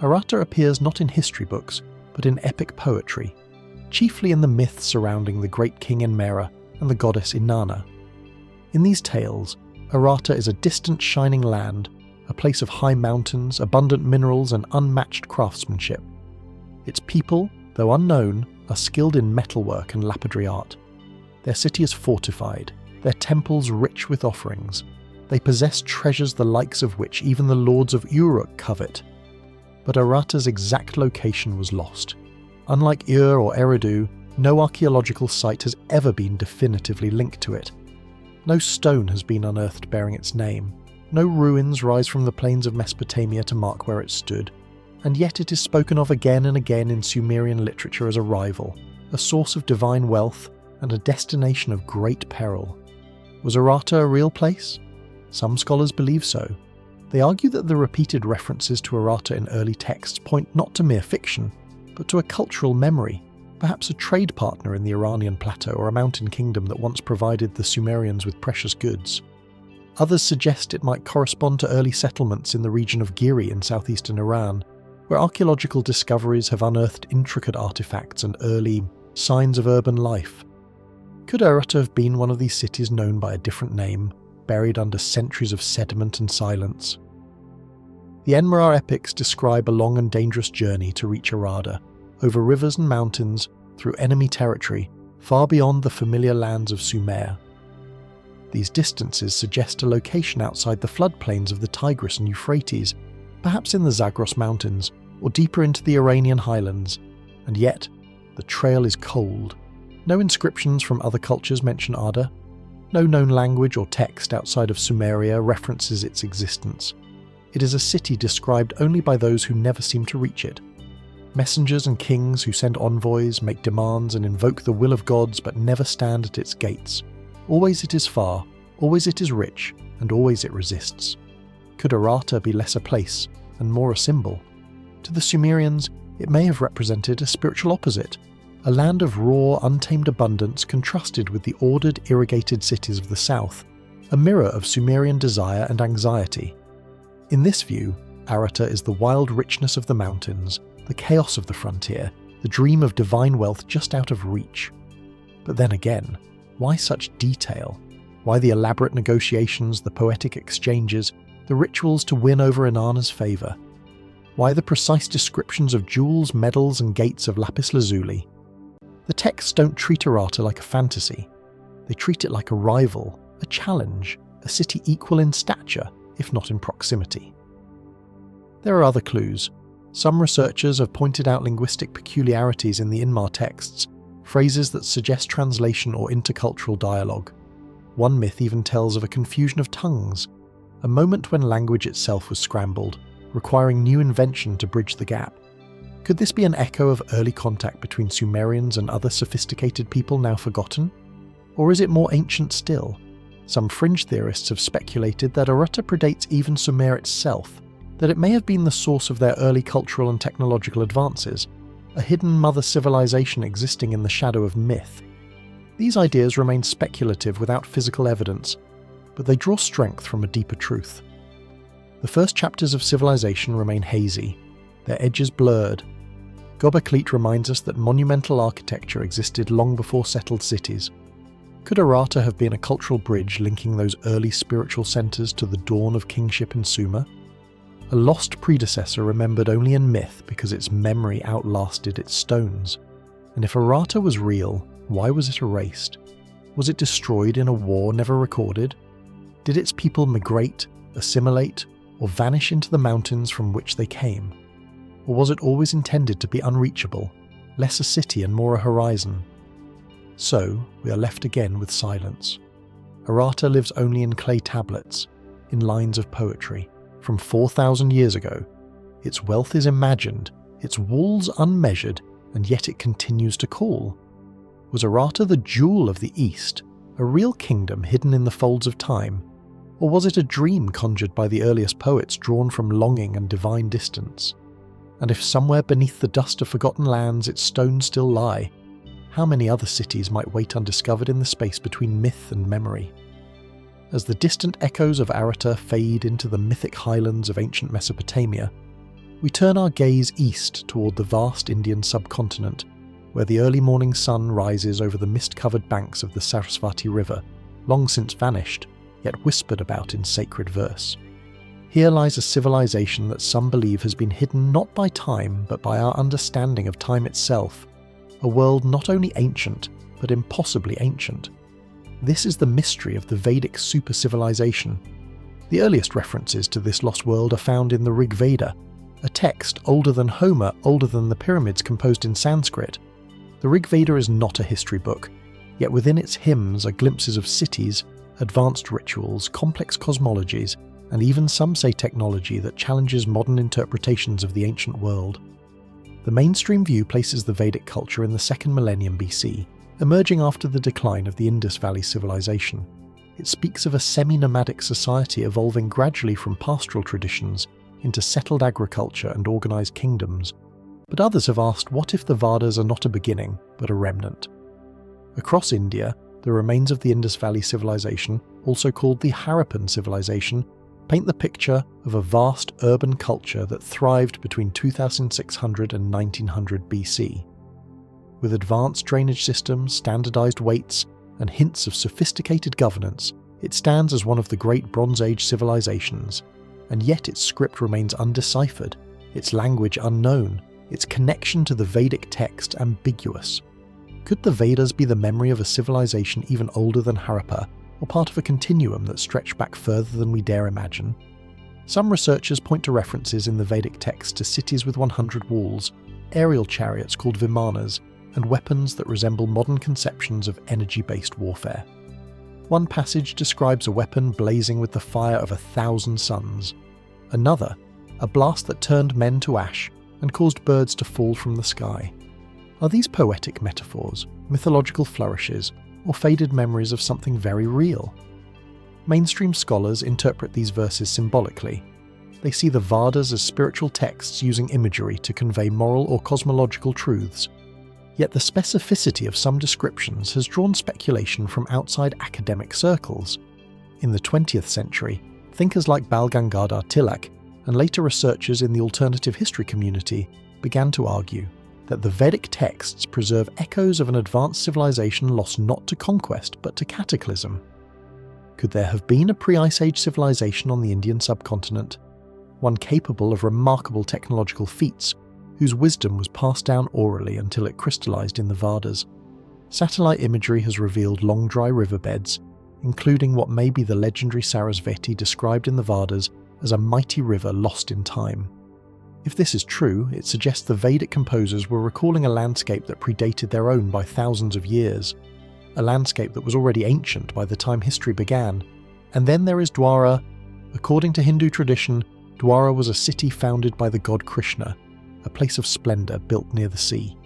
Aratta appears not in history books, but in epic poetry, chiefly in the myths surrounding the great king Enmera and the goddess Inanna. In these tales, Arata is a distant shining land, a place of high mountains, abundant minerals and unmatched craftsmanship. Its people, though unknown, are skilled in metalwork and lapidary art. Their city is fortified, their temples rich with offerings. They possess treasures the likes of which even the lords of Uruk covet. But Arata's exact location was lost. Unlike Ur or Eridu, no archaeological site has ever been definitively linked to it. No stone has been unearthed bearing its name. No ruins rise from the plains of Mesopotamia to mark where it stood. And yet it is spoken of again and again in Sumerian literature as a rival, a source of divine wealth, and a destination of great peril. Was Arata a real place? Some scholars believe so. They argue that the repeated references to Arata in early texts point not to mere fiction, but to a cultural memory, perhaps a trade partner in the Iranian plateau or a mountain kingdom that once provided the Sumerians with precious goods. Others suggest it might correspond to early settlements in the region of Giri in southeastern Iran, where archaeological discoveries have unearthed intricate artifacts and early signs of urban life. Could Arata have been one of these cities known by a different name, buried under centuries of sediment and silence? The Enmerar epics describe a long and dangerous journey to reach Arada, over rivers and mountains, through enemy territory, far beyond the familiar lands of Sumer. These distances suggest a location outside the floodplains of the Tigris and Euphrates, perhaps in the Zagros Mountains, or deeper into the Iranian highlands, and yet the trail is cold. No inscriptions from other cultures mention Ada. No known language or text outside of Sumeria references its existence. It is a city described only by those who never seem to reach it. Messengers and kings who send envoys, make demands and invoke the will of gods but never stand at its gates. Always it is far, always it is rich, and always it resists. Could Arata be less a place, and more a symbol? To the Sumerians, it may have represented a spiritual opposite, a land of raw, untamed abundance contrasted with the ordered, irrigated cities of the south, a mirror of Sumerian desire and anxiety. In this view, Arata is the wild richness of the mountains, the chaos of the frontier, the dream of divine wealth just out of reach. But then again, why such detail? Why the elaborate negotiations, the poetic exchanges, the rituals to win over Inanna's favour? Why the precise descriptions of jewels, medals and gates of lapis lazuli? The texts don't treat Arata like a fantasy. They treat it like a rival, a challenge, a city equal in stature, if not in proximity. There are other clues. Some researchers have pointed out linguistic peculiarities in the Inmar texts, phrases that suggest translation or intercultural dialogue. One myth even tells of a confusion of tongues, a moment when language itself was scrambled, requiring new invention to bridge the gap. Could this be an echo of early contact between Sumerians and other sophisticated people now forgotten? Or is it more ancient still? Some fringe theorists have speculated that Arata predates even Sumer itself, that it may have been the source of their early cultural and technological advances, a hidden mother civilization existing in the shadow of myth. These ideas remain speculative without physical evidence, but they draw strength from a deeper truth. The first chapters of civilization remain hazy, their edges blurred. Göbekli reminds us that monumental architecture existed long before settled cities. Could Arata have been a cultural bridge linking those early spiritual centres to the dawn of kingship in Sumer? A lost predecessor remembered only in myth because its memory outlasted its stones. And if Arata was real, why was it erased? Was it destroyed in a war never recorded? Did its people migrate, assimilate, or vanish into the mountains from which they came? Or was it always intended to be unreachable, less a city and more a horizon? So, we are left again with silence. Arata lives only in clay tablets, in lines of poetry, from 4,000 years ago. Its wealth is imagined, its walls unmeasured, and yet it continues to call. Was Arata the jewel of the East, a real kingdom hidden in the folds of time? Or was it a dream conjured by the earliest poets drawn from longing and divine distance? And if somewhere beneath the dust of forgotten lands its stones still lie, how many other cities might wait undiscovered in the space between myth and memory? As the distant echoes of Arata fade into the mythic highlands of ancient Mesopotamia, we turn our gaze east toward the vast Indian subcontinent, where the early morning sun rises over the mist-covered banks of the Sarasvati River, long since vanished, yet whispered about in sacred verse. Here lies a civilization that some believe has been hidden not by time, but by our understanding of time itself, a world not only ancient, but impossibly ancient. This is the mystery of the Vedic super-civilization. The earliest references to this lost world are found in the Rig Veda, a text older than Homer, older than the pyramids composed in Sanskrit. The Rig Veda is not a history book, yet within its hymns are glimpses of cities, advanced rituals, complex cosmologies, and even some say technology that challenges modern interpretations of the ancient world. The mainstream view places the Vedic culture in the 2nd millennium BC, emerging after the decline of the Indus Valley civilization. It speaks of a semi-nomadic society evolving gradually from pastoral traditions into settled agriculture and organized kingdoms. But others have asked, what if the Vedas are not a beginning, but a remnant? Across India, the remains of the Indus Valley civilization, also called the Harappan civilization, paint the picture of a vast urban culture that thrived between 2600 and 1900 BC. With advanced drainage systems, standardized weights, and hints of sophisticated governance, it stands as one of the great Bronze Age civilizations, and yet its script remains undeciphered, its language unknown, its connection to the Vedic text ambiguous. Could the Vedas be the memory of a civilization even older than Harappa, or part of a continuum that stretched back further than we dare imagine? Some researchers point to references in the Vedic text to cities with 100 walls, aerial chariots called vimanas, and weapons that resemble modern conceptions of energy-based warfare. One passage describes a weapon blazing with the fire of 1,000 suns. Another, a blast that turned men to ash and caused birds to fall from the sky. Are these poetic metaphors, mythological flourishes, or faded memories of something very real? Mainstream scholars interpret these verses symbolically. They see the Vedas as spiritual texts using imagery to convey moral or cosmological truths. Yet the specificity of some descriptions has drawn speculation from outside academic circles. In the 20th century, thinkers like Bal Gangadhar Tilak and later researchers in the alternative history community began to argue that the Vedic texts preserve echoes of an advanced civilization lost not to conquest but to cataclysm. Could there have been a pre-Ice Age civilization on the Indian subcontinent, one capable of remarkable technological feats, whose wisdom was passed down orally until it crystallized in the Vedas? Satellite imagery has revealed long dry riverbeds, including what may be the legendary Sarasvati described in the Vedas as a mighty river lost in time. If this is true, it suggests the Vedic composers were recalling a landscape that predated their own by thousands of years, a landscape that was already ancient by the time history began. And then there is Dwara. According to Hindu tradition, Dwara was a city founded by the god Krishna, a place of splendor built near the sea.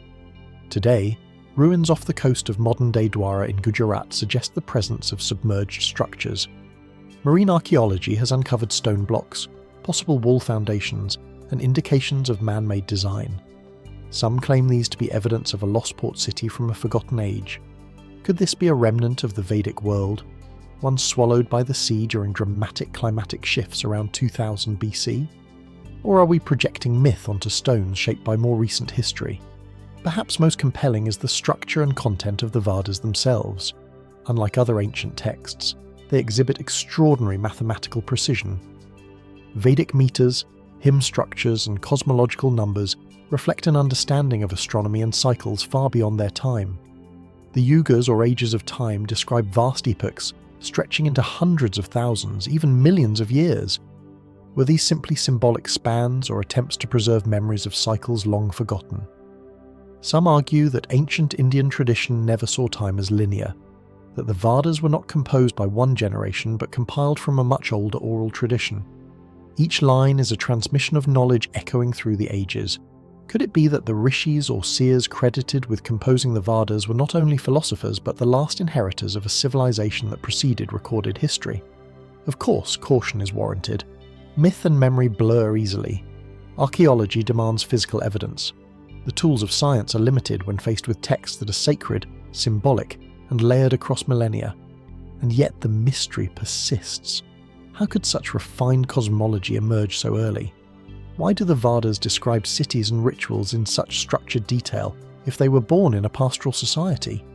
Today, ruins off the coast of modern-day Dwara in Gujarat suggest the presence of submerged structures. Marine archaeology has uncovered stone blocks, possible wall foundations, and indications of man-made design. Some claim these to be evidence of a lost port city from a forgotten age. Could this be a remnant of the Vedic world, one swallowed by the sea during dramatic climatic shifts around 2000 BC? Or are we projecting myth onto stones shaped by more recent history? Perhaps most compelling is the structure and content of the Vedas themselves. Unlike other ancient texts, they exhibit extraordinary mathematical precision. Vedic meters, hymn structures, and cosmological numbers reflect an understanding of astronomy and cycles far beyond their time. The yugas or ages of time describe vast epochs stretching into hundreds of thousands, even millions of years. Were these simply symbolic spans or attempts to preserve memories of cycles long forgotten? Some argue that ancient Indian tradition never saw time as linear, that the Vedas were not composed by one generation but compiled from a much older oral tradition. Each line is a transmission of knowledge echoing through the ages. Could it be that the rishis or seers credited with composing the Vedas were not only philosophers but the last inheritors of a civilization that preceded recorded history? Of course, caution is warranted. Myth and memory blur easily. Archaeology demands physical evidence. The tools of science are limited when faced with texts that are sacred, symbolic, and layered across millennia. And yet the mystery persists. How could such refined cosmology emerge so early? Why do the Vedas describe cities and rituals in such structured detail, if they were born in a pastoral society?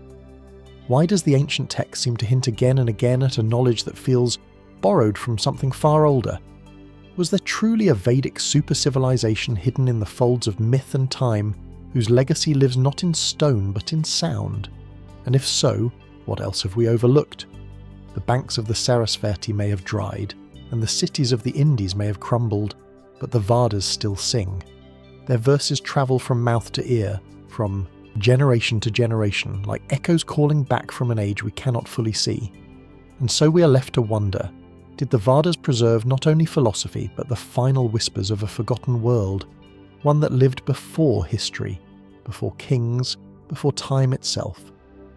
Why does the ancient text seem to hint again and again at a knowledge that feels borrowed from something far older? Was there truly a Vedic super-civilization hidden in the folds of myth and time, whose legacy lives not in stone but in sound? And if so, what else have we overlooked? The banks of the Sarasvati may have dried, and the cities of the Indies may have crumbled, but the Vedas still sing. Their verses travel from mouth to ear, from generation to generation, like echoes calling back from an age we cannot fully see. And so we are left to wonder, did the Vedas preserve not only philosophy, but the final whispers of a forgotten world, one that lived before history, before kings, before time itself?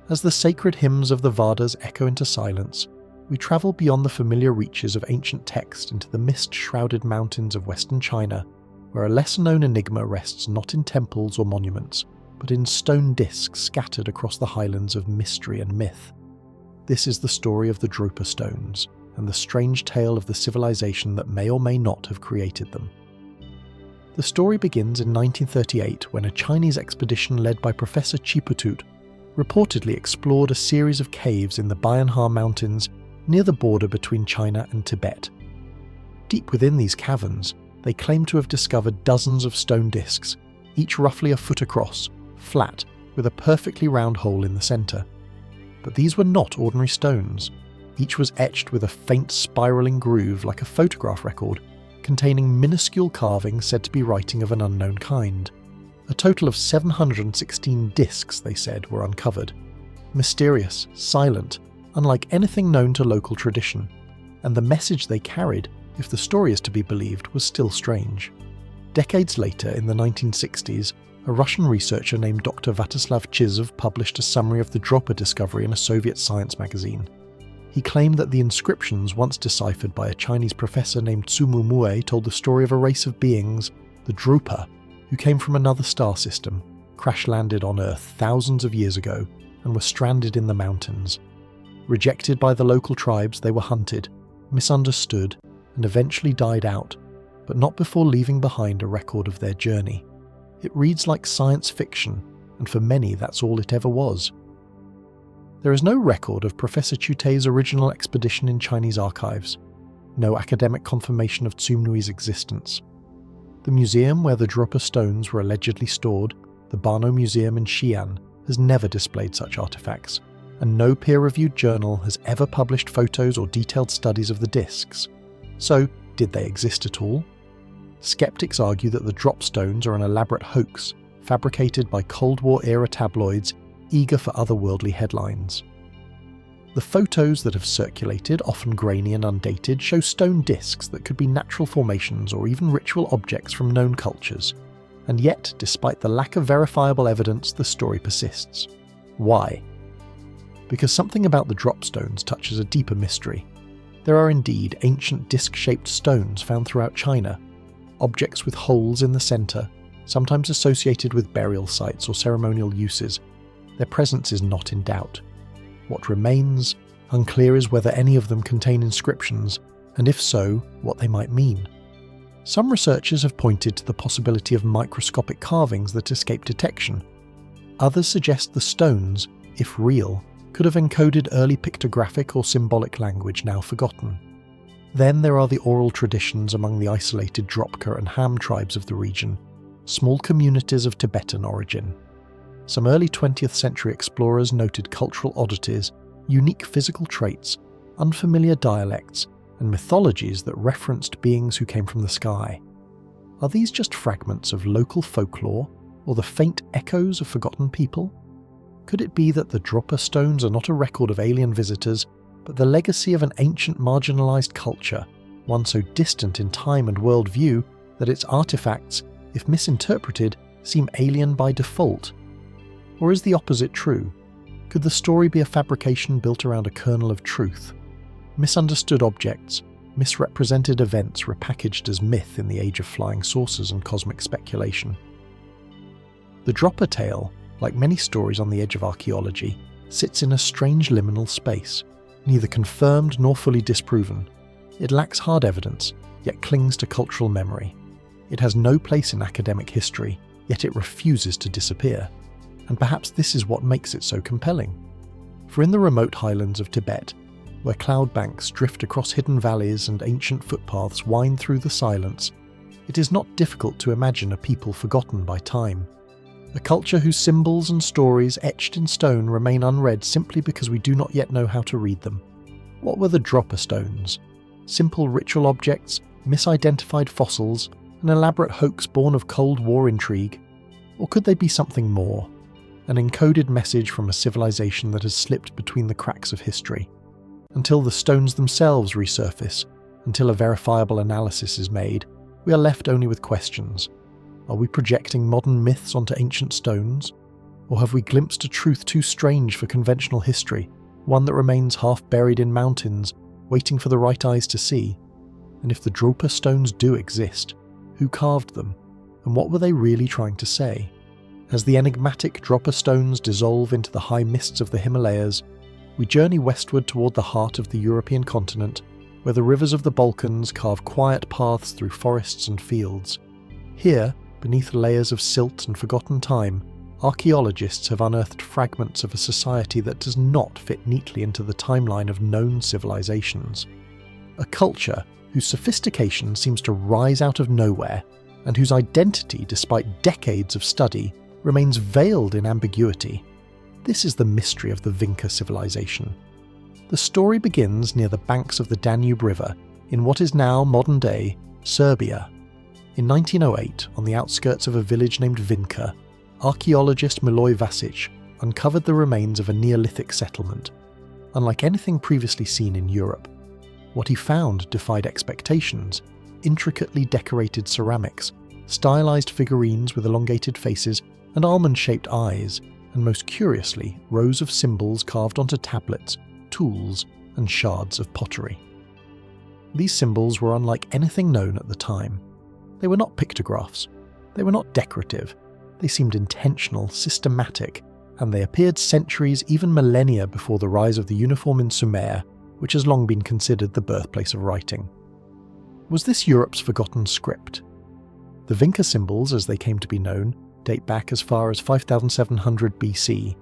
As the sacred hymns of the Vedas echo into silence, we travel beyond the familiar reaches of ancient text into the mist-shrouded mountains of western China, where a lesser-known enigma rests not in temples or monuments, but in stone discs scattered across the highlands of mystery and myth. This is the story of the Drupa stones, and the strange tale of the civilization that may or may not have created them. The story begins in 1938 when a Chinese expedition led by Professor Chiputut reportedly explored a series of caves in the Bayanhar Mountains near the border between China and Tibet. Deep within these caverns, they claim to have discovered dozens of stone discs, each roughly a foot across, flat, with a perfectly round hole in the centre. But these were not ordinary stones. Each was etched with a faint spiralling groove like a photograph record, containing minuscule carvings said to be writing of an unknown kind. A total of 716 discs, they said, were uncovered. Mysterious, silent, unlike anything known to local tradition. And the message they carried, if the story is to be believed, was still strange. Decades later, in the 1960s, a Russian researcher named Dr. Svatoslav Chizov published a summary of the Drupa discovery in a Soviet science magazine. He claimed that the inscriptions once deciphered by a Chinese professor named Tsumu Mue told the story of a race of beings, the Drupa, who came from another star system, crash-landed on Earth thousands of years ago, and were stranded in the mountains. Rejected by the local tribes, they were hunted, misunderstood, and eventually died out, but not before leaving behind a record of their journey. It reads like science fiction, and for many that's all it ever was. There is no record of Professor Chutei's original expedition in Chinese archives, no academic confirmation of Tsumnui's existence. The museum where the Drupa stones were allegedly stored, the Bano Museum in Xi'an, has never displayed such artifacts, and no peer-reviewed journal has ever published photos or detailed studies of the discs. So, did they exist at all? Skeptics argue that the drop stones are an elaborate hoax, fabricated by Cold War-era tabloids eager for otherworldly headlines. The photos that have circulated, often grainy and undated, show stone discs that could be natural formations or even ritual objects from known cultures. And yet, despite the lack of verifiable evidence, the story persists. Why? Because something about the drop stones touches a deeper mystery. There are indeed ancient disc-shaped stones found throughout China, objects with holes in the centre, sometimes associated with burial sites or ceremonial uses. Their presence is not in doubt. What remains, unclear is whether any of them contain inscriptions, and if so, what they might mean. Some researchers have pointed to the possibility of microscopic carvings that escape detection. Others suggest the stones, if real, could have encoded early pictographic or symbolic language now forgotten. Then there are the oral traditions among the isolated Dropka and Ham tribes of the region, small communities of Tibetan origin. Some early 20th century explorers noted cultural oddities, unique physical traits, unfamiliar dialects, and mythologies that referenced beings who came from the sky. Are these just fragments of local folklore, or the faint echoes of forgotten people? Could it be that the Drupa stones are not a record of alien visitors, but the legacy of an ancient marginalized culture, one so distant in time and worldview that its artifacts, if misinterpreted, seem alien by default? Or is the opposite true? Could the story be a fabrication built around a kernel of truth? Misunderstood objects, misrepresented events repackaged as myth in the age of flying saucers and cosmic speculation. The Drupa tale, like many stories on the edge of archaeology, sits in a strange liminal space, neither confirmed nor fully disproven. It lacks hard evidence, yet clings to cultural memory. It has no place in academic history, yet it refuses to disappear. and perhaps this is what makes it so compelling. For in the remote highlands of Tibet, where cloud banks drift across hidden valleys and ancient footpaths wind through the silence, it is not difficult to imagine a people forgotten by time. A culture whose symbols and stories etched in stone remain unread simply because we do not yet know how to read them. What were the dropper stones? Simple ritual objects, misidentified fossils, an elaborate hoax born of Cold War intrigue? Or could they be something more? An encoded message from a civilization that has slipped between the cracks of history? Until the stones themselves resurface, until a verifiable analysis is made, we are left only with questions. Are we projecting modern myths onto ancient stones? Or have we glimpsed a truth too strange for conventional history, one that remains half buried in mountains, waiting for the right eyes to see? And if the dropper stones do exist, who carved them, and what were they really trying to say? As the enigmatic dropper stones dissolve into the high mists of the Himalayas, we journey westward toward the heart of the European continent, where the rivers of the Balkans carve quiet paths through forests and fields. Here, beneath layers of silt and forgotten time, archaeologists have unearthed fragments of a society that does not fit neatly into the timeline of known civilizations. A culture whose sophistication seems to rise out of nowhere, and whose identity, despite decades of study, remains veiled in ambiguity. This is the mystery of the Vinca civilization. The story begins near the banks of the Danube River, in what is now modern-day Serbia. In 1908, on the outskirts of a village named Vinca, archaeologist Miloj Vasic uncovered the remains of a Neolithic settlement, unlike anything previously seen in Europe. What he found defied expectations: intricately decorated ceramics, stylized figurines with elongated faces and almond-shaped eyes, and most curiously, rows of symbols carved onto tablets, tools, and shards of pottery. These symbols were unlike anything known at the time. They were not pictographs. They were not decorative. They seemed intentional, systematic, and they appeared centuries, even millennia before the rise of the uniform in Sumer, which has long been considered the birthplace of writing. Was this Europe's forgotten script? The Vinca symbols, as they came to be known, date back as far as 5700 BC,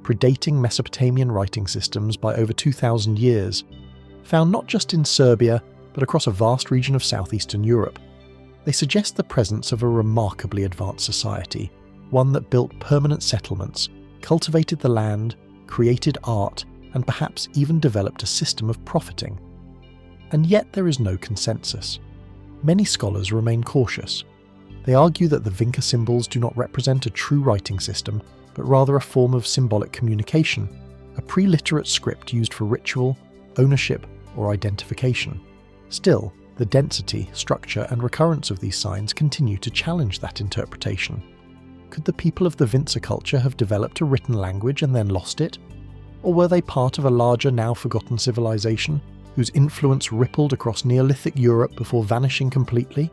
predating Mesopotamian writing systems by over 2,000 years, found not just in Serbia, but across a vast region of southeastern Europe. They suggest the presence of a remarkably advanced society, one that built permanent settlements, cultivated the land, created art, and perhaps even developed a system of profiting. And yet there is no consensus. Many scholars remain cautious. They argue that the Vinca symbols do not represent a true writing system, but rather a form of symbolic communication, a pre-literate script used for ritual, ownership, or identification. Still, the density, structure, and recurrence of these signs continue to challenge that interpretation. Could the people of the Vinca culture have developed a written language and then lost it? Or were they part of a larger, now forgotten civilization, whose influence rippled across Neolithic Europe before vanishing completely?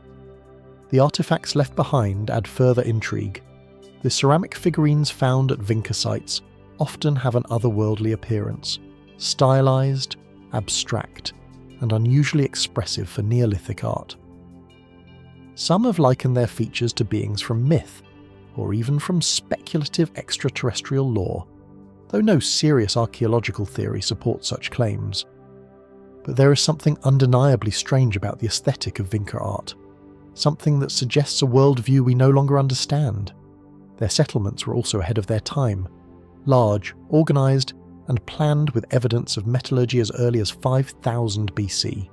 The artifacts left behind add further intrigue. The ceramic figurines found at Vinca sites often have an otherworldly appearance, stylized, abstract, and unusually expressive for Neolithic art. Some have likened their features to beings from myth, or even from speculative extraterrestrial lore, though no serious archaeological theory supports such claims. But there is something undeniably strange about the aesthetic of Vinca art, something that suggests a worldview we no longer understand. Their settlements were also ahead of their time, large, organised, and planned with evidence of metallurgy as early as 5000 BC.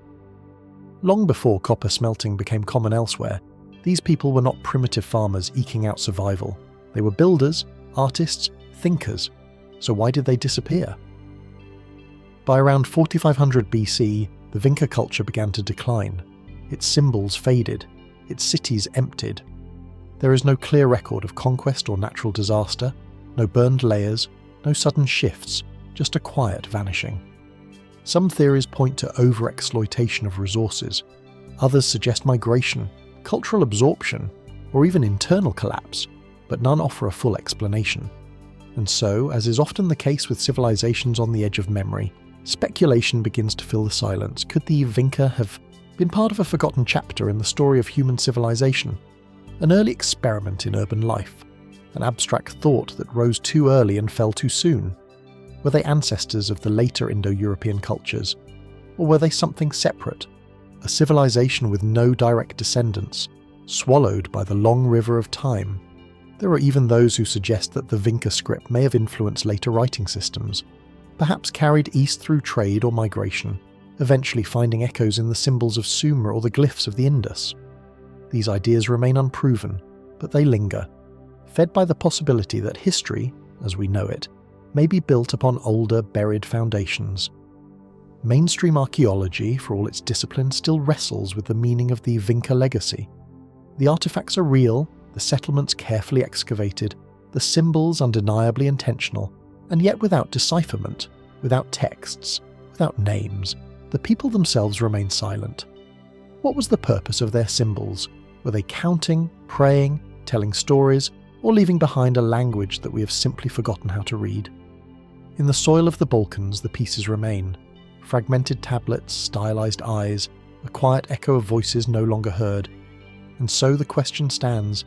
Long before copper smelting became common elsewhere, these people were not primitive farmers eking out survival. They were builders, artists, thinkers. So why did they disappear? By around 4500 BC, the Vinca culture began to decline. Its symbols faded, its cities emptied. There is no clear record of conquest or natural disaster, no burned layers, no sudden shifts, just a quiet vanishing. Some theories point to over-exploitation of resources. Others suggest migration, cultural absorption, or even internal collapse, but none offer a full explanation. And so, as is often the case with civilizations on the edge of memory, speculation begins to fill the silence. Could the Vinca have been part of a forgotten chapter in the story of human civilization? An early experiment in urban life? an abstract thought that rose too early and fell too soon? Were they ancestors of the later Indo-European cultures? Or were they something separate, a civilization with no direct descendants, swallowed by the long river of time? There are even those who suggest that the Vinca script may have influenced later writing systems, perhaps carried east through trade or migration, eventually finding echoes in the symbols of Sumer or the glyphs of the Indus. These ideas remain unproven, but they linger, fed by the possibility that history, as we know it, may be built upon older, buried foundations. Mainstream archaeology, for all its discipline, still wrestles with the meaning of the Vinca legacy. The artifacts are real, the settlements carefully excavated, the symbols undeniably intentional, and yet without decipherment, without texts, without names. The people themselves remain silent. What was the purpose of their symbols? Were they counting, praying, telling stories, or leaving behind a language that we have simply forgotten how to read? In the soil of the Balkans, the pieces remain. Fragmented tablets, stylized eyes, a quiet echo of voices no longer heard. And so the question stands,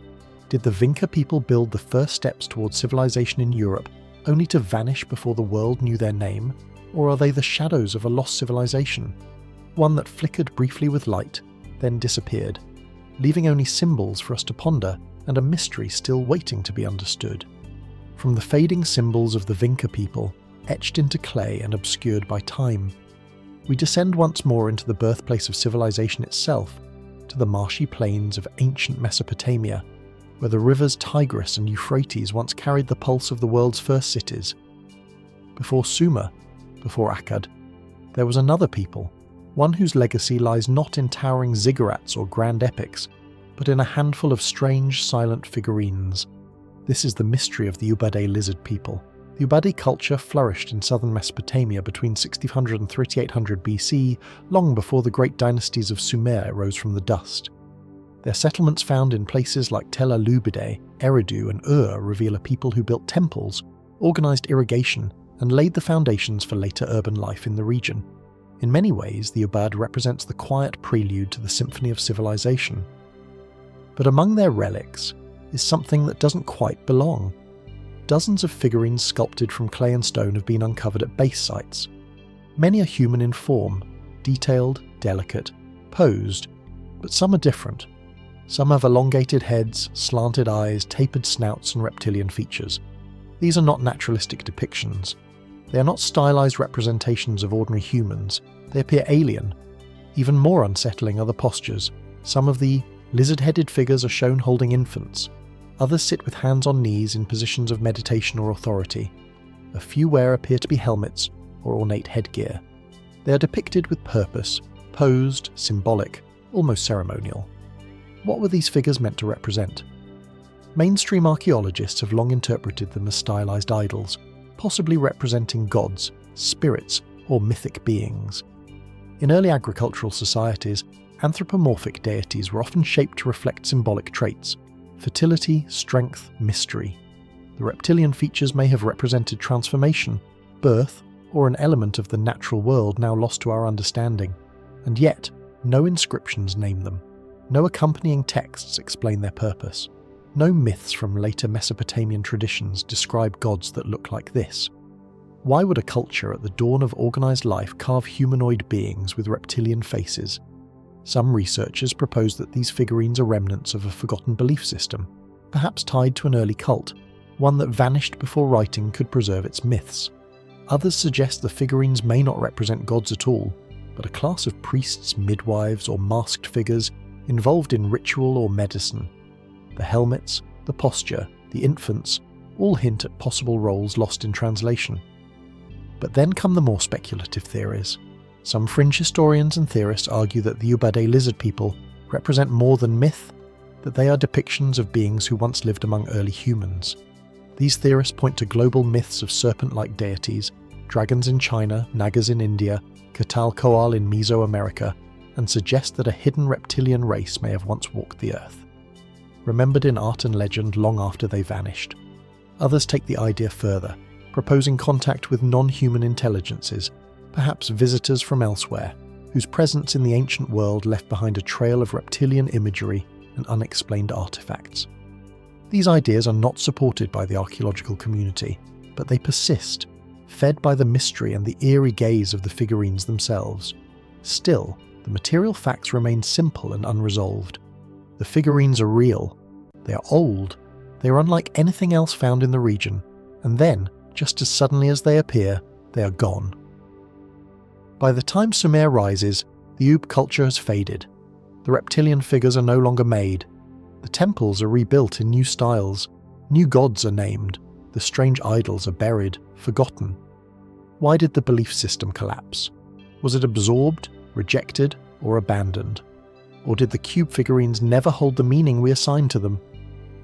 did the Vinca people build the first steps towards civilization in Europe only to vanish before the world knew their name? Or are they the shadows of a lost civilization? One that flickered briefly with light, then disappeared, leaving only symbols for us to ponder and a mystery still waiting to be understood. From the fading symbols of the Vinca people, etched into clay and obscured by time, we descend once more into the birthplace of civilization itself, to the marshy plains of ancient Mesopotamia, where the rivers Tigris and Euphrates once carried the pulse of the world's first cities. Before Sumer, before Akkad, there was another people, one whose legacy lies not in towering ziggurats or grand epics, but in a handful of strange, silent figurines. This is the mystery of the Ubade lizard people. The Ubade culture flourished in southern Mesopotamia between 1600 and 3800 BC, long before the great dynasties of Sumer rose from the dust. Their settlements found in places like Tel Alubide, Eridu and Ur reveal a people who built temples, organized irrigation, and laid the foundations for later urban life in the region. In many ways, the Ubad represents the quiet prelude to the symphony of civilization. But among their relics is something that doesn't quite belong. Dozens of figurines sculpted from clay and stone have been uncovered at base sites. Many are human in form, detailed, delicate, posed, but some are different. Some have elongated heads, slanted eyes, tapered snouts, and reptilian features. These are not naturalistic depictions. They are not stylized representations of ordinary humans. They appear alien. Even more unsettling are the postures. Some of the lizard-headed figures are shown holding infants. Others sit with hands on knees in positions of meditation or authority. A few wear appear to be helmets or ornate headgear. They are depicted with purpose, posed, symbolic, almost ceremonial. What were these figures meant to represent? Mainstream archaeologists have long interpreted them as stylized idols, possibly representing gods, spirits, or mythic beings. In early agricultural societies, anthropomorphic deities were often shaped to reflect symbolic traits: fertility, strength, mystery. The reptilian features may have represented transformation, birth, or an element of the natural world now lost to our understanding. And yet, no inscriptions name them. No accompanying texts explain their purpose. No myths from later Mesopotamian traditions describe gods that look like this. Why would a culture at the dawn of organized life carve humanoid beings with reptilian faces? Some researchers propose that these figurines are remnants of a forgotten belief system, perhaps tied to an early cult, one that vanished before writing could preserve its myths. Others suggest the figurines may not represent gods at all, but a class of priests, midwives, or masked figures involved in ritual or medicine. The helmets, the posture, the infants, all hint at possible roles lost in translation. But then come the more speculative theories. Some fringe historians and theorists argue that the Ubade lizard people represent more than myth, that they are depictions of beings who once lived among early humans. These theorists point to global myths of serpent-like deities, dragons in China, Nagas in India, Quetzalcoatl in Mesoamerica, and suggest that a hidden reptilian race may have once walked the earth, remembered in art and legend long after they vanished. Others take the idea further, proposing contact with non-human intelligences, perhaps visitors from elsewhere, whose presence in the ancient world left behind a trail of reptilian imagery and unexplained artifacts. These ideas are not supported by the archaeological community, but they persist, fed by the mystery and the eerie gaze of the figurines themselves. Still, the material facts remain simple and unresolved. The figurines are real. They are old. They are unlike anything else found in the region, and then, just as suddenly as they appear, they are gone. By the time Sumer rises, the Ub culture has faded. The reptilian figures are no longer made. The temples are rebuilt in new styles. New gods are named. The strange idols are buried, forgotten. Why did the belief system collapse? Was it absorbed, rejected, or abandoned? Or did the cube figurines never hold the meaning we assigned to them?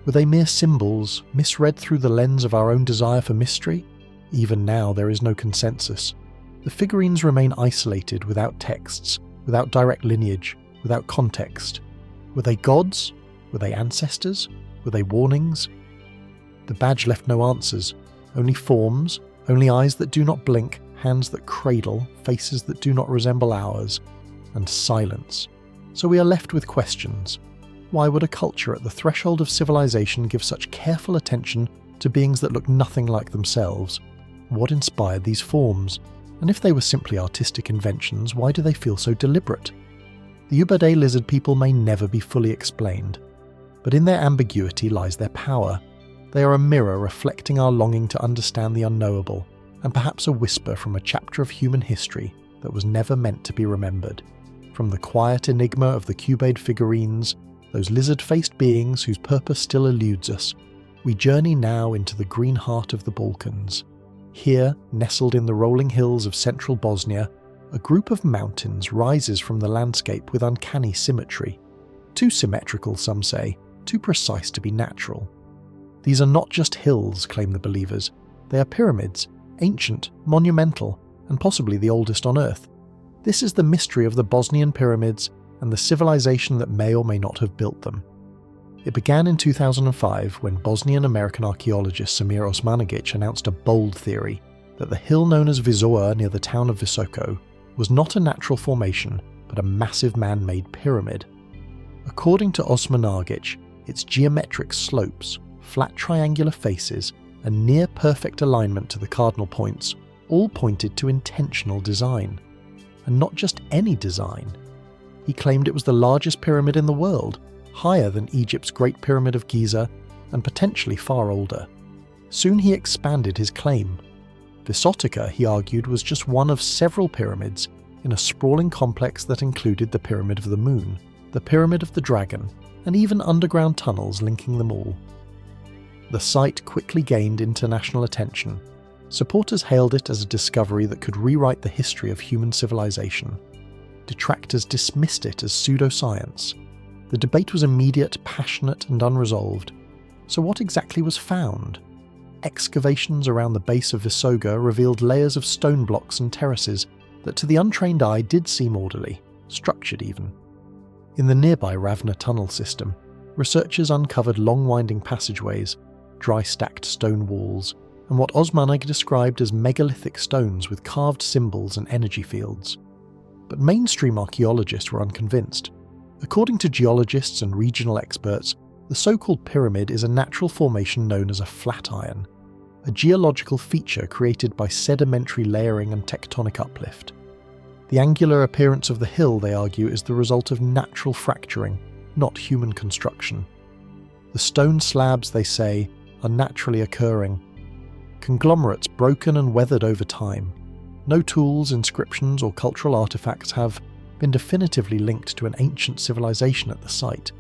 Were they mere symbols, misread through the lens of our own desire for mystery? Even now, there is no consensus. The figurines remain isolated, without texts, without direct lineage, without context. Were they gods? Were they ancestors? Were they warnings? The badge left no answers, only forms, only eyes that do not blink, hands that cradle, faces that do not resemble ours, and silence. So we are left with questions. Why would a culture at the threshold of civilization give such careful attention to beings that look nothing like themselves? What inspired these forms? And if they were simply artistic inventions, why do they feel so deliberate? The Ubade lizard people may never be fully explained, but in their ambiguity lies their power. They are a mirror reflecting our longing to understand the unknowable, and perhaps a whisper from a chapter of human history that was never meant to be remembered. From the quiet enigma of the Cubade figurines, those lizard-faced beings whose purpose still eludes us, we journey now into the green heart of the Balkans. Here, nestled in the rolling hills of central Bosnia, a group of mountains rises from the landscape with uncanny symmetry. Too symmetrical, some say, too precise to be natural. These are not just hills, claim the believers. They are pyramids, ancient, monumental, and possibly the oldest on Earth. This is the mystery of the Bosnian pyramids and the civilization that may or may not have built them. It began in 2005 when Bosnian-American archaeologist Samir Osmanagic announced a bold theory that the hill known as Visor near the town of Visoko was not a natural formation, but a massive man-made pyramid. According to Osmanagic, its geometric slopes, flat triangular faces, and near-perfect alignment to the cardinal points all pointed to intentional design. And not just any design. He claimed it was the largest pyramid in the world, higher than Egypt's Great Pyramid of Giza, and potentially far older. Soon he expanded his claim. Visotica, he argued, was just one of several pyramids in a sprawling complex that included the Pyramid of the Moon, the Pyramid of the Dragon, and even underground tunnels linking them all. The site quickly gained international attention. Supporters hailed it as a discovery that could rewrite the history of human civilization. Detractors dismissed it as pseudoscience. The debate was immediate, passionate, and unresolved. So what exactly was found? Excavations around the base of Visoga revealed layers of stone blocks and terraces that to the untrained eye did seem orderly, structured even. In the nearby Ravna tunnel system, researchers uncovered long winding passageways, dry-stacked stone walls, and what Osmanagic described as megalithic stones with carved symbols and energy fields. But mainstream archaeologists were unconvinced. According to geologists and regional experts, the so-called pyramid is a natural formation known as a flatiron, a geological feature created by sedimentary layering and tectonic uplift. The angular appearance of the hill, they argue, is the result of natural fracturing, not human construction. The stone slabs, they say, are naturally occurring. Conglomerates broken and weathered over time. No tools, inscriptions, or cultural artifacts have been definitively linked to an ancient civilization at the site.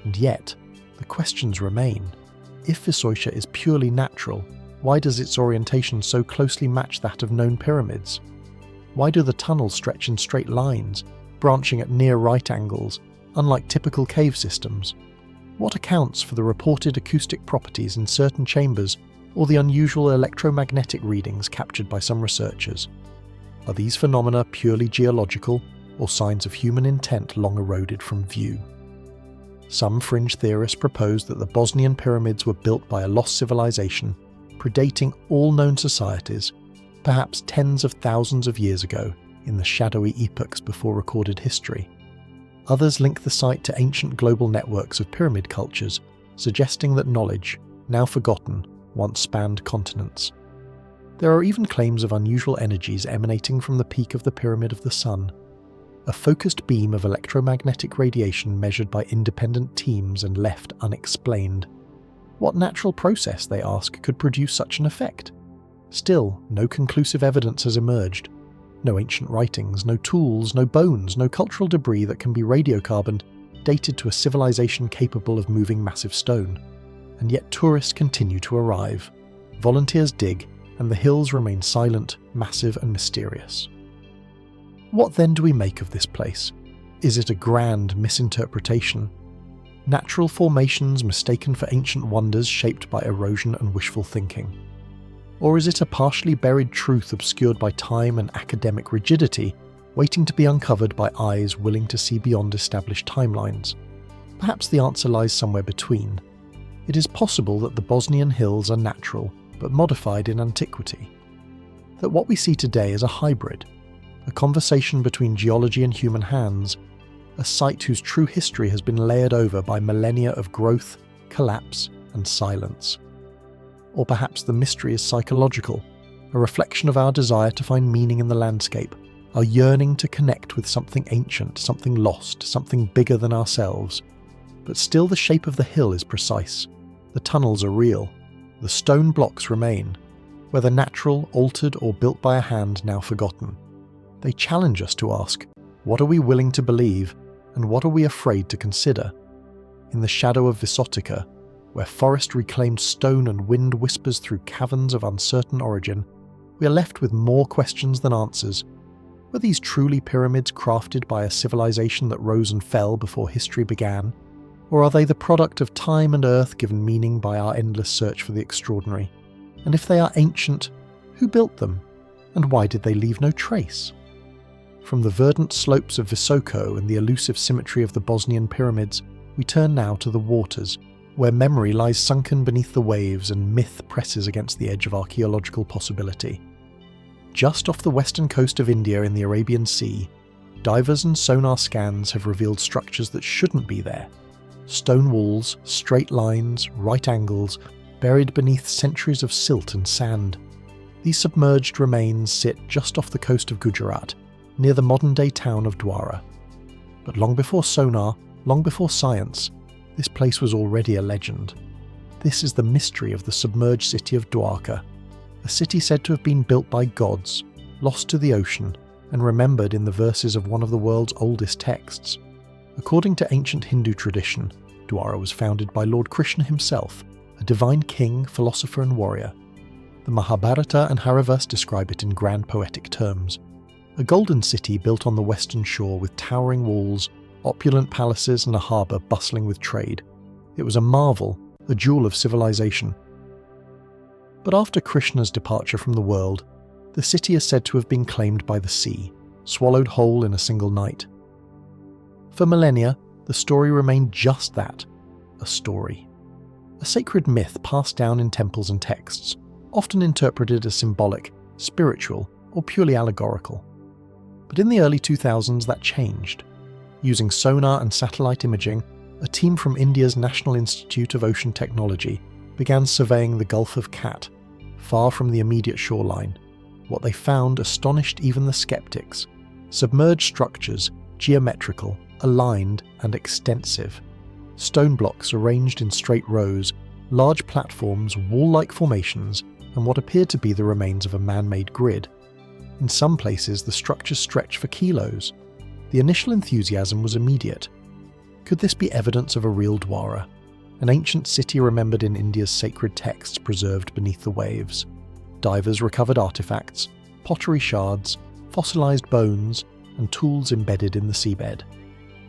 And yet, the questions remain. If Visoika is purely natural, why does its orientation so closely match that of known pyramids? Why do the tunnels stretch in straight lines, branching at near right angles, unlike typical cave systems? What accounts for the reported acoustic properties in certain chambers or the unusual electromagnetic readings captured by some researchers? Are these phenomena purely geological, or signs of human intent long eroded from view? Some fringe theorists propose that the Bosnian pyramids were built by a lost civilization, predating all known societies, perhaps tens of thousands of years ago in the shadowy epochs before recorded history. Others link the site to ancient global networks of pyramid cultures, suggesting that knowledge, now forgotten, once spanned continents. There are even claims of unusual energies emanating from the peak of the Pyramid of the Sun. A focused beam of electromagnetic radiation measured by independent teams and left unexplained. What natural process, they ask, could produce such an effect? Still, no conclusive evidence has emerged. No ancient writings, no tools, no bones, no cultural debris that can be radiocarboned, dated to a civilization capable of moving massive stone. And yet tourists continue to arrive. Volunteers dig, and the hills remain silent, massive and mysterious. What then do we make of this place? Is it a grand misinterpretation? Natural formations mistaken for ancient wonders shaped by erosion and wishful thinking? Or is it a partially buried truth obscured by time and academic rigidity, waiting to be uncovered by eyes willing to see beyond established timelines? Perhaps the answer lies somewhere between. It is possible that the Bosnian hills are natural, but modified in antiquity. That what we see today is a hybrid, a conversation between geology and human hands, a site whose true history has been layered over by millennia of growth, collapse, and silence. Or perhaps the mystery is psychological, a reflection of our desire to find meaning in the landscape, our yearning to connect with something ancient, something lost, something bigger than ourselves. But still the shape of the hill is precise. The tunnels are real. The stone blocks remain, whether natural, altered, or built by a hand now forgotten. They challenge us to ask, what are we willing to believe, and what are we afraid to consider? In the shadow of Visotica, where forest reclaimed stone and wind whispers through caverns of uncertain origin, we are left with more questions than answers. Were these truly pyramids crafted by a civilization that rose and fell before history began? Or are they the product of time and earth given meaning by our endless search for the extraordinary? And if they are ancient, who built them? And why did they leave no trace? From the verdant slopes of Visoko and the elusive symmetry of the Bosnian pyramids, we turn now to the waters, where memory lies sunken beneath the waves and myth presses against the edge of archaeological possibility. Just off the western coast of India in the Arabian Sea, divers and sonar scans have revealed structures that shouldn't be there. Stone walls, straight lines, right angles, buried beneath centuries of silt and sand. These submerged remains sit just off the coast of Gujarat, near the modern-day town of Dwara. But long before sonar, long before science, this place was already a legend. This is the mystery of the submerged city of Dwarka, a city said to have been built by gods, lost to the ocean, and remembered in the verses of one of the world's oldest texts. According to ancient Hindu tradition, Dwara was founded by Lord Krishna himself, a divine king, philosopher and warrior. The Mahabharata and Hariverse describe it in grand poetic terms. A golden city built on the western shore with towering walls, opulent palaces and a harbour bustling with trade. It was a marvel, a jewel of civilization. But after Krishna's departure from the world, the city is said to have been claimed by the sea, swallowed whole in a single night. For millennia, the story remained just that, a story. A sacred myth passed down in temples and texts, often interpreted as symbolic, spiritual, or purely allegorical. But in the early 2000s that changed. Using sonar and satellite imaging, a team from India's National Institute of Ocean Technology began surveying the Gulf of Cat, far from the immediate shoreline. What they found astonished even the skeptics. Submerged structures, geometrical, aligned and extensive. Stone blocks arranged in straight rows, large platforms, wall-like formations, and what appeared to be the remains of a man-made grid. In some places, the structures stretched for kilos. The initial enthusiasm was immediate. Could this be evidence of a real Dwara, an ancient city remembered in India's sacred texts preserved beneath the waves? Divers recovered artifacts, pottery shards, fossilized bones, and tools embedded in the seabed.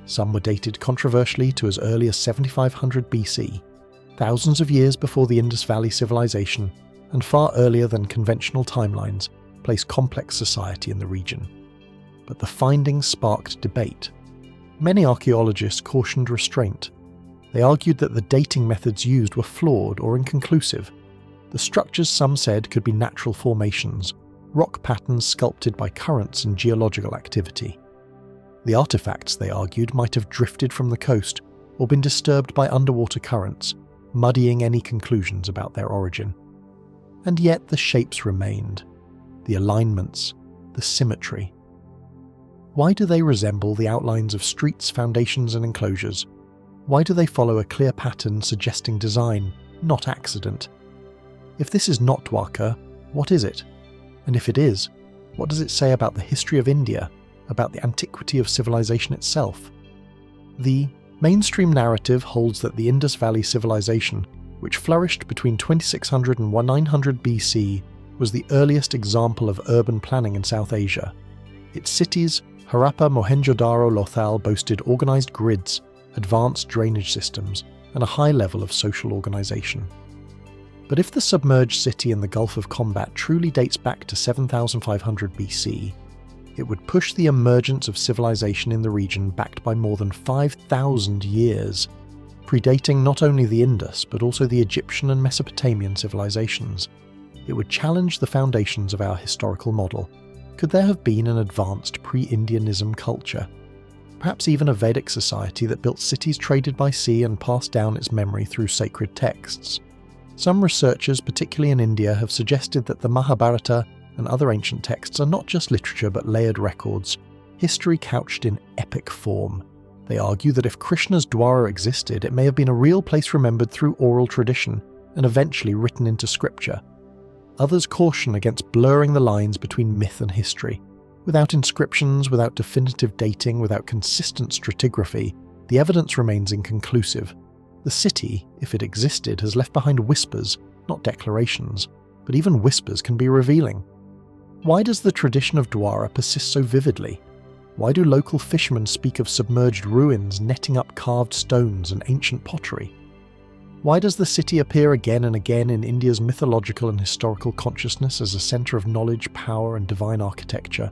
Some were dated controversially to as early as 7500 BC, thousands of years before the Indus Valley civilization, and far earlier than conventional timelines place complex society in the region. But the findings sparked debate. Many archaeologists cautioned restraint. They argued that the dating methods used were flawed or inconclusive. The structures, some said, could be natural formations, rock patterns sculpted by currents and geological activity. The artifacts, they argued, might have drifted from the coast or been disturbed by underwater currents, muddying any conclusions about their origin. And yet the shapes remained, the alignments, the symmetry. Why do they resemble the outlines of streets, foundations and enclosures? Why do they follow a clear pattern suggesting design, not accident? If this is not Dwarka, what is it? And if it is, what does it say about the history of India, about the antiquity of civilization itself? The mainstream narrative holds that the Indus Valley civilization, which flourished between 2600 and 1900 BC, was the earliest example of urban planning in South Asia. Its cities, Harappa, Mohenjo-daro, Lothal, boasted organized grids, advanced drainage systems, and a high level of social organization. But if the submerged city in the Gulf of Combat truly dates back to 7500 BC, it would push the emergence of civilization in the region back by more than 5,000 years, predating not only the Indus but also the Egyptian and Mesopotamian civilizations. It would challenge the foundations of our historical model. Could there have been an advanced pre-Indianism culture? Perhaps even a Vedic society that built cities traded by sea and passed down its memory through sacred texts. Some researchers, particularly in India, have suggested that the Mahabharata and other ancient texts are not just literature but layered records, history couched in epic form. They argue that if Krishna's Dwara existed, it may have been a real place remembered through oral tradition and eventually written into scripture. Others caution against blurring the lines between myth and history. Without inscriptions, without definitive dating, without consistent stratigraphy, the evidence remains inconclusive. The city, if it existed, has left behind whispers, not declarations, but even whispers can be revealing. Why does the tradition of Dwara persist so vividly? Why do local fishermen speak of submerged ruins netting up carved stones and ancient pottery? Why does the city appear again and again in India's mythological and historical consciousness as a centre of knowledge, power and divine architecture?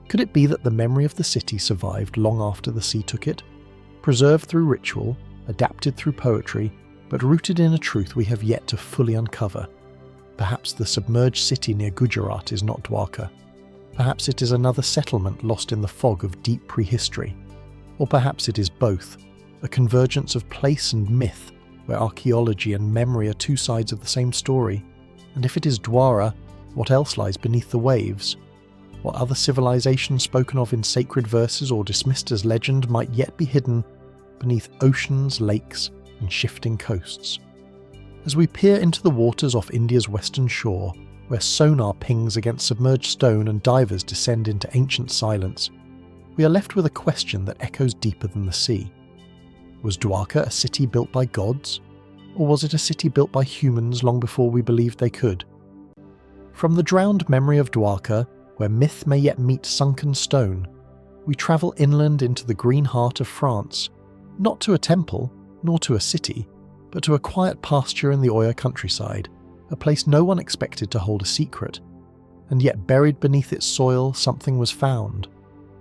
Could it be that the memory of the city survived long after the sea took it? Preserved through ritual, adapted through poetry, but rooted in a truth we have yet to fully uncover. Perhaps the submerged city near Gujarat is not Dwarka. Perhaps it is another settlement lost in the fog of deep prehistory. Or perhaps it is both, a convergence of place and myth, where archaeology and memory are two sides of the same story. And if it is Dwara, what else lies beneath the waves? What other civilizations spoken of in sacred verses or dismissed as legend might yet be hidden beneath oceans, lakes, and shifting coasts? As we peer into the waters off India's western shore, where sonar pings against submerged stone and divers descend into ancient silence, we are left with a question that echoes deeper than the sea. Was Dwarka a city built by gods? Or was it a city built by humans long before we believed they could? From the drowned memory of Dwarka, where myth may yet meet sunken stone, we travel inland into the green heart of France, not to a temple, nor to a city, but to a quiet pasture in the Oyer countryside, a place no one expected to hold a secret. And yet buried beneath its soil something was found,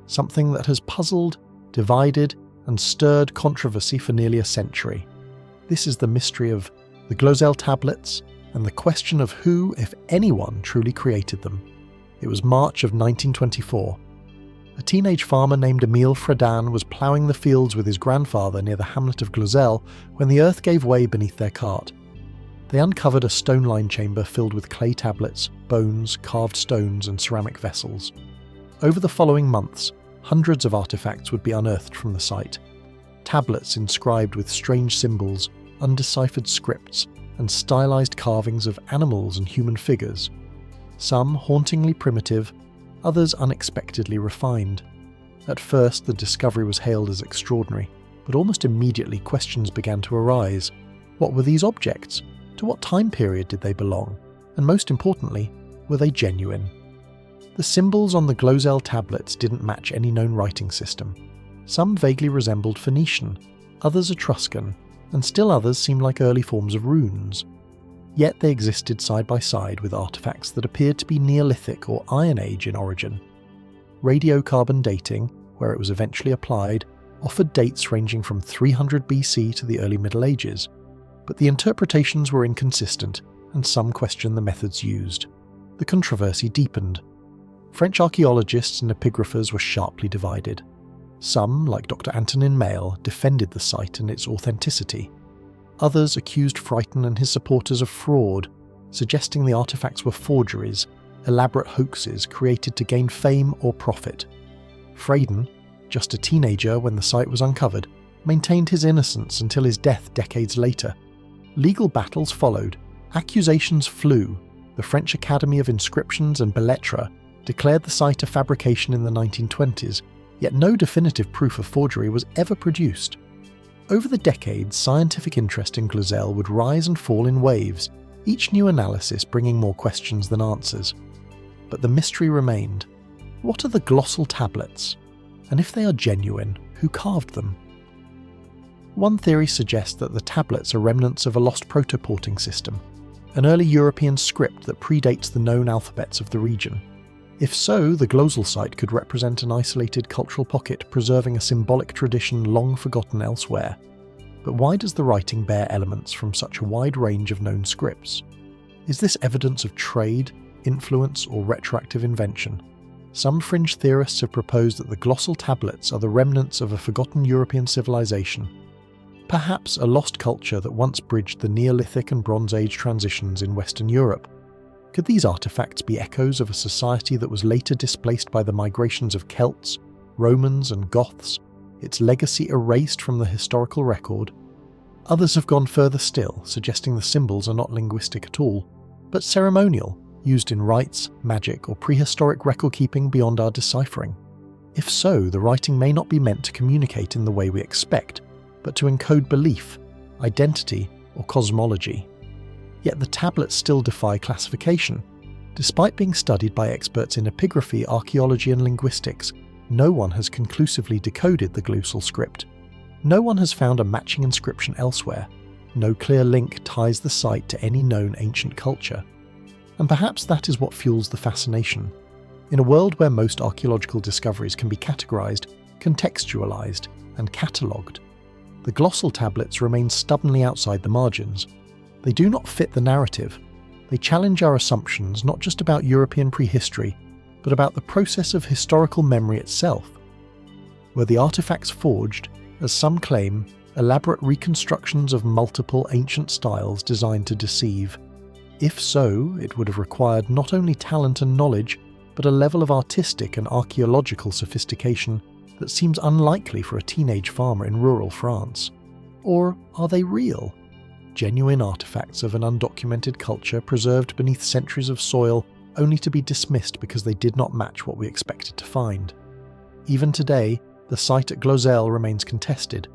something that has puzzled, divided, and stirred controversy for nearly a century. This is the mystery of the Glosel tablets and the question of who, if anyone, truly created them. It was March of 1924. A teenage farmer named Emile Fredan was ploughing the fields with his grandfather near the hamlet of Glosel when the earth gave way beneath their cart. They uncovered a stone-lined chamber filled with clay tablets, bones, carved stones, and ceramic vessels. Over the following months, hundreds of artifacts would be unearthed from the site. Tablets inscribed with strange symbols, undeciphered scripts, and stylized carvings of animals and human figures. Some hauntingly primitive, others unexpectedly refined. At first, the discovery was hailed as extraordinary, but almost immediately questions began to arise. What were these objects? To what time period did they belong? And most importantly, were they genuine? The symbols on the Glosel tablets didn't match any known writing system. Some vaguely resembled Phoenician, others Etruscan, and still others seemed like early forms of runes. Yet they existed side by side with artifacts that appeared to be Neolithic or Iron Age in origin. Radiocarbon dating, where it was eventually applied, offered dates ranging from 300 BC to the early Middle Ages, but the interpretations were inconsistent, and some questioned the methods used. The controversy deepened. French archaeologists and epigraphers were sharply divided. Some, like Dr. Antonin Mail, defended the site and its authenticity. Others accused Freyton and his supporters of fraud, suggesting the artifacts were forgeries, elaborate hoaxes created to gain fame or profit. Freyton, just a teenager when the site was uncovered, maintained his innocence until his death decades later. Legal battles followed, accusations flew. The French Academy of Inscriptions and Belles-Lettres declared the site a fabrication in the 1920s, yet no definitive proof of forgery was ever produced. Over the decades, scientific interest in Glozell would rise and fall in waves, each new analysis bringing more questions than answers. But the mystery remained. What are the glossal tablets? And if they are genuine, who carved them? One theory suggests that the tablets are remnants of a lost protoporting system, an early European script that predates the known alphabets of the region. If so, the Glozell site could represent an isolated cultural pocket preserving a symbolic tradition long forgotten elsewhere. But why does the writing bear elements from such a wide range of known scripts? Is this evidence of trade, influence, or retroactive invention? Some fringe theorists have proposed that the glossal tablets are the remnants of a forgotten European civilization, perhaps a lost culture that once bridged the Neolithic and Bronze Age transitions in Western Europe. Could these artifacts be echoes of a society that was later displaced by the migrations of Celts, Romans, and Goths, its legacy erased from the historical record? Others have gone further still, suggesting the symbols are not linguistic at all, but ceremonial, used in rites, magic, or prehistoric record-keeping beyond our deciphering. If so, the writing may not be meant to communicate in the way we expect, but to encode belief, identity, or cosmology. Yet the tablets still defy classification. Despite being studied by experts in epigraphy, archaeology, and linguistics, no one has conclusively decoded the glossal script. No one has found a matching inscription elsewhere. No clear link ties the site to any known ancient culture. And perhaps that is what fuels the fascination. In a world where most archaeological discoveries can be categorized, contextualized, and catalogued, the glossal tablets remain stubbornly outside the margins. They do not fit the narrative. They challenge our assumptions not just about European prehistory, but about the process of historical memory itself. Were the artifacts forged, as some claim, elaborate reconstructions of multiple ancient styles designed to deceive? If so, it would have required not only talent and knowledge, but a level of artistic and archaeological sophistication that seems unlikely for a teenage farmer in rural France. Or are they real? Genuine artifacts of an undocumented culture preserved beneath centuries of soil only to be dismissed because they did not match what we expected to find. Even today, the site at Glozell remains contested.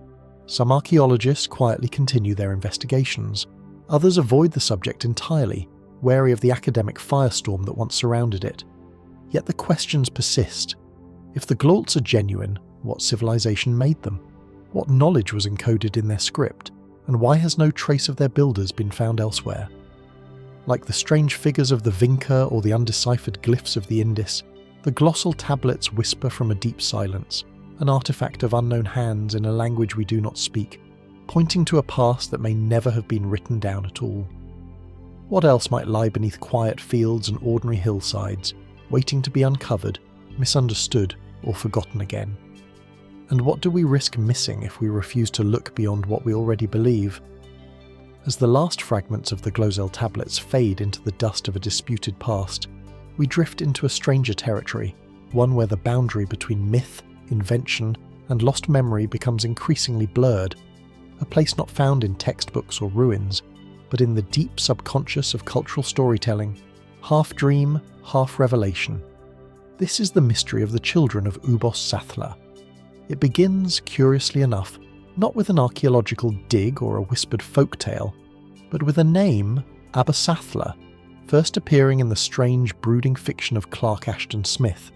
Some archaeologists quietly continue their investigations. Others avoid the subject entirely, wary of the academic firestorm that once surrounded it. Yet the questions persist. If the Glolts are genuine, what civilization made them? What knowledge was encoded in their script? And why has no trace of their builders been found elsewhere? Like the strange figures of the Vinca or the undeciphered glyphs of the Indus, the glossal tablets whisper from a deep silence, an artifact of unknown hands in a language we do not speak, pointing to a past that may never have been written down at all. What else might lie beneath quiet fields and ordinary hillsides, waiting to be uncovered, misunderstood, or forgotten again? And what do we risk missing if we refuse to look beyond what we already believe? As the last fragments of the Glozell tablets fade into the dust of a disputed past, we drift into a stranger territory, one where the boundary between myth, invention, and lost memory becomes increasingly blurred, a place not found in textbooks or ruins, but in the deep subconscious of cultural storytelling, half dream, half revelation. This is the mystery of the children of Ubos-Sathla. It begins, curiously enough, not with an archaeological dig or a whispered folk tale, but with a name, Abersathla, first appearing in the strange, brooding fiction of Clark Ashton Smith,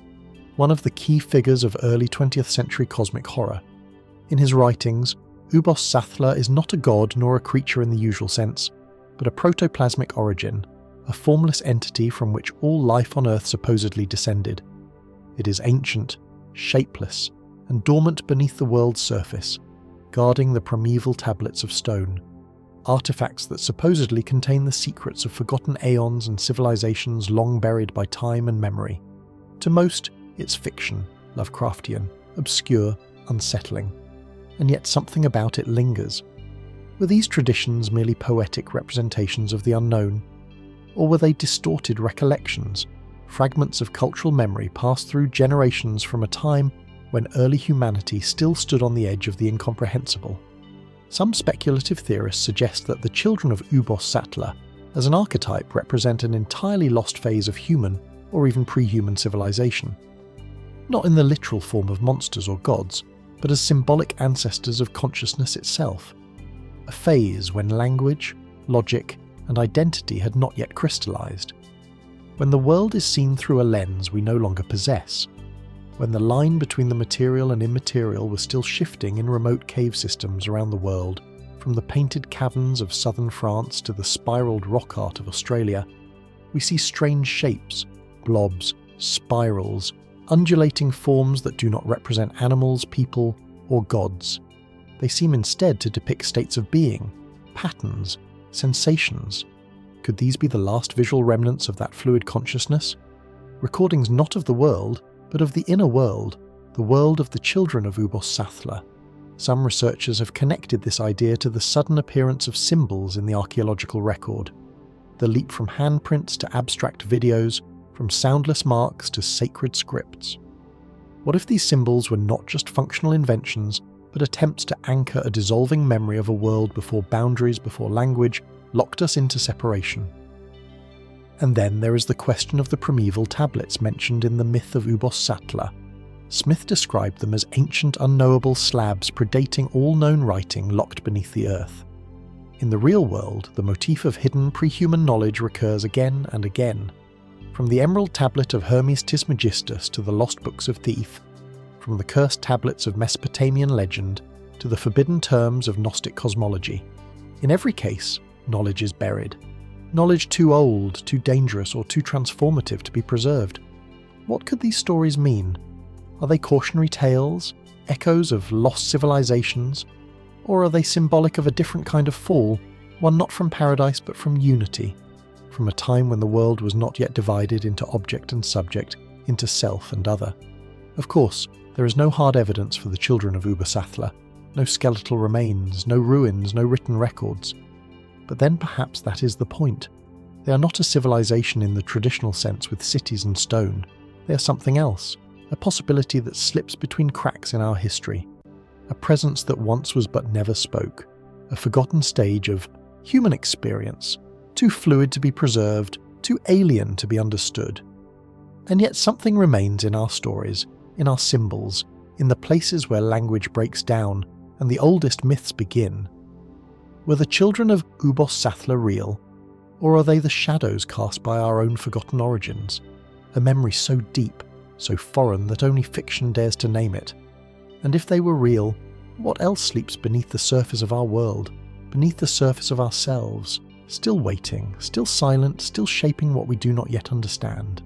one of the key figures of early 20th century cosmic horror. In his writings, Ubos-Sathla is not a god nor a creature in the usual sense, but a protoplasmic origin, a formless entity from which all life on Earth supposedly descended. It is ancient, shapeless, and dormant beneath the world's surface, guarding the primeval tablets of stone, artifacts that supposedly contain the secrets of forgotten aeons and civilizations long buried by time and memory. To most, it's fiction, Lovecraftian, obscure, unsettling, and yet something about it lingers. Were these traditions merely poetic representations of the unknown? Or were they distorted recollections, fragments of cultural memory passed through generations from a time when early humanity still stood on the edge of the incomprehensible? Some speculative theorists suggest that the children of Ubos-Sattler, as an archetype, represent an entirely lost phase of human or even pre-human civilization. Not in the literal form of monsters or gods, but as symbolic ancestors of consciousness itself. A phase when language, logic, and identity had not yet crystallized. When the world is seen through a lens we no longer possess. When the line between the material and immaterial was still shifting in remote cave systems around the world, from the painted caverns of southern France to the spiraled rock art of Australia, we see strange shapes, blobs, spirals, undulating forms that do not represent animals, people, or gods. They seem instead to depict states of being, patterns, sensations. Could these be the last visual remnants of that fluid consciousness? Recordings not of the world, but of the inner world, the world of the children of Ubos-Sattler. Some researchers have connected this idea to the sudden appearance of symbols in the archaeological record. The leap from handprints to abstract videos, from soundless marks to sacred scripts. What if these symbols were not just functional inventions, but attempts to anchor a dissolving memory of a world before boundaries, before language, locked us into separation? And then there is the question of the primeval tablets mentioned in the myth of Ubos-Sattler. Smith described them as ancient unknowable slabs predating all known writing locked beneath the earth. In the real world, the motif of hidden pre-human knowledge recurs again and again. From the Emerald Tablet of Hermes Trismegistus to the Lost Books of Thief, from the cursed tablets of Mesopotamian legend to the forbidden terms of Gnostic cosmology. In every case, knowledge is buried. Knowledge too old, too dangerous, or too transformative to be preserved. What could these stories mean? Are they cautionary tales, echoes of lost civilizations? Or are they symbolic of a different kind of fall, one not from paradise but from unity, from a time when the world was not yet divided into object and subject, into self and other? Of course, there is no hard evidence for the children of Ubos-Sattler, no skeletal remains, no ruins, no written records. But then perhaps that is the point. They are not a civilization in the traditional sense with cities and stone. They are something else, a possibility that slips between cracks in our history, a presence that once was but never spoke, a forgotten stage of human experience, too fluid to be preserved, too alien to be understood. And yet something remains in our stories, in our symbols, in the places where language breaks down and the oldest myths begin. Were the children of Ubos-Sattler real, or are they the shadows cast by our own forgotten origins, a memory so deep, so foreign that only fiction dares to name it? And if they were real, what else sleeps beneath the surface of our world, beneath the surface of ourselves, still waiting, still silent, still shaping what we do not yet understand?